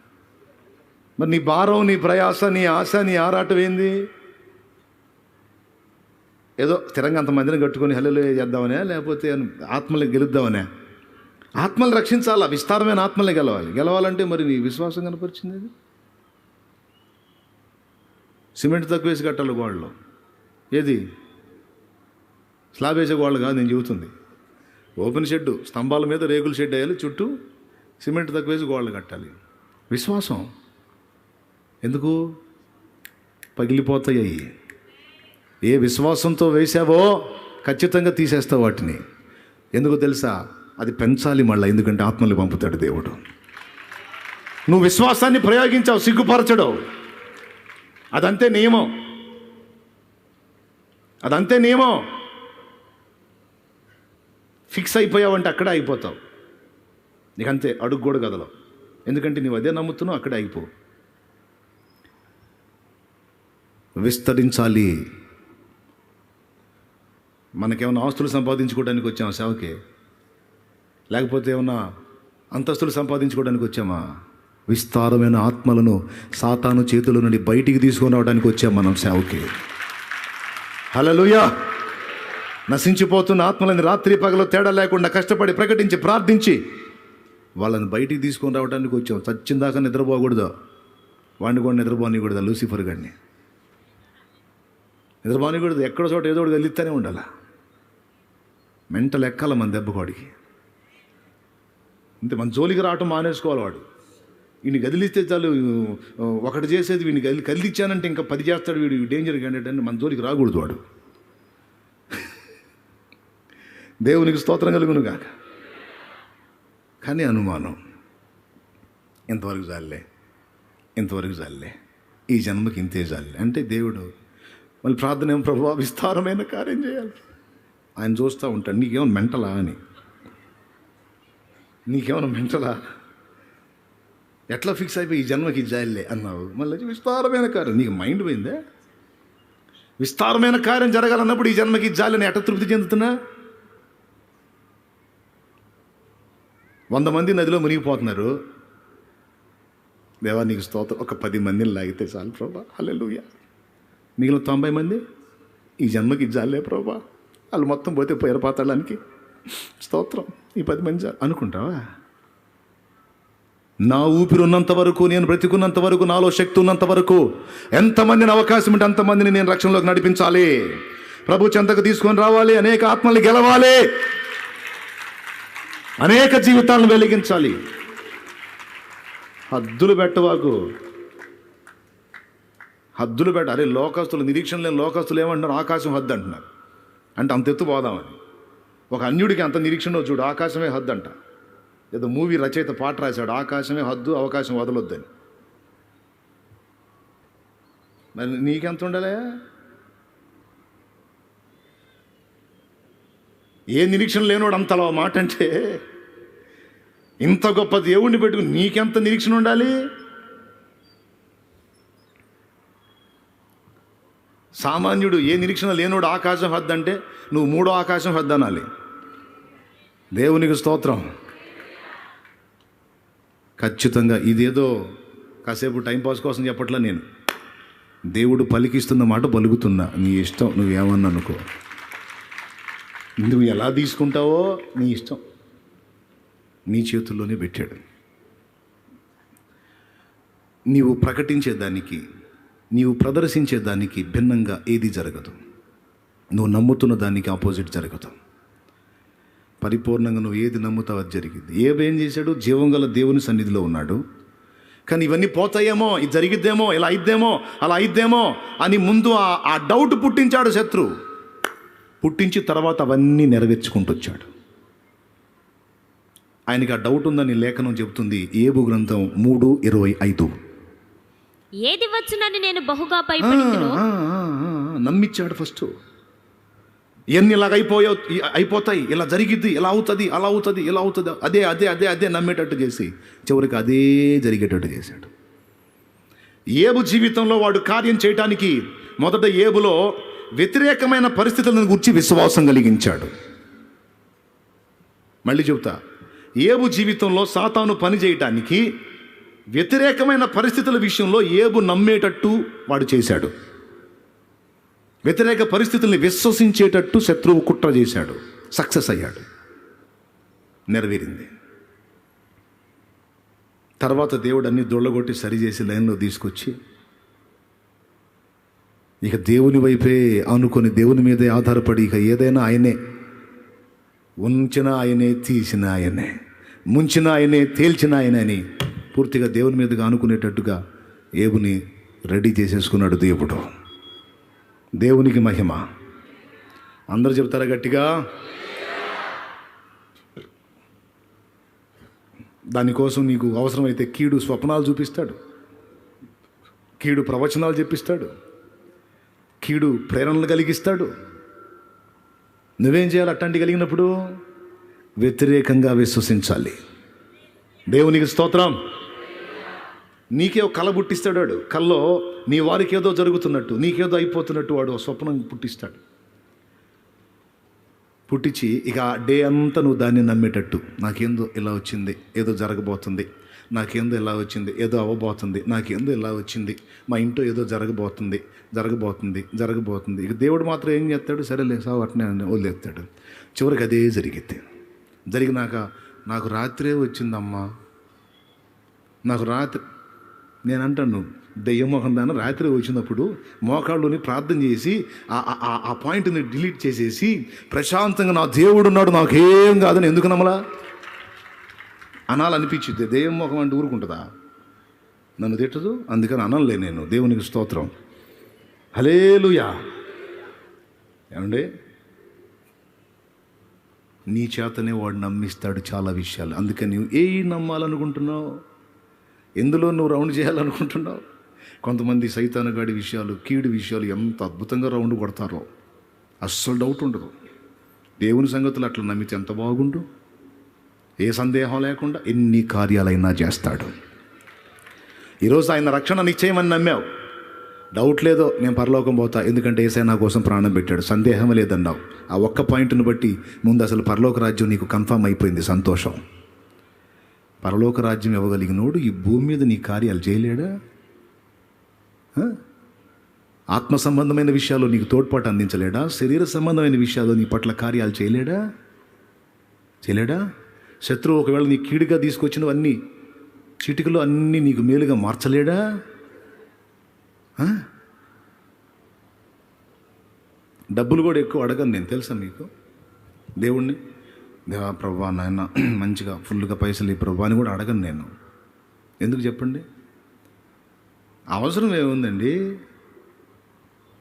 మరి నీ భారం, నీ ప్రయాస, నీ ఆశ, నీ ఆరాటం ఏంది? ఏదో స్థిరంగా అంత మందిని కట్టుకొని హల్లెలూయా చేద్దామనే, లేకపోతే ఆత్మల్ని గెలుద్దామనే? ఆత్మలు రక్షించాలా, విస్తారమైన ఆత్మల్ని గెలవాలంటే మరి నీ విశ్వాసం కనపరిచింది. అది సిమెంట్ తక్కువ వేసి కట్టాలి గోడలో. ఏది స్లాబ్ వేసే గోడలు కాదు నేను చెబుతుంది. ఓపెన్ షెడ్, స్తంభాల మీద రేకుల షెడ్ వేయాలి, చుట్టూ సిమెంట్ తక్కువ వేసి గోడలు కట్టాలి. విశ్వాసం ఎందుకు? పగిలిపోతాయి. ఏ విశ్వాసంతో వేసావో ఖచ్చితంగా తీసేస్తావు వాటిని. ఎందుకు తెలుసా? అది పెంచాలి మళ్ళీ, ఎందుకంటే ఆత్మల్ని పంపుతాడు దేవుడు. నువ్వు విశ్వాసాన్ని ప్రయోగించావు, సిగ్గుపరచడు. అదంతే నియమం, అదంతే నియమం. ఫిక్స్ అయిపోయావంటే అక్కడే అయిపోతావు. నీకు అంతే, అడుగు కూడా కదలవు. ఎందుకంటే నువ్వు అదే నమ్ముతున్నావు, అక్కడే అయిపో. విస్తరించాలి. మనకేమైనా ఆస్తులు సంపాదించుకోవడానికి వచ్చామా సేవకి? లేకపోతే ఏమన్నా అంతస్తులు సంపాదించుకోవడానికి వచ్చామా? విస్తారమైన ఆత్మలను సాతాను చేతుల నుండి బయటికి తీసుకొని రావడానికి వచ్చాం మనం సేవకి. హల్లెలూయా. నశించిపోతున్న ఆత్మలని రాత్రి పగలు తేడా లేకుండా కష్టపడి ప్రకటించి ప్రార్థించి వాళ్ళని బయటికి తీసుకొని రావడానికి వచ్చాం. చచ్చిందాకా నిద్రపోకూడదు, వాడిని కూడా నిద్రపోనికూడదు. లూసిఫర్ గాడిని నిద్రపోనికూడదు. ఎక్కడో చోట ఏదో ఒకటి వెళ్తానే ఉండాలి. మెంటల్ ఎక్కాల మన దెబ్బకోడికి. అంతే, మన జోలికి రావటం మానేసుకోవాలి. వాడు వీడిని కదిలిస్తే చాలు, ఒకటి చేసేది వీడిని కదిలిచ్చానంటే ఇంకా 10 చేస్తాడు. వీడు డేంజర్ క్యాండిడేట్ అని మన జోలికి రాకూడదు వాడు. దేవునికి స్తోత్రం కలుగును గాక. కానీ అనుమానం, ఇంతవరకు చాలే, ఈ జన్మకి ఇంతే చాలే అంటే దేవుడు మళ్ళీ ప్రార్థన ఏం, ప్రభువా విస్తారమైన కార్యం చేయాలి. ఆయన చూస్తూ ఉంటాడు, నీకేమైనా మెంటలా అని. నీకేమైనా మెంటలా, ఎట్లా ఫిక్స్ అయిపోయి ఈ జన్మకి జాలే అన్నావు, మళ్ళీ విస్తారమైన కార్యం. నీకు మైండ్ పోయిందే? విస్తారమైన కార్యం జరగాలన్నప్పుడు ఈ జన్మకి జాలని ఎట్లా తృప్తి చెందుతున్నా? 100 మంది నదిలో మునిగిపోతున్నారు. దేవా నీకు స్తోత్రం, ఒక 10 మందిని లాగితే చాలు ప్రభా, హల్లెలూయా. మిగిలిన 90 మంది ఈ జన్మకి జాలే ప్రభా, వాళ్ళు మొత్తం పోతే పోతాడానికి స్తోత్రం, ఈ 10 మంది చాలు అనుకుంటావా? నా ఊపిరి ఉన్నంత వరకు, నేను బ్రతికున్నంత వరకు, నాలో శక్తి ఉన్నంత వరకు ఎంతమందిని అవకాశం ఉంటే అంతమందిని నేను రక్షణలోకి నడిపించాలి, ప్రభు చెంతకు తీసుకొని రావాలి, అనేక ఆత్మల్ని గెలవాలి, అనేక జీవితాలను వెలిగించాలి. హద్దులు పెట్టవాకు, హద్దులు పెట్ట. అరే లోకస్తులు, నిరీక్షణ లేని లోకస్తులు ఏమంటున్నారు? ఆకాశం హద్దు అంటున్నారు. అంటే అంత ఎత్తు పోదామని. ఒక అన్యుడికి అంత నిరీక్షణ చూడు, ఆకాశమే హద్దు అంట. ఏదో మూవీ రచయిత పాట రాశాడు, ఆకాశమే హద్దు, అవకాశం వదలొద్దని. మరి నీకెంత ఉండాలి? ఏ నిరీక్షణ లేనోడు అంతలా మాట అంటే, ఇంత గొప్ప దేవుణ్ణి పెట్టుకుని నీకెంత నిరీక్షణ ఉండాలి? సామాన్యుడు ఏ నిరీక్షణ లేనోడు ఆకాశం హద్దు అంటే నువ్వు 3వ ఆకాశం హద్దు అనాలి. దేవునికి స్తోత్రం. ఖచ్చితంగా ఇదేదో కాసేపు టైంపాస్ కోసం చెప్పట్లా నేను. దేవుడు పలికిస్తున్న మాట పలుకుతున్నా, నీ ఇష్టం, నువ్వేమన్నా అనుకో. నువ్వు ఎలా తీసుకుంటావో నీ ఇష్టం, నీ చేతుల్లోనే పెట్టాడు. నీవు ప్రకటించేదానికి, నీవు ప్రదర్శించేదానికి భిన్నంగా ఏది జరగదు. నువ్వు నమ్ముతున్న దానికి ఆపోజిట్ జరగదు. పరిపూర్ణంగా నువ్వు ఏది నమ్ముతావు అది జరిగింది. ఏం చేశాడు? జీవం గల దేవుని సన్నిధిలో ఉన్నాడు. కానీ ఇవన్నీ పోతాయేమో, ఇది జరిగిద్దేమో, ఇలా అయిద్దేమో, అలా అయిద్దేమో అని ముందు ఆ డౌట్ పుట్టించాడు శత్రువు. పుట్టించి తర్వాత అవన్నీ నెరవేర్చుకుంటూ వచ్చాడు. ఆయనకి ఆ డౌట్ ఉందని లేఖనం చెబుతుంది. ఏబు గ్రంథం 3:25. ఏది వచ్చునని నేను బహుగా భయపడితినో. నమ్మిచ్చాడు ఫస్ట్. ఎన్ని ఇలాగ అయిపోతాయి, ఇలా జరిగిద్ది, ఇలా అవుతుంది, అలా అవుతుంది, ఇలా అవుతుంది, అదే అదే అదే అదే నమ్మేటట్టు చేసి చివరికి అదే జరిగేటట్టు చేశాడు. ఏబు జీవితంలో వాడు కార్యం చేయటానికి మొదట ఏబులో వ్యతిరేకమైన పరిస్థితులను గురించి విశ్వాసం కలిగించాడు. మళ్ళీ చెబుతా, ఏబు జీవితంలో సాతాను పని చేయటానికి వ్యతిరేకమైన పరిస్థితుల విషయంలో ఏబు నమ్మేటట్టు వాడు చేశాడు. వ్యతిరేక పరిస్థితుల్ని విశ్వసించేటట్టు శత్రువు కుట్ర చేశాడు. సక్సెస్ అయ్యాడు, నెరవేరింది. తర్వాత దేవుడు అన్ని దొళ్ళగొట్టి సరిచేసి లైన్లో తీసుకొచ్చి ఇక దేవుని వైపే ఆనుకొని, దేవుని మీదే ఆధారపడి, ఇక ఏదైనా ఆయనే, ఉంచిన ఆయనే, తీసిన ఆయనే, ముంచిన ఆయనే, తేల్చిన ఆయనే అని పూర్తిగా దేవుని మీదగా ఆనుకునేటట్టుగా ఏబుని రెడీ చేసేసుకున్నాడు దేవుడు. దేవునికి మహిమ. అందరూ చెప్తారా గట్టిగా? దానికోసం నీకు అవసరమైతే కీడు స్వప్నాలు చూపిస్తాడు, కీడు ప్రవచనాలు చెప్పిస్తాడు, కీడు ప్రేరణలు కలిగిస్తాడు. నువ్వేం చేయాలి? అట్లాంటి కలిగినప్పుడు వ్యతిరేకంగా విశ్వసించాలి. దేవునికి స్తోత్రం. నీకే ఒక కళ పుట్టిస్తాడు వాడు. కల్లో నీ వారికి ఏదో జరుగుతున్నట్టు, నీకేదో అయిపోతున్నట్టు వాడు స్వప్నం పుట్టిస్తాడు. పుట్టించి ఇక డే అంతా నువ్వు దాన్ని నమ్మేటట్టు, నాకేందో ఇలా వచ్చింది, ఏదో జరగబోతుంది, నాకేందో ఇలా వచ్చింది, ఏదో అవ్వబోతుంది, నాకేందో ఇలా వచ్చింది, మా ఇంట్లో ఏదో జరగబోతుంది. ఇక దేవుడు మాత్రం ఏం చేస్తాడు, సరేలే సావు అట్నే వదిలేస్తాడు. చివరికి అదే జరిగినాక నాకు రాత్రే వచ్చిందమ్మా, నాకు రాత్రి, నేను అంటాను దెయ్యం మొహం దాన్ని రాత్రి వచ్చినప్పుడు మోకాళ్ళుని ప్రార్థన చేసి ఆ పాయింట్ని డిలీట్ చేసేసి ప్రశాంతంగా నా దేవుడు ఉన్నాడు, నాకేం కాదని ఎందుకు నమ్మలా అనాలనిపించింది. దెయ్యం మొహం అంటే ఊరుకుంటుందా? నన్ను తిట్టదు, అందుకని అనలే నేను. దేవునికి స్తోత్రం, హల్లెలూయా. ఏమండి, నీ చేతనే వాడు నమ్మిస్తాడు చాలా విషయాలు. అందుకని నువ్వు నమ్మాలనుకుంటున్నావు, ఎందులో నువ్వు రౌండ్ చేయాలనుకుంటున్నావు. కొంతమంది సైతానుగాడి విషయాలు, కీడు విషయాలు ఎంత అద్భుతంగా రౌండ్ కొడతారో అస్సలు డౌట్ ఉండదు. దేవుని సంగతులు అట్లా నమ్మితే ఎంత బాగుండు, ఏ సందేహం లేకుండా ఎన్ని కార్యాలైనా చేస్తాడు. ఈరోజు ఆయన రక్షణ నిశ్చయమని నమ్మావు, డౌట్ లేదో నేను పరలోకం పోతా ఎందుకంటే యేసయ్య నా కోసం ప్రాణం పెట్టాడు, సందేహం లేదన్నావు. ఆ ఒక్క పాయింట్ను బట్టి ముందు అసలు పరలోక రాజ్యం నీకు కన్ఫామ్ అయిపోయింది. సంతోషం. పరలోక రాజ్యం ఇవ్వగలిగినోడు ఈ భూమి మీద నీ కార్యాలు చేయలేడా? ఆత్మ సంబంధమైన విషయాల్లో నీకు తోడ్పాటు అందించలేడా? శరీర సంబంధమైన విషయాల్లో నీ పట్ల కార్యాలు చేయలేడా? శత్రువు ఒకవేళ నీ కీడుగా తీసుకొచ్చినవన్నీ చిటికలో అన్నీ నీకు మేలుగా మార్చలేడా? డబ్బులు కూడా ఎక్కువ అడగను నేను, తెలుసా మీకు? దేవుణ్ణి, దేవా ప్రభువా నాయన మంచిగా ఫుల్గా పైసలు ఈ ప్రభువా అని కూడా అడగను నేను. ఎందుకు చెప్పండి? అవసరం ఏముందండి?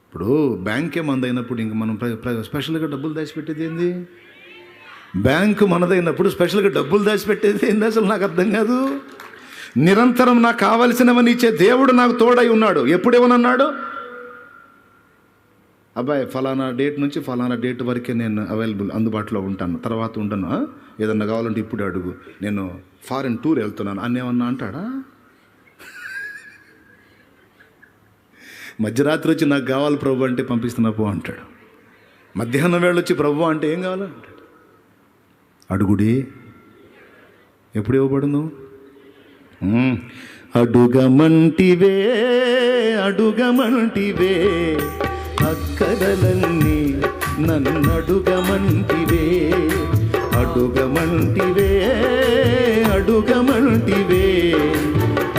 ఇప్పుడు బ్యాంకే మనదైనప్పుడు ఇంక మనం స్పెషల్గా డబ్బులు దాచిపెట్టేది ఏంది? బ్యాంకు మనదైనప్పుడు స్పెషల్గా డబ్బులు దాచిపెట్టేది ఏంది? అసలు నాకు అర్థం కాదు. నిరంతరం నాకు కావలసినవని ఇచ్చే దేవుడు నాకు తోడై ఉన్నాడు. ఎప్పుడేమన్నాడు? అబ్బాయి ఫలానా డేట్ నుంచి ఫలానా డేట్ వరకే నేను అవైలబుల్, అందుబాటులో ఉంటాను, తర్వాత ఉండను, ఏదన్నా కావాలంటే ఇప్పుడు అడుగు, నేను ఫారెన్ టూర్ వెళ్తున్నాను అని ఏమన్నా అంటాడా? మధ్యరాత్రి వచ్చి నాకు కావాలి ప్రభు అంటే పంపిస్తున్నా పో అంటాడు. మధ్యాహ్నం వేళ వచ్చి ప్రభు అంటే ఏం కావాలో అంటాడు. అడుగుడి ఎప్పుడు ఇవ్వబడును? అడుగమంటివే అక్కరలన్నీ నన్నడుగమంటివే, అడుగమంటివే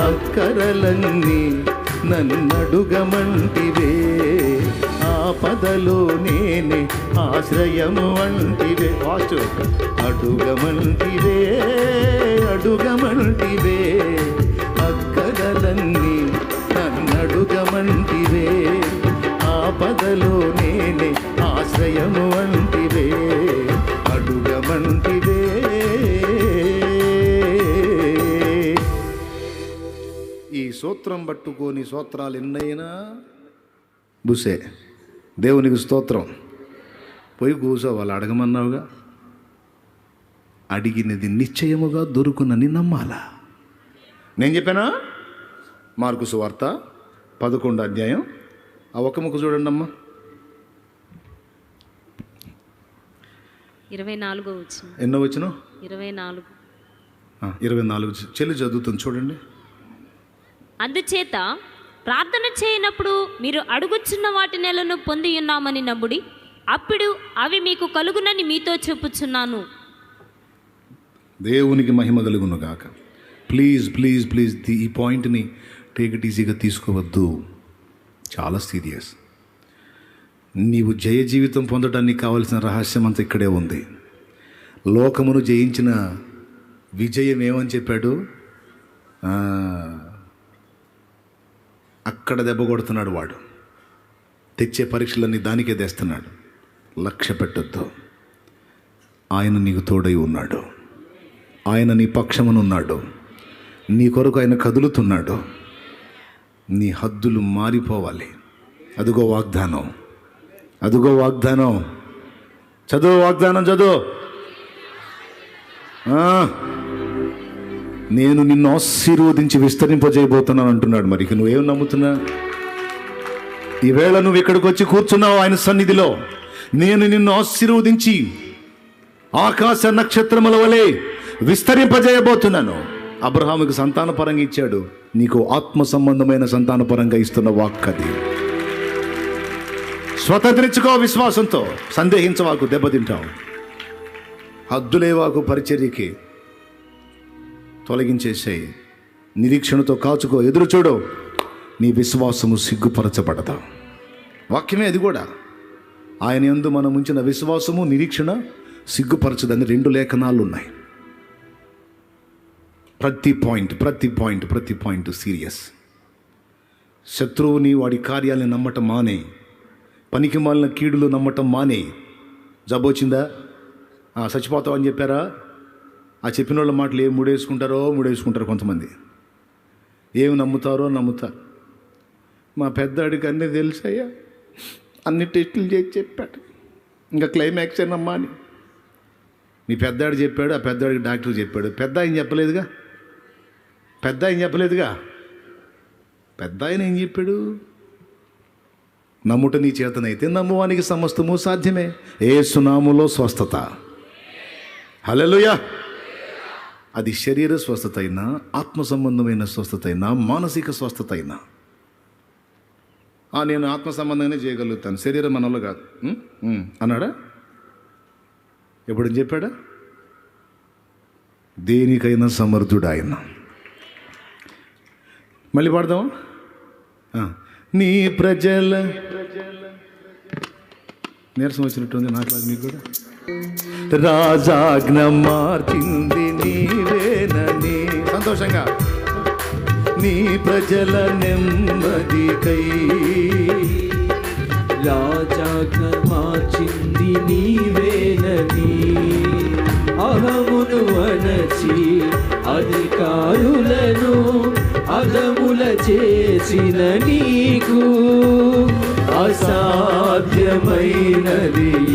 అక్కరలన్నీ నన్నడుగమంటివే, ఆపదలో నేనే ఆశ్రయము అంటివే. అడుగమంటివే అక్కరలన్నీ నన్నడుగమంటివే, ఆపదలో నేనే ఆశ్రయము అంటివే, అడుగమంటివే. ఈ సూత్రం పట్టుకొని సూత్రాలు ఎన్నైనా బుసే. దేవునికి స్తోత్రం. పోయి కూర్చో, వాళ్ళు అడగమన్నావుగా, అడిగినది నిశ్చయముగా దొరుకునని నమ్మాలా. నేను చెప్పానా? మార్కు సువార్త 11వ అధ్యాయం ఆ ఒక్క ముక్క చూడండి అమ్మా. 24వ వచనం. ఎన్నో వచనం? 24. 24 చెల్లి చదువుతుంది చూడండి. అందుచేత ప్రార్థన చేయనప్పుడు మీరు అడుగుచున్న వాటి నెలను పొంది ఉన్నామని నమ్ముడి, అప్పుడు అవి మీకు కలుగునని మీతో చెప్పుచున్నాను. దేవునికి మహిమ కలుగును గాక. ప్లీజ్ ఈ పాయింట్ని టేక్ ఇట్ ఈజీగా తీసుకోవద్దు, చాలా సీరియస్. నీవు జయ జీవితం పొందడానికి కావలసిన రహస్యం అంతా ఇక్కడే ఉంది. లోకమును జయించిన విజయం ఏమని చెప్పాడు? అక్కడ దెబ్బ కొడుతున్నాడు వాడు. తెచ్చే పరీక్షలన్నీ దానికే తెస్తున్నాడు. లక్ష్య పెట్టొద్దు. ఆయన నీకు తోడై ఉన్నాడు, ఆయన నీ పక్షమునున్నాడు, నీ కొరకు ఆయన కదులుతున్నాడు. నీ హద్దులు మారిపోవాలి. అదుగో వాగ్దానం. చదువు వాగ్దానం చదువు. నేను నిన్ను ఆశీర్వదించి విస్తరింపజేయబోతున్నాను అంటున్నాడు. మరి ఇక నువ్వేం నమ్ముతున్నా? ఈవేళ నువ్వు ఇక్కడికి వచ్చి కూర్చున్నావు ఆయన సన్నిధిలో. నేను నిన్ను ఆశీర్వదించి ఆకాశ నక్షత్రముల వలె విస్తరింపజేయబోతున్నాను. అబ్రహాముకి సంతానపరంగా ఇచ్చాడు, నీకు ఆత్మ సంబంధమైన సంతానపరంగా ఇస్తున్న వాక్ అది. స్వతంత్రించుకో విశ్వాసంతో, సందేహించవాకు, దెబ్బతింటావు. హద్దులేవాకు, పరిచర్యకి తొలగించేసాయి. నిరీక్షణతో కాచుకో, ఎదురు చూడు, నీ విశ్వాసము సిగ్గుపరచబడదా. వాక్యమే అది కూడా. ఆయన యందు మనం ఉంచిన విశ్వాసము, నిరీక్షణ సిగ్గుపరచదని 2 లేఖనాలు ఉన్నాయి. ప్రతి పాయింట్ సీరియస్. శత్రువుని, వాడి కార్యాలను నమ్మటం మానే. పనికి మాలిన కీడులు నమ్మటం మానే. జబ్బు వచ్చిందా, చచ్చిపోతావు అని చెప్పారా, ఆ చెప్పిన వాళ్ళ మాటలు ఏం మూడేసుకుంటారు కొంతమంది. ఏమి నమ్ముతారో నమ్ముతారు. మా పెద్దాడికి అన్నీ తెలుసయ్యా, అన్ని టెస్టులు చేసి చెప్పాడు, ఇంకా క్లైమాక్స్ ఏనమ్మా అని. మీ పెద్దాడు చెప్పాడు, ఆ పెద్దాడికి డాక్టర్ చెప్పాడు. పెద్ద ఆయన చెప్పలేదుగా. పెద్ద ఆయన ఏం చెప్పాడు? నమ్ముట నీ చేతనైతే నమ్మువానికి సమస్తము సాధ్యమే. యేసు నామములో స్వస్థత. హల్లెలూయా. అది శరీర స్వస్థత అయినా, ఆత్మ సంబంధమైన స్వస్థత అయినా, మానసిక స్వస్థత అయినా. నేను ఆత్మ సంబంధంగానే చేయగలుగుతాను, శరీరం మనలో కాదు అన్నాడా? ఎప్పుడు చెప్పాడా? దేనికైనా సమర్థుడు ఆయన. మళ్ళీ పాడదాం. నీ ప్రజల నీరసం వచ్చినట్టుంది నాకు, మీకు కూడా. రాజాజ్ఞ మార్చింది నీవేనని, సంతోషంగా నీ ప్రజల నెమ్మదికై. రాజాజ్ఞ మార్చింది నీవేనని, అహమును అణచి అధికారులను అధముల చేసిన నీకు అసాధ్యమైనది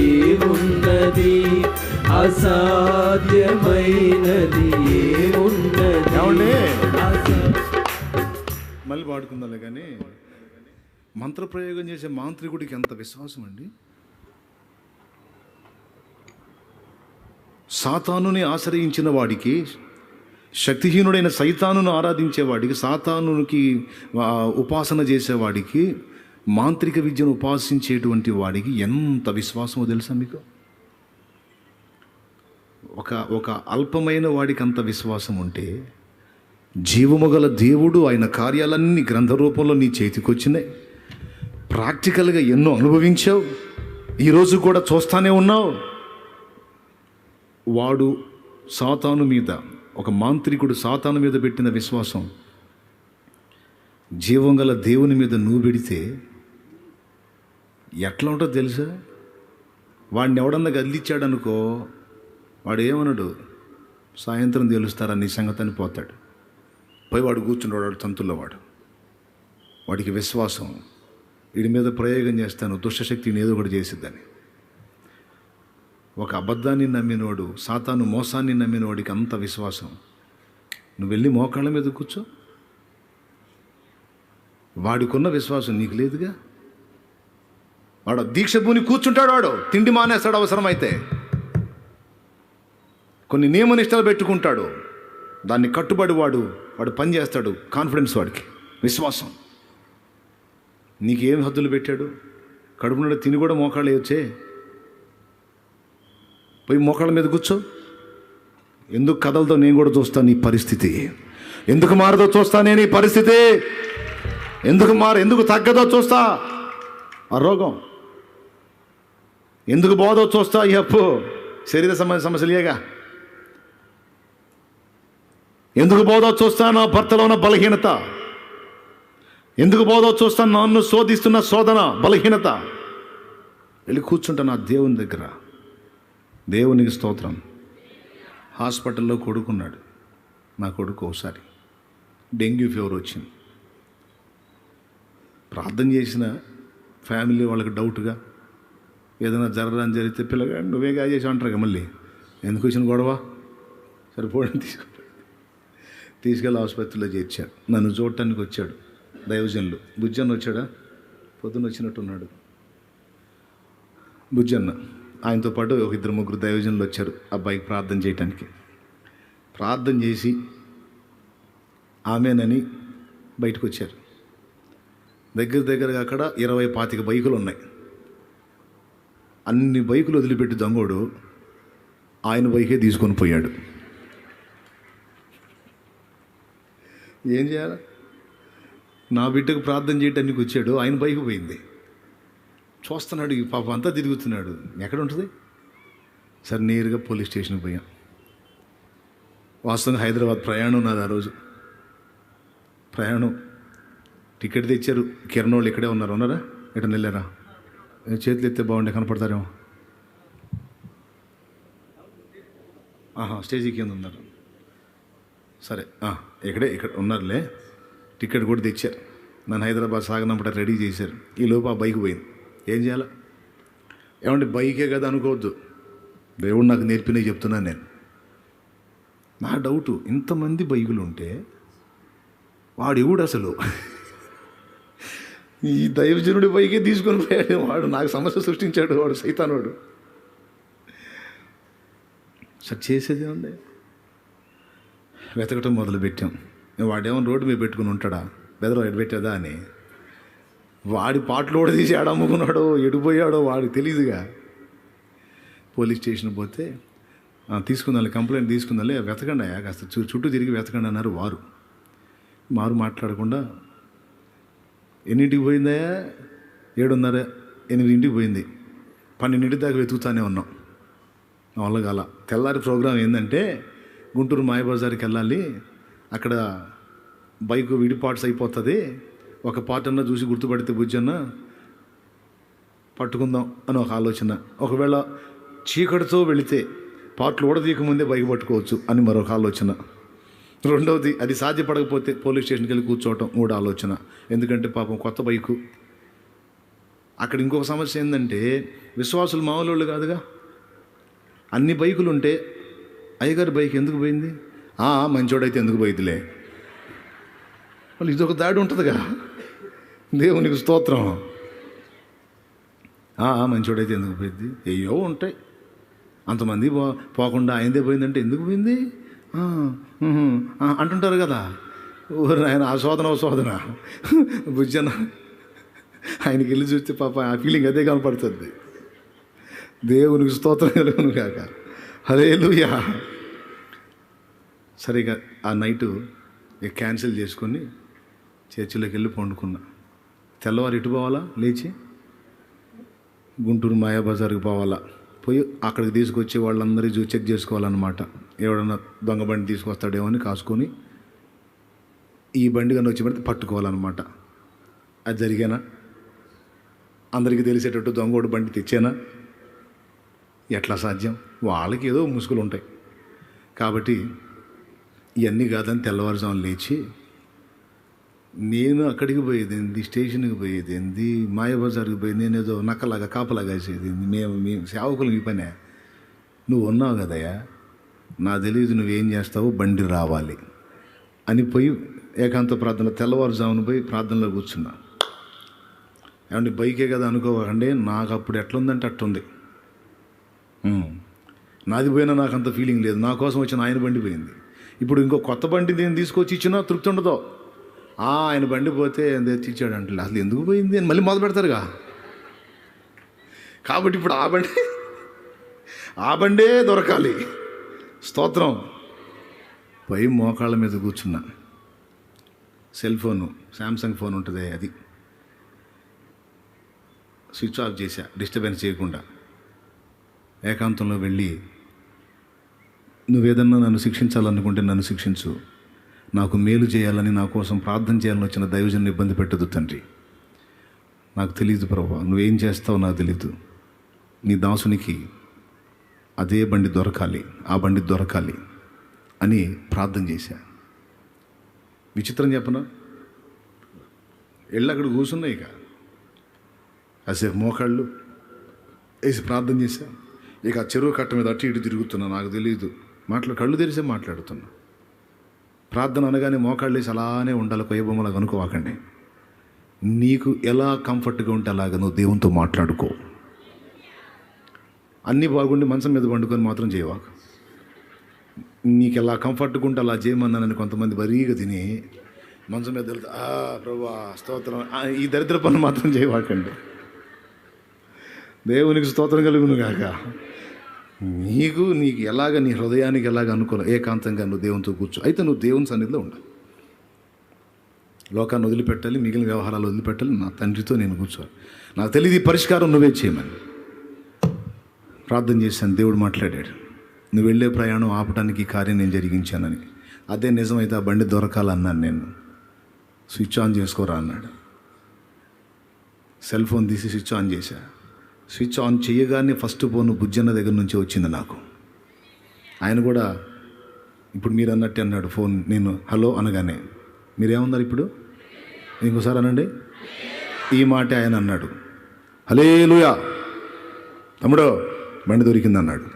ఏమున్నది, అసాధ్యమైనది ఏమున్నది. మళ్ళీ పాడుకుందాలే కానీ, మంత్రప్రయోగం చేసే మాంత్రికుడికి ఎంత విశ్వాసం అండి. సాతానుని ఆశ్రయించిన వాడికి, శక్తిహీనుడైన సైతానును ఆరాధించేవాడికి, సాతానునికి ఉపాసన చేసేవాడికి, మాంత్రిక విద్యను ఉపాసించేటువంటి వాడికి ఎంత విశ్వాసమో తెలుసా మీకు? ఒక అల్పమైన వాడికి అంత విశ్వాసం ఉంటే, జీవము గల దేవుడు ఆయన కార్యాలన్నీ గ్రంథ రూపంలో నీ చేతికొచ్చినాయి. ప్రాక్టికల్గా ఎన్నో అనుభవించావు, ఈరోజు కూడా చూస్తానే ఉన్నావు. వాడు సాతాను మీద, ఒక మాంత్రికుడు సాతాను మీద పెట్టిన విశ్వాసం జీవం గల దేవుని మీద నువ్వు పెడితే ఎట్లా ఉంటుందో తెలుసా? వాడిని ఎవడన్నా గదిలిచ్చాడనుకో, వాడు ఏమన్నాడు, సాయంత్రం తెలుస్తారా నీ సంగతి అని పోతాడు. పోయి వాడు కూర్చున్నాడు తంతుల్లో. వాడికి విశ్వాసం, వీడి మీద ప్రయోగం చేస్తాను, దుష్టశక్తిని ఏదో ఒకటి చేసిద్దని. ఒక అబద్ధాన్ని నమ్మినవాడు, సాతాను మోసాన్ని నమ్మినవాడికి అంత విశ్వాసం. నువ్వు వెళ్ళి మోకాళ్ళ మీద కూర్చో, వాడికున్న విశ్వాసం నీకు లేదుగా. వాడు దీక్ష భూని కూర్చుంటాడు, వాడు తిండి మానేస్తాడు, అవసరమైతే కొన్ని నియమనిష్టలు పెట్టుకుంటాడు, దాన్ని కట్టుబడి వాడు పని చేస్తాడు. కాన్ఫిడెన్స్ వాడికి, విశ్వాసం. నీకేం హద్దులు పెట్టాడు? కడుపు నుండి తిని కూడా మోకాళ్ళు వేయొచ్చే. పోయి మోకాళ్ళ మీద కూర్చో. ఎందుకు కథలతో నేను కూడా చూస్తాను నీ పరిస్థితి, ఎందుకు మారదో చూస్తా నేను ఈ పరిస్థితి, ఎందుకు తగ్గదో చూస్తా ఆ రోగం, ఎందుకు పోదో చూస్తా ఈ అప్పు, శరీర సమస్యలేగా. ఎందుకు పోదో చూస్తా నా భర్తలో ఉన్న బలహీనత, ఎందుకు పోదో చూస్తా నన్ను శోధిస్తున్న శోధన, బలహీనత. వెళ్ళి కూర్చుంటా నా దేవుని దగ్గర. దేవునికి స్తోత్రం. హాస్పిటల్లో కొడుకున్నాడు నా కొడుకు. ఒకసారి డెంగ్యూ ఫీవర్ వచ్చింది. ప్రార్థన చేసిన ఫ్యామిలీ వాళ్ళకి డౌట్గా, ఏదైనా జరగని జరిగితే పిల్లగాడు నువ్వే గా చేసి అంటారు. మళ్ళీ ఎందుకు వచ్చిన గొడవ, సరిపోవడం తీసుకెళ్ళి ఆసుపత్రిలో చేర్చారు. నన్ను చూడటానికి వచ్చాడు దైవజనులు. బుజ్జన్న వచ్చాడా? పొద్దున్న వచ్చినట్టున్నాడు బుజ్జన్న. ఆయనతో పాటు ఒక 2-3 దైవజనులు వచ్చారు అబ్బాయికి ప్రార్థన చేయటానికి. ప్రార్థన చేసి ఆమెనని బయటకు వచ్చారు. దగ్గరగా అక్కడ 20-25 బైకులు ఉన్నాయి. అన్ని బైకులు వదిలిపెట్టి దొంగోడు ఆయన బైకే తీసుకొని పోయాడు. ఏం చేయాలి? నా బిడ్డకు ప్రార్థన చేయడానికి వచ్చాడు, ఆయన బైక్ పోయింది. చూస్తున్నాడు, ఈ పాపం అంతా తిరుగుతున్నాడు. ఎక్కడ ఉంటుంది? సరే నేరుగా పోలీస్ స్టేషన్కి పోయాం. వాస్తవంగా హైదరాబాద్ ప్రయాణం నాది ఆ రోజు. టికెట్ తెచ్చారు. కిరణ్ వాళ్ళు ఇక్కడే ఉన్నారా? ఎక్కడ వెళ్ళారా? చేతులు ఎత్తే బాగుండే, కనపడతారేమో. స్టేజీ కింద ఉన్నారు. సరే ఇక్కడ ఉన్నారులే. టికెట్ కూడా తెచ్చారు. నన్ను హైదరాబాద్ సాగనంపట రెడీ చేశారు. ఈ లోపు ఆ బైక్ పోయింది. ఏం చేయాలా? ఏమంటే బైకే కదా అనుకోవద్దు, దేవుడు నాకు నేర్పినవి చెప్తున్నాను నేను. నా డౌటు, ఇంతమంది బైకులు ఉంటే వాడు ఎవడు అసలు? ఈ దైవజనుడి బైకే తీసుకొని పోయాడు వాడు. నాకు సమస్య సృష్టించాడు వాడు, సైతానుడు. సరే చేసేది ఉంది, వెతకటం మొదలుపెట్టాం. వాడేమో రోడ్డు మీద పెట్టుకుని ఉంటాడా, బెదరు ఎడబెట్టేదా అని. వాడి పాటలు కూడా తీసి అమ్ముకున్నాడో ఎడిపోయాడో వాడికి తెలియదుగా. పోలీస్ స్టేషన్ పోతే తీసుకుందాలి, కంప్లైంట్ తీసుకుందాలి, వెతకండి కాస్త చుట్టూ తిరిగి వెతకండి అన్నారు వారు. మారు మాట్లాడకుండా ఎన్నింటికి పోయిందా? 7:30, 8 పోయింది. 12 దాకా వెతుకుతానే ఉన్నాం. నా వల్ల కాల. తెల్లారి ప్రోగ్రాం ఏంటంటే గుంటూరు మాయబజార్కి వెళ్ళాలి, అక్కడ బైక్ విడి పార్ట్స్ అయిపోతుంది, ఒక పార్ట్ అన్నా చూసి గుర్తుపడితే బుజ్జన్న పట్టుకుందాం అని ఒక ఆలోచన. ఒకవేళ చీకటితో వెళితే పార్ట్లు ఊడదీయకముందే బైక్ పట్టుకోవచ్చు అని మరొక ఆలోచన. రెండవది, అది సాధ్యపడకపోతే పోలీస్ స్టేషన్కి వెళ్ళి కూర్చోవటం, 3 ఆలోచన. ఎందుకంటే పాపం కొత్త బైకు. అక్కడ ఇంకొక సమస్య ఏంటంటే విశ్వాసులు మామూలు కాదుగా. అన్ని బైకులు ఉంటే అయ్యగారి బైక్ ఎందుకు పోయింది? మంచోడైతే ఎందుకు పోయిద్దిలే. వాళ్ళు ఇదొక దాడి ఉంటుందిగా. దేవునికి స్తోత్రం. మంచోడైతే ఎందుకు పోయింది? అయ్యో ఉంటాయి. అంతమంది పోకుండా ఆయనదే పోయిందంటే ఎందుకు పోయింది అంటుంటారు కదా. ఆయన ఆ శోధన బుజ్జన ఆయనకి వెళ్ళి చూస్తే పాప ఆ ఫీలింగ్ అదే కనపడుతుంది. దేవునికి స్తోత్రం కలుగును కాక. హల్లెలూయా. సరిగా ఆ నైటు క్యాన్సిల్ చేసుకొని చర్చిలోకి వెళ్ళి పండుకున్నా. తెల్లవారు ఎటు పోవాలా? లేచి గుంటూరు మాయాబజార్కి పోవాలా. పోయి అక్కడికి తీసుకొచ్చి వాళ్ళందరూ చెక్ చేసుకోవాలన్నమాట. ఎవడన్నా దొంగ బండి తీసుకొస్తాడేమో అని కాసుకొని ఈ బండి కన్నా వచ్చి పడితే పట్టుకోవాలన్నమాట. అది జరిగానా? అందరికీ తెలిసేటట్టు దొంగోడు బండి తెచ్చానా? ఎట్లా సాధ్యం? వాళ్ళకి ఏదో ముసుగులు ఉంటాయి. కాబట్టి ఇవన్నీ కాదని తెల్లవారుజామున లేచి నేను అక్కడికి పోయేది ఏంది, స్టేషన్కి పోయేది ఏంది, మాయాబజార్కి పోయేది, నేను ఏదో నక్కలాగా కాపలాగా వేసేది. మేము సేవకులు ఈ పనే. నువ్వు ఉన్నావు కదయ్యా, నా తెలియదు నువ్వేం చేస్తావు, బండి రావాలి అని పోయి ఏకాంత ప్రార్థన తెల్లవారుజామున పోయి ప్రార్థనలో కూర్చున్నా. ఏమంటే బైకే కదా అనుకోకండి, నాకు అప్పుడు ఎట్లుందంటే అట్టుంది. నాది పోయినా నాకు అంత ఫీలింగ్ లేదు. నా కోసం వచ్చిన ఆయన బండి పోయింది. ఇప్పుడు ఇంకో కొత్త బండి నేను తీసుకొచ్చి ఇచ్చినా తృప్తి ఉండదు. ఆయన బండి పోతే తెచ్చిచ్చాడు అంటే అసలు ఎందుకు పోయింది అని మళ్ళీ మొదలు పెడతారుగా. కాబట్టి ఇప్పుడు ఆ బండే దొరకాలి. స్తోత్రం. పోయి మోకాళ్ళ మీద కూర్చున్నా. సెల్ ఫోను, శాంసంగ్ ఫోన్ ఉంటుంది, అది స్విచ్ ఆఫ్ చేశా, డిస్టర్బెన్స్ చేయకుండా. ఏకాంతంలో వెళ్ళి, నువ్వేదన్నా నన్ను శిక్షించాలనుకుంటే నన్ను శిక్షించు, నాకు మేలు చేయాలని, నా కోసం ప్రార్థన చేయాలని వచ్చిన దైవజన్ని ఇబ్బంది పెట్టదు తండ్రి. నాకు తెలియదు ప్రభువా, నువ్వేం చేస్తావో నాకు తెలీదు. నీ దాసునికి అదే బండి దొరకాలి, ఆ బండి దొరకాలి అని ప్రార్థన చేశా. విచిత్రం చెప్పనా, వెళ్ళి అక్కడ కూర్చున్నాయి. ఇక కాసేపు మోకాళ్ళు వేసి ప్రార్థన చేశా. ఇక ఆ చెరువు కట్ట మీద అటు ఇటు తిరుగుతున్నా, నాకు తెలియదు, కళ్ళు తెరిసే మాట్లాడుతున్నా. ప్రార్థన అనగానే మోకాళ్ళు వేసి అలానే ఉండాలి, కొయ్యబొమ్మలాగా అనుకోవాకండి. నీకు ఎలా కంఫర్ట్గా ఉంటే అలాగా నువ్వు దేవునితో మాట్లాడుకో. అన్నీ బాగుండి మంచం మీద పండుకొని మాత్రం చేయవాకు. నీకు ఎలా కంఫర్ట్గా ఉంటే అలా చేయమన్నానని కొంతమంది బరీగా తిని మంచం మీద వెళ్తా ప్రభా స్తోత్రం ఈ దరిద్ర పనులు మాత్రం చేయవాకండి. దేవునికి స్తోత్రం కలుగును గాక. నీకు ఎలాగ నీ హృదయానికి ఎలాగ అనుకూలం ఏకాంతంగా నువ్వు దేవునితో కూర్చో. అయితే నువ్వు దేవుని సన్నిధిలో ఉండాలి. లోకాన్ని వదిలిపెట్టాలి, మిగిలిన వ్యవహారాలు వదిలిపెట్టాలి. నా తండ్రితో నేను కూర్చోవాలి. నాకు తెలియదు ఈ పరిష్కారం నువ్వే చేయమని ప్రార్థన చేశాను. దేవుడు మాట్లాడాడు, నువ్వు వెళ్ళే ప్రయాణం ఆపడానికి ఈ కార్యం నేను జరిగించానని. అదే నిజమైతే ఆ బండి దొరకాలన్నాను నేను. స్విచ్ ఆన్ చేసుకోరా అన్నాడు. సెల్ ఫోన్ తీసి స్విచ్ ఆన్ చేశా. స్విచ్ ఆన్ చేయగానే ఫస్ట్ ఫోన్ బుజ్జన్న దగ్గర నుంచి వచ్చింది నాకు. ఆయన కూడా ఇప్పుడు మీరు అన్నట్టు అన్నాడు ఫోన్. నేను హలో అనగానే మీరేమన్నారు ఇప్పుడు ఇంకోసారి అనండి. ఈ మాట ఆయన అన్నాడు, హల్లెలూయా తమ్ముడు బండి దొరికింది అన్నాడు.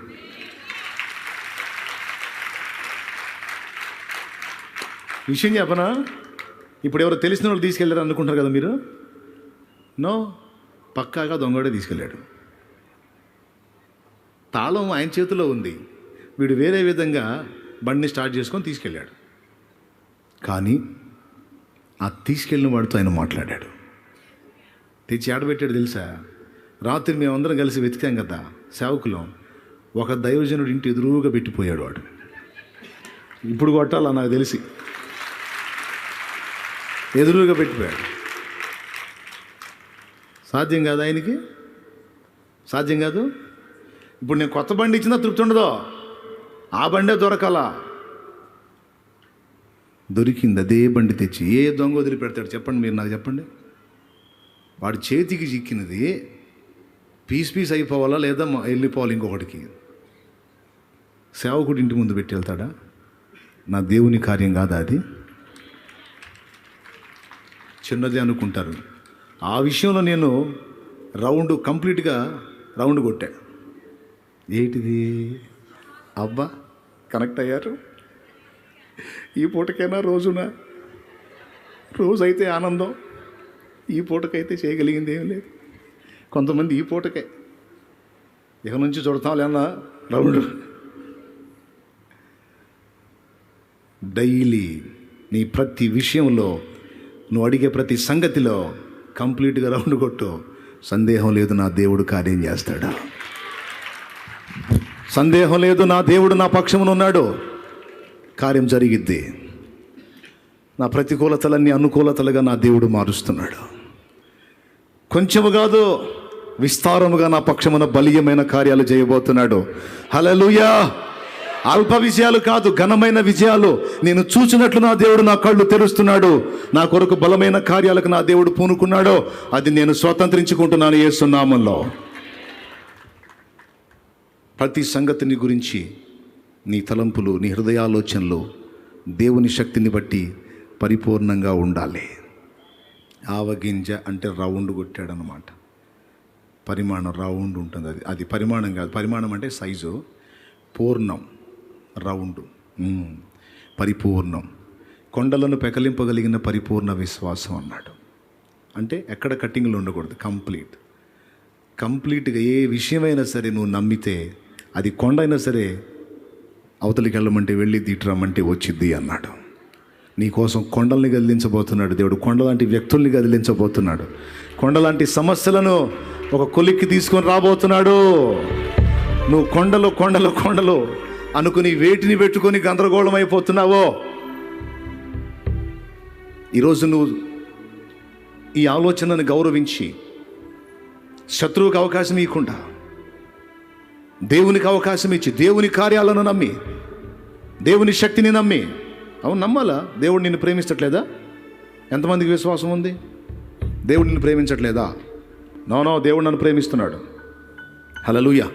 విషయం చెప్పనా, ఇప్పుడు ఎవరో తెలిసిన వాళ్ళు తీసుకెళ్ళారు అనుకుంటారు కదా మీరు. నో, పక్కాగా దొంగడే తీసుకెళ్ళాడు. తాళం ఆయన చేతిలో ఉంది. వీడు వేరే విధంగా బండిని స్టార్ట్ చేసుకొని తీసుకెళ్ళాడు. కానీ ఆ తీసుకెళ్ళిన వాడితో ఆయన మాట్లాడాడు. తెచ్చి ఆడబెట్టాడు తెలుసా. రాత్రి మేమందరం కలిసి వెతికాం కదా సేవకులం. ఒక దైవజనుడు ఇంటి ఎదురుగా పెట్టిపోయాడు వాడు. ఇప్పుడు కొట్టాలా నాకు తెలిసి, ఎదురుగా పెట్టిపోయాడు. సాధ్యం కాదు, ఆయనకి సాధ్యం కాదు. ఇప్పుడు నేను కొత్త బండి ఇచ్చినా తృప్తి ఉండదు, ఆ బండే దొరకాలా. దొరికింది అదే బండి తెచ్చి ఏ దొంగ వదిలిపెడతాడు చెప్పండి, మీరు నాకు చెప్పండి. వాడి చేతికి చిక్కినది పీస్ పీస్ అయిపోవాలా లేదా వెళ్ళిపోవాలి ఇంకొకటికి. సేవకుడి ఇంటి ముందు పెట్టి వెళ్తాడా? నా దేవుని కార్యం కాదా అది? చిన్నది అనుకుంటారు. ఆ విషయంలో నేను కంప్లీట్గా రౌండ్ కొట్టా. ఏంటిది అబ్బా కనెక్ట్ అయ్యారు. ఈ పూటకైనా రోజైతే ఆనందం, ఈ పూటకైతే చేయగలిగింది ఏం లేదు. కొంతమంది ఈ పూటకే ఇక నుంచి చూడతాం అన్న రౌండ్. డైలీ నీ ప్రతి విషయంలో నువ్వు అడిగే ప్రతి సంగతిలో కంప్లీట్గా రౌండ్ కొట్టు. సందేహం లేదు నా దేవుడు కార్యం చేస్తాడు. సందేహం లేదు నా దేవుడు నా పక్షమున ఉన్నాడు, కార్యం జరిగిద్ది. నా ప్రతికూలతలన్నీ అనుకూలతలుగా నా దేవుడు మారుస్తున్నాడు. కొంచెము కాదు విస్తారముగా నా పక్షమున బలీయమైన కార్యాలు చేయబోతున్నాడు. హల్లెలూయా. అల్ప విజయాలు కాదు, ఘనమైన విజయాలు నేను చూచినట్లు నా దేవుడు నా కళ్ళు తెరుస్తున్నాడు. నా కొరకు బలమైన కార్యాలకు నా దేవుడు పూనుకున్నాడో అది నేను స్వతంత్రించుకుంటున్నాను యేసు నామములో. ప్రతి సంగతిని గురించి నీ తలంపులు, నీ హృదయాలోచనలు దేవుని శక్తిని బట్టి పరిపూర్ణంగా ఉండాలి. ఆవగింజ అంటే రౌండ్ కొట్టాడనమాట. పరిమాణం రౌండ్ ఉంటుంది. అది పరిమాణం కాదు. పరిమాణం అంటే సైజు, పూర్ణం రౌండ్, పరిపూర్ణం. కొండలను పెకలింపగలిగిన పరిపూర్ణ విశ్వాసం అన్నాడు. అంటే ఎక్కడ కట్టింగ్లు ఉండకూడదు, కంప్లీట్గా ఏ విషయమైనా సరే నువ్వు నమ్మితే అది కొండ అయినా సరే అవతలికి వెళ్ళమంటే వెళ్ళి దీటరమ్మంటే వచ్చిద్ది అన్నాడు. నీకోసం కొండల్ని కదిలించబోతున్నాడు దేవుడు. కొండలాంటి వ్యక్తుల్ని కదిలించబోతున్నాడు. కొండలాంటి సమస్యలను ఒక కొలిక్కి తీసుకొని రాబోతున్నాడు. నువ్వు కొండలు కొండలు కొండలు అనుకుని వేటిని పెట్టుకొని గందరగోళం అయిపోతున్నావో, ఈరోజు నువ్వు ఈ ఆలోచనను గౌరవించి శత్రువుకి అవకాశం ఇవ్వకుండా దేవునికి అవకాశం ఇచ్చి దేవుని కార్యాలను నమ్మి దేవుని శక్తిని నమ్మి, అవును నమ్మాలా. దేవుడు నిన్ను ప్రేమించట్లేదా? ఎంతమందికి విశ్వాసం ఉంది? దేవుడు నిన్ను ప్రేమించట్లేదా? నో, దేవుడు నన్ను ప్రేమిస్తున్నాడు. హల్లెలూయా.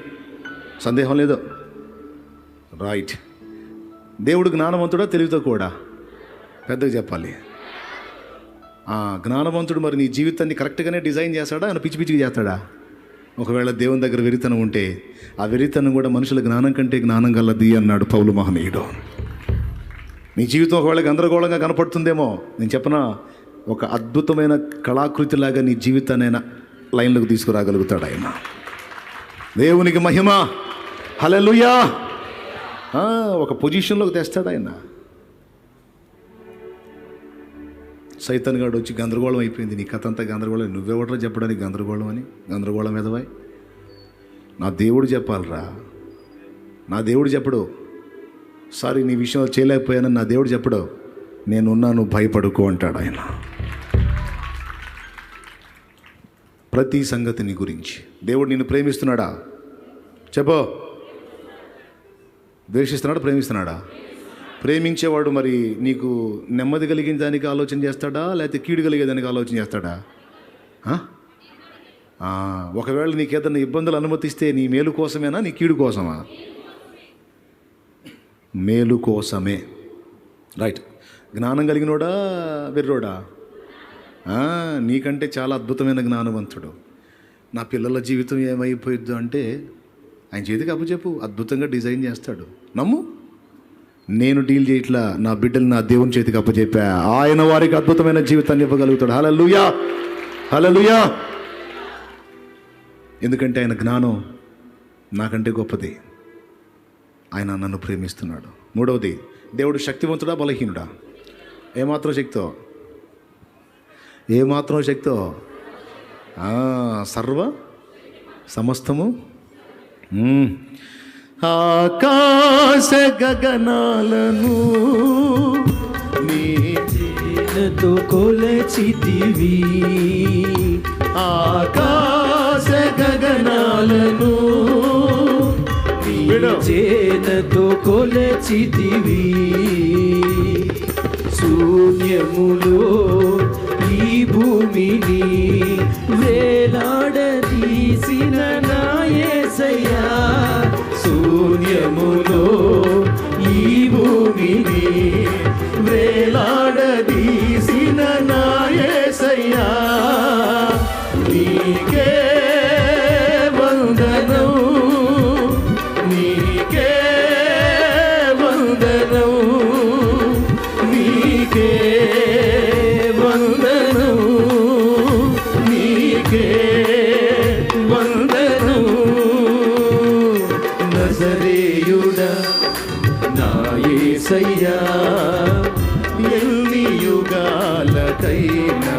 సందేహం లేదు. రైట్. దేవుడు జ్ఞానవంతుడా తెలివితో కూడా? పెద్దగా చెప్పాలి. జ్ఞానవంతుడు మరి నీ జీవితాన్ని కరెక్ట్గానే డిజైన్ చేస్తాడా, ఆయన పిచ్చి పిచ్చిగా చేస్తాడా? ఒకవేళ దేవుని దగ్గర వెరితనం ఉంటే ఆ వెరితనం కూడా మనుషుల జ్ఞానం కంటే జ్ఞానం గలది అన్నాడు పౌలు మహనీయుడు. నీ జీవితం ఒకవేళ గందరగోళంగా కనపడుతుందేమో, నేను చెప్పనా, ఒక అద్భుతమైన కళాకృతిలాగా నీ జీవితాన్ని లైన్లోకి తీసుకురాగలుగుతాడు ఆయన. దేవునికి మహిమ. హల్లెలూయా. ఒక పొజిషన్లోకి తెస్తాడు ఆయన. సైతాన్ గాడు వచ్చి గందరగోళం అయిపోయింది, నీ కథ అంతా గందరగోళం, నువ్వెవడరా చెప్పడానికి గందరగోళం అని. గందరగోళం మీదవాయి, నా దేవుడు చెప్పాలరా, నా దేవుడు చెప్పడు. సారీ నీ విషయంలో చేయలేకపోయానని నా దేవుడు చెప్పడు. నేనున్నాను, భయపడుకో అంటాడు ఆయన. ప్రతి సంగతిని గురించి దేవుడు నిన్ను ప్రేమిస్తున్నాడా? చెప్పో. ద్వేషిస్తున్నాడా, ప్రేమిస్తున్నాడా? ప్రేమించేవాడు మరి నీకు నెమ్మది కలిగించడానికి ఆలోచన చేస్తాడా, లేకపోతే కీడు కలిగేదానికి ఆలోచన చేస్తాడా? ఒకవేళ నీకేదన్నా ఇబ్బందులు అనుమతిస్తే నీ మేలు కోసమేనా, నీ కీడు కోసమా? మేలు కోసమే. రైట్. జ్ఞానం కలిగినోడా, వెర్రోడా? నీకంటే చాలా అద్భుతమైన జ్ఞానవంతుడు. నా పిల్లల జీవితం ఏమైపోయిద్దు అంటే ఆయన చేతికి అప్పచెప్పు, అద్భుతంగా డిజైన్ చేస్తాడు. నమ్ము. నేను డీల్ చేయట్లా, నా బిడ్డలు నా దేవుని చేతికి అప్పచెప్పా. ఆయన వారికి అద్భుతమైన జీవితాన్ని ఇవ్వగలుగుతాడు. హల్లెలూయా, హల్లెలూయా. ఎందుకంటే ఆయన జ్ఞానం నాకంటే గొప్పది. ఆయన నన్ను ప్రేమిస్తున్నాడు. మూడవది, దేవుడు శక్తివంతుడా, బలహీనుడా? ఏమాత్రం శక్తో, ఏమాత్రం శక్తో? సర్వ సమస్తము. ఆకాశ గగనాలను నీ చేనతో కొలచితివి, ఆకాశ గగనాలను నీ చేనతో కొలచితివి. శూన్యములో ఈ భూమిని వేలాడదీసిన నా యేసయ్యా, శూన్యములో ఈ భూమిని వేలాడదీసిన నా యేసయ్యా, నీకే వందనం, నీకే వందనం, నీకే వందనం, నీకే వందనం. నజరేయుడా నా యేసయ్యా, ఎన్ని యుగాలకైనా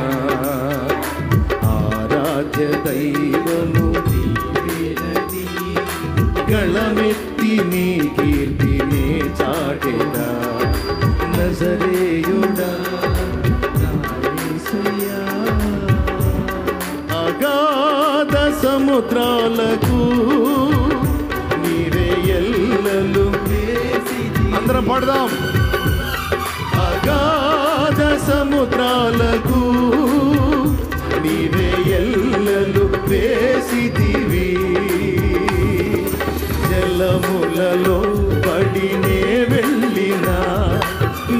ఆరాధ్య దైవము నీవేనని గళమెత్తి నీ కీర్తినే చాటెదా. నజరేయుడా నా యేసయ్యా, అగాధ సముద్రాలకు నీవే ఎల్లలు వేసితివి. అందరం పాడదాం. అగాధ సముద్రాలకు నీవే ఎల్లలు వేసితివి. జలములలో పడినే వెళ్ళినా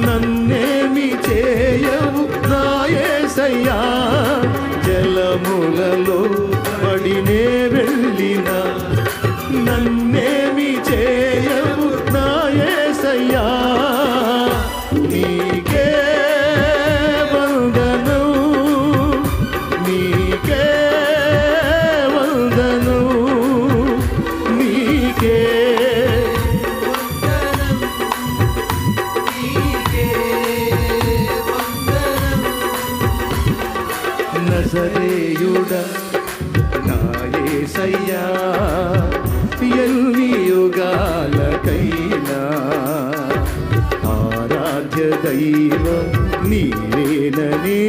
నన్నేమి చేయవు నా యేసయ్యా. జలములలో పడినే వెళ్ళినా నన్నేమి చేయవు నా యేసయ్యా, నీకే వందనం, నీకే వందనం, నీకే నజరేయుడా నా యేసయ్యా, ఎన్ని యుగాలకైనా ఆరాధ్య దైవం నీవేనని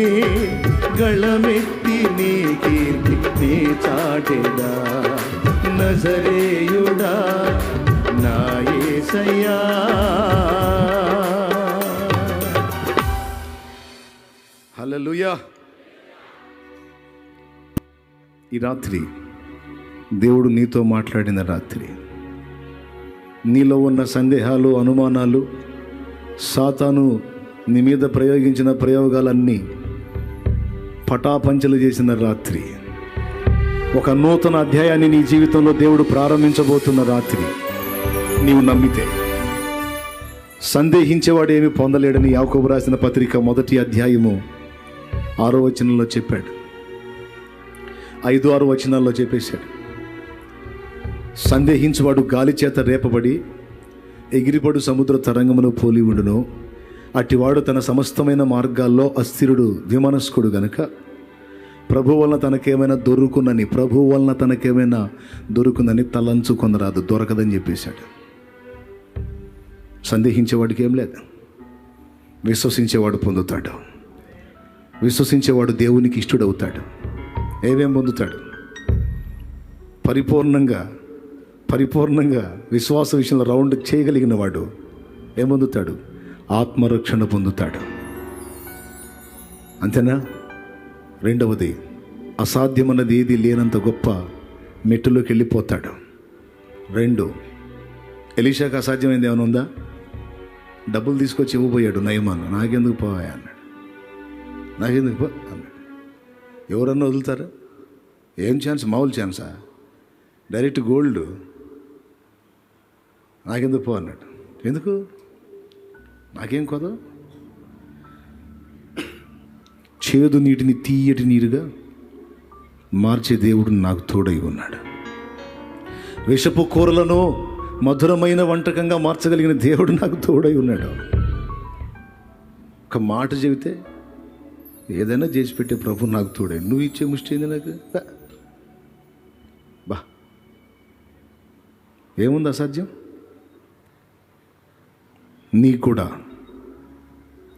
గళమెత్తి నీ కీర్తి నీ చాటెదా. నజరేయుడా నా యేసయ్యా. హల్లెలూయా. ఈ రాత్రి దేవుడు నీతో మాట్లాడిన రాత్రి, నీలో ఉన్న సందేహాలు, అనుమానాలు, సాతాను నీ మీద ప్రయోగించిన ప్రయోగాలన్నీ పటాపంచలు చేసిన రాత్రి, ఒక నూతన అధ్యాయాన్ని నీ జీవితంలో దేవుడు ప్రారంభించబోతున్న రాత్రి, నీవు నమ్మితే సందేహించేవాడు ఏమి పొందలేడని యాకోబు రాసిన పత్రిక 1వ అధ్యాయము 6వ వచనంలో చెప్పాడు. 5-6 వచనాల్లో చెప్పేశాడు. సందేహించువాడు గాలి చేత రేపబడి ఎగిరిపడు సముద్ర తరంగమును పోలి ఉండును. అట్టివాడు తన సమస్తమైన మార్గాల్లో అస్థిరుడు విమనస్కుడు గనుక ప్రభు వలన తనకేమైనా దొరుకుందని తలంచుకొనరాదు. దొరకదని చెప్పేశాడు. సందేహించేవాడికి ఏం లేదు. విశ్వసించేవాడు పొందుతాడు. విశ్వసించేవాడు దేవునికి ఇష్టడవుతాడు. ఏమేం పొందుతాడు? పరిపూర్ణంగా విశ్వాస విషయంలో రౌండ్ చేయగలిగిన వాడు ఏం పొందుతాడు? ఆత్మరక్షణ పొందుతాడు. అంతేనా? రెండవది, అసాధ్యమన్నది ఏది లేనంత గొప్ప మెట్టులోకి వెళ్ళిపోతాడు. 2, ఎలీషాకు అసాధ్యమైంది ఏమైనా ఉందా? డబ్బులు తీసుకొచ్చి ఇవ్వబోయాడు నయమాను. నాకెందుకు పోయా అన్నాడు. నాకెందుకు పో అన్నాడు. ఎవరన్నా వదులుతారా? ఏం ఛాన్స్? మామూలు ఛాన్సా? Direct gold. నాకెందుకు పో అన్నాడు. ఎందుకు? నాకేం కొద? చేదు నీటిని తీయటి నీరుగా మార్చే దేవుడు నాకు తోడై ఉన్నాడు. విషపు కూరలను మధురమైన వంటకంగా మార్చగలిగిన దేవుడు నాకు తోడై ఉన్నాడు. ఒక మాట చెబితే ఏదైనా చేసి పెట్టే ప్రభు నాకు తోడై. నువ్వు ఇచ్చే ముష్టి ఏంది నాకు? బా, ఏముంది అసాధ్యం? నీకు కూడా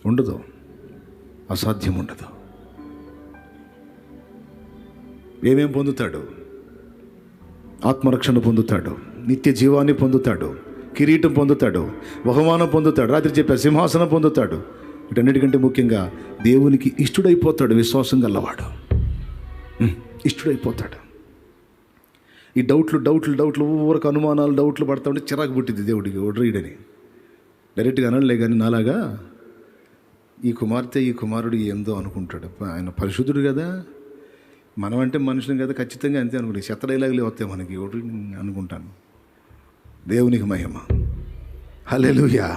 ఉండదు, అసాధ్యం ఉండదు. ఏమేం పొందుతాడు? ఆత్మరక్షణ పొందుతాడు, నిత్య జీవాన్ని పొందుతాడు, కిరీటం పొందుతాడు, బహుమానం పొందుతాడు, రాత్రి చెప్పే సింహాసనం పొందుతాడు. వీటన్నిటికంటే ముఖ్యంగా దేవునికి ఇష్టడైపోతాడు. విశ్వాసం గల్లవాడు ఇష్టడైపోతాడు. ఈ డౌట్లు ఊరకు అనుమానాలు డౌట్లు పడతా ఉంటే చిరాకు పుట్టింది దేవుడికి. ఒడ్రీడని డైరెక్ట్గా అనలే కానీ నాలాగా ఈ కుమార్తె ఈ కుమారుడు ఏందో అనుకుంటాడు. ఆయన పరిశుద్ధుడు కదా, మనం అంటే మనుషులు కదా, ఖచ్చితంగా అంతే అనుకుంటాడు. చెత్త డైలాగులే వస్తాయి మనకి ఒకటి అనుకుంటాను. దేవునికి మహిమ, హల్లెలూయా.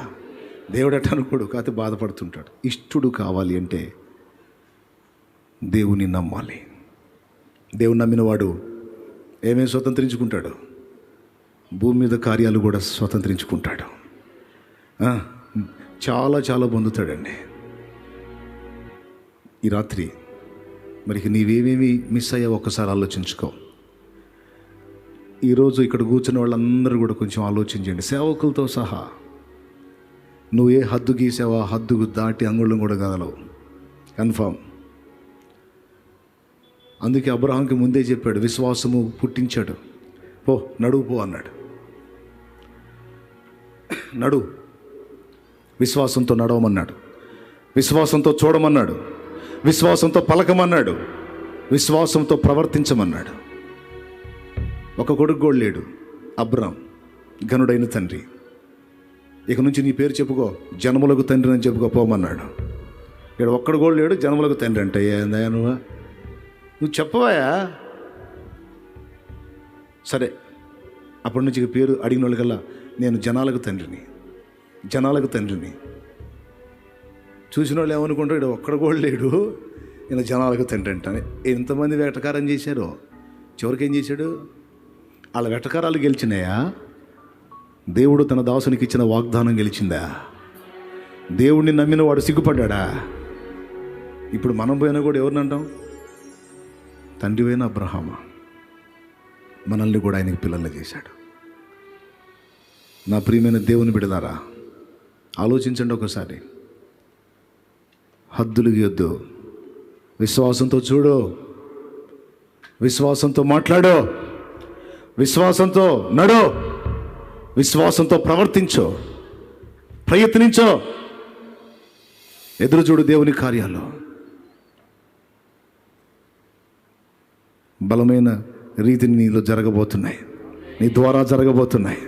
దేవుడు అట్ట అనుకోడు, కాకపోతే బాధపడుతుంటాడు. ఇష్టుడు కావాలి అంటే దేవుని నమ్మాలి. దేవుని నమ్మినవాడు ఏమేమి స్వతంత్రించుకుంటాడు? భూమి మీద కార్యాలు కూడా స్వతంత్రించుకుంటాడు. చాలా పొందుతాడండి. ఈ రాత్రి మరి నీవేమేమి మిస్ అయ్యావు ఒక్కసారి ఆలోచించుకో. ఈరోజు ఇక్కడ కూర్చున్న వాళ్ళందరూ కూడా కొంచెం ఆలోచించండి. సేవకులతో సహా నువ్వు ఏ హద్దు గీసావో ఆ హద్దుకు దాటి అంగుళం కూడా కదలవు, కన్ఫామ్. అందుకే అబ్రహాంకి ముందే చెప్పాడు, విశ్వాసము పుట్టించాడు. పో, నడువు పో అన్నాడు. నడువు, విశ్వాసంతో నడవమన్నాడు, విశ్వాసంతో చూడమన్నాడు, విశ్వాసంతో పలకమన్నాడు, విశ్వాసంతో ప్రవర్తించమన్నాడు. ఒక కొడుకు కూడా లేడు, అబ్రాం, ఘనుడైన తండ్రి. ఇక నుంచి నీ పేరు చెప్పుకో, జనములకు తండ్రి అని చెప్పుకో పోమన్నాడు. ఇక్కడ ఒక్కడు కూడా లేడు, జనములకు తండ్రి అంటే ఏందయ్యా నువ్వు చెప్పవాయా? సరే, అప్పటి నుంచి పేరు అడిగిన వాళ్ళకల్లా నేను జనాలకు తండ్రిని. చూసిన వాళ్ళు ఏమనుకుంటారు, ఇక్కడ ఒక్కడ కూడా లేడు, నేను జనాలకు తండ్రి అంటాను. ఎంతమంది వేటకారం చేశారో చివరికి ఏం చేశాడు? వాళ్ళ వెటకారాలు గెలిచినాయా? దేవుడు తన దాసునికి ఇచ్చిన వాగ్దానం గెలిచిందా? దేవుడిని నమ్మిన వాడు సిగ్గుపడ్డా? ఇప్పుడు మనం పోయినా కూడా ఎవరిని అంటాం? తండ్రి అయిన అబ్రహామా, మనల్ని కూడా ఆయనకి పిల్లల్ని చేశాడు. నా ప్రియమైన దేవుని బిడ్డలారా, ఆలోచించండి ఒకసారి. హద్దులు గీయొద్దు, విశ్వాసంతో చూడు, విశ్వాసంతో మాట్లాడు, విశ్వాసంతో నడు, విశ్వాసంతో ప్రవర్తించో, ప్రయత్నించో, ఎదురు చూడు దేవుని కార్యాల్లో. బలమైన రీతిని నీలో జరగబోతున్నాయి, నీ ద్వారా జరగబోతున్నాయి.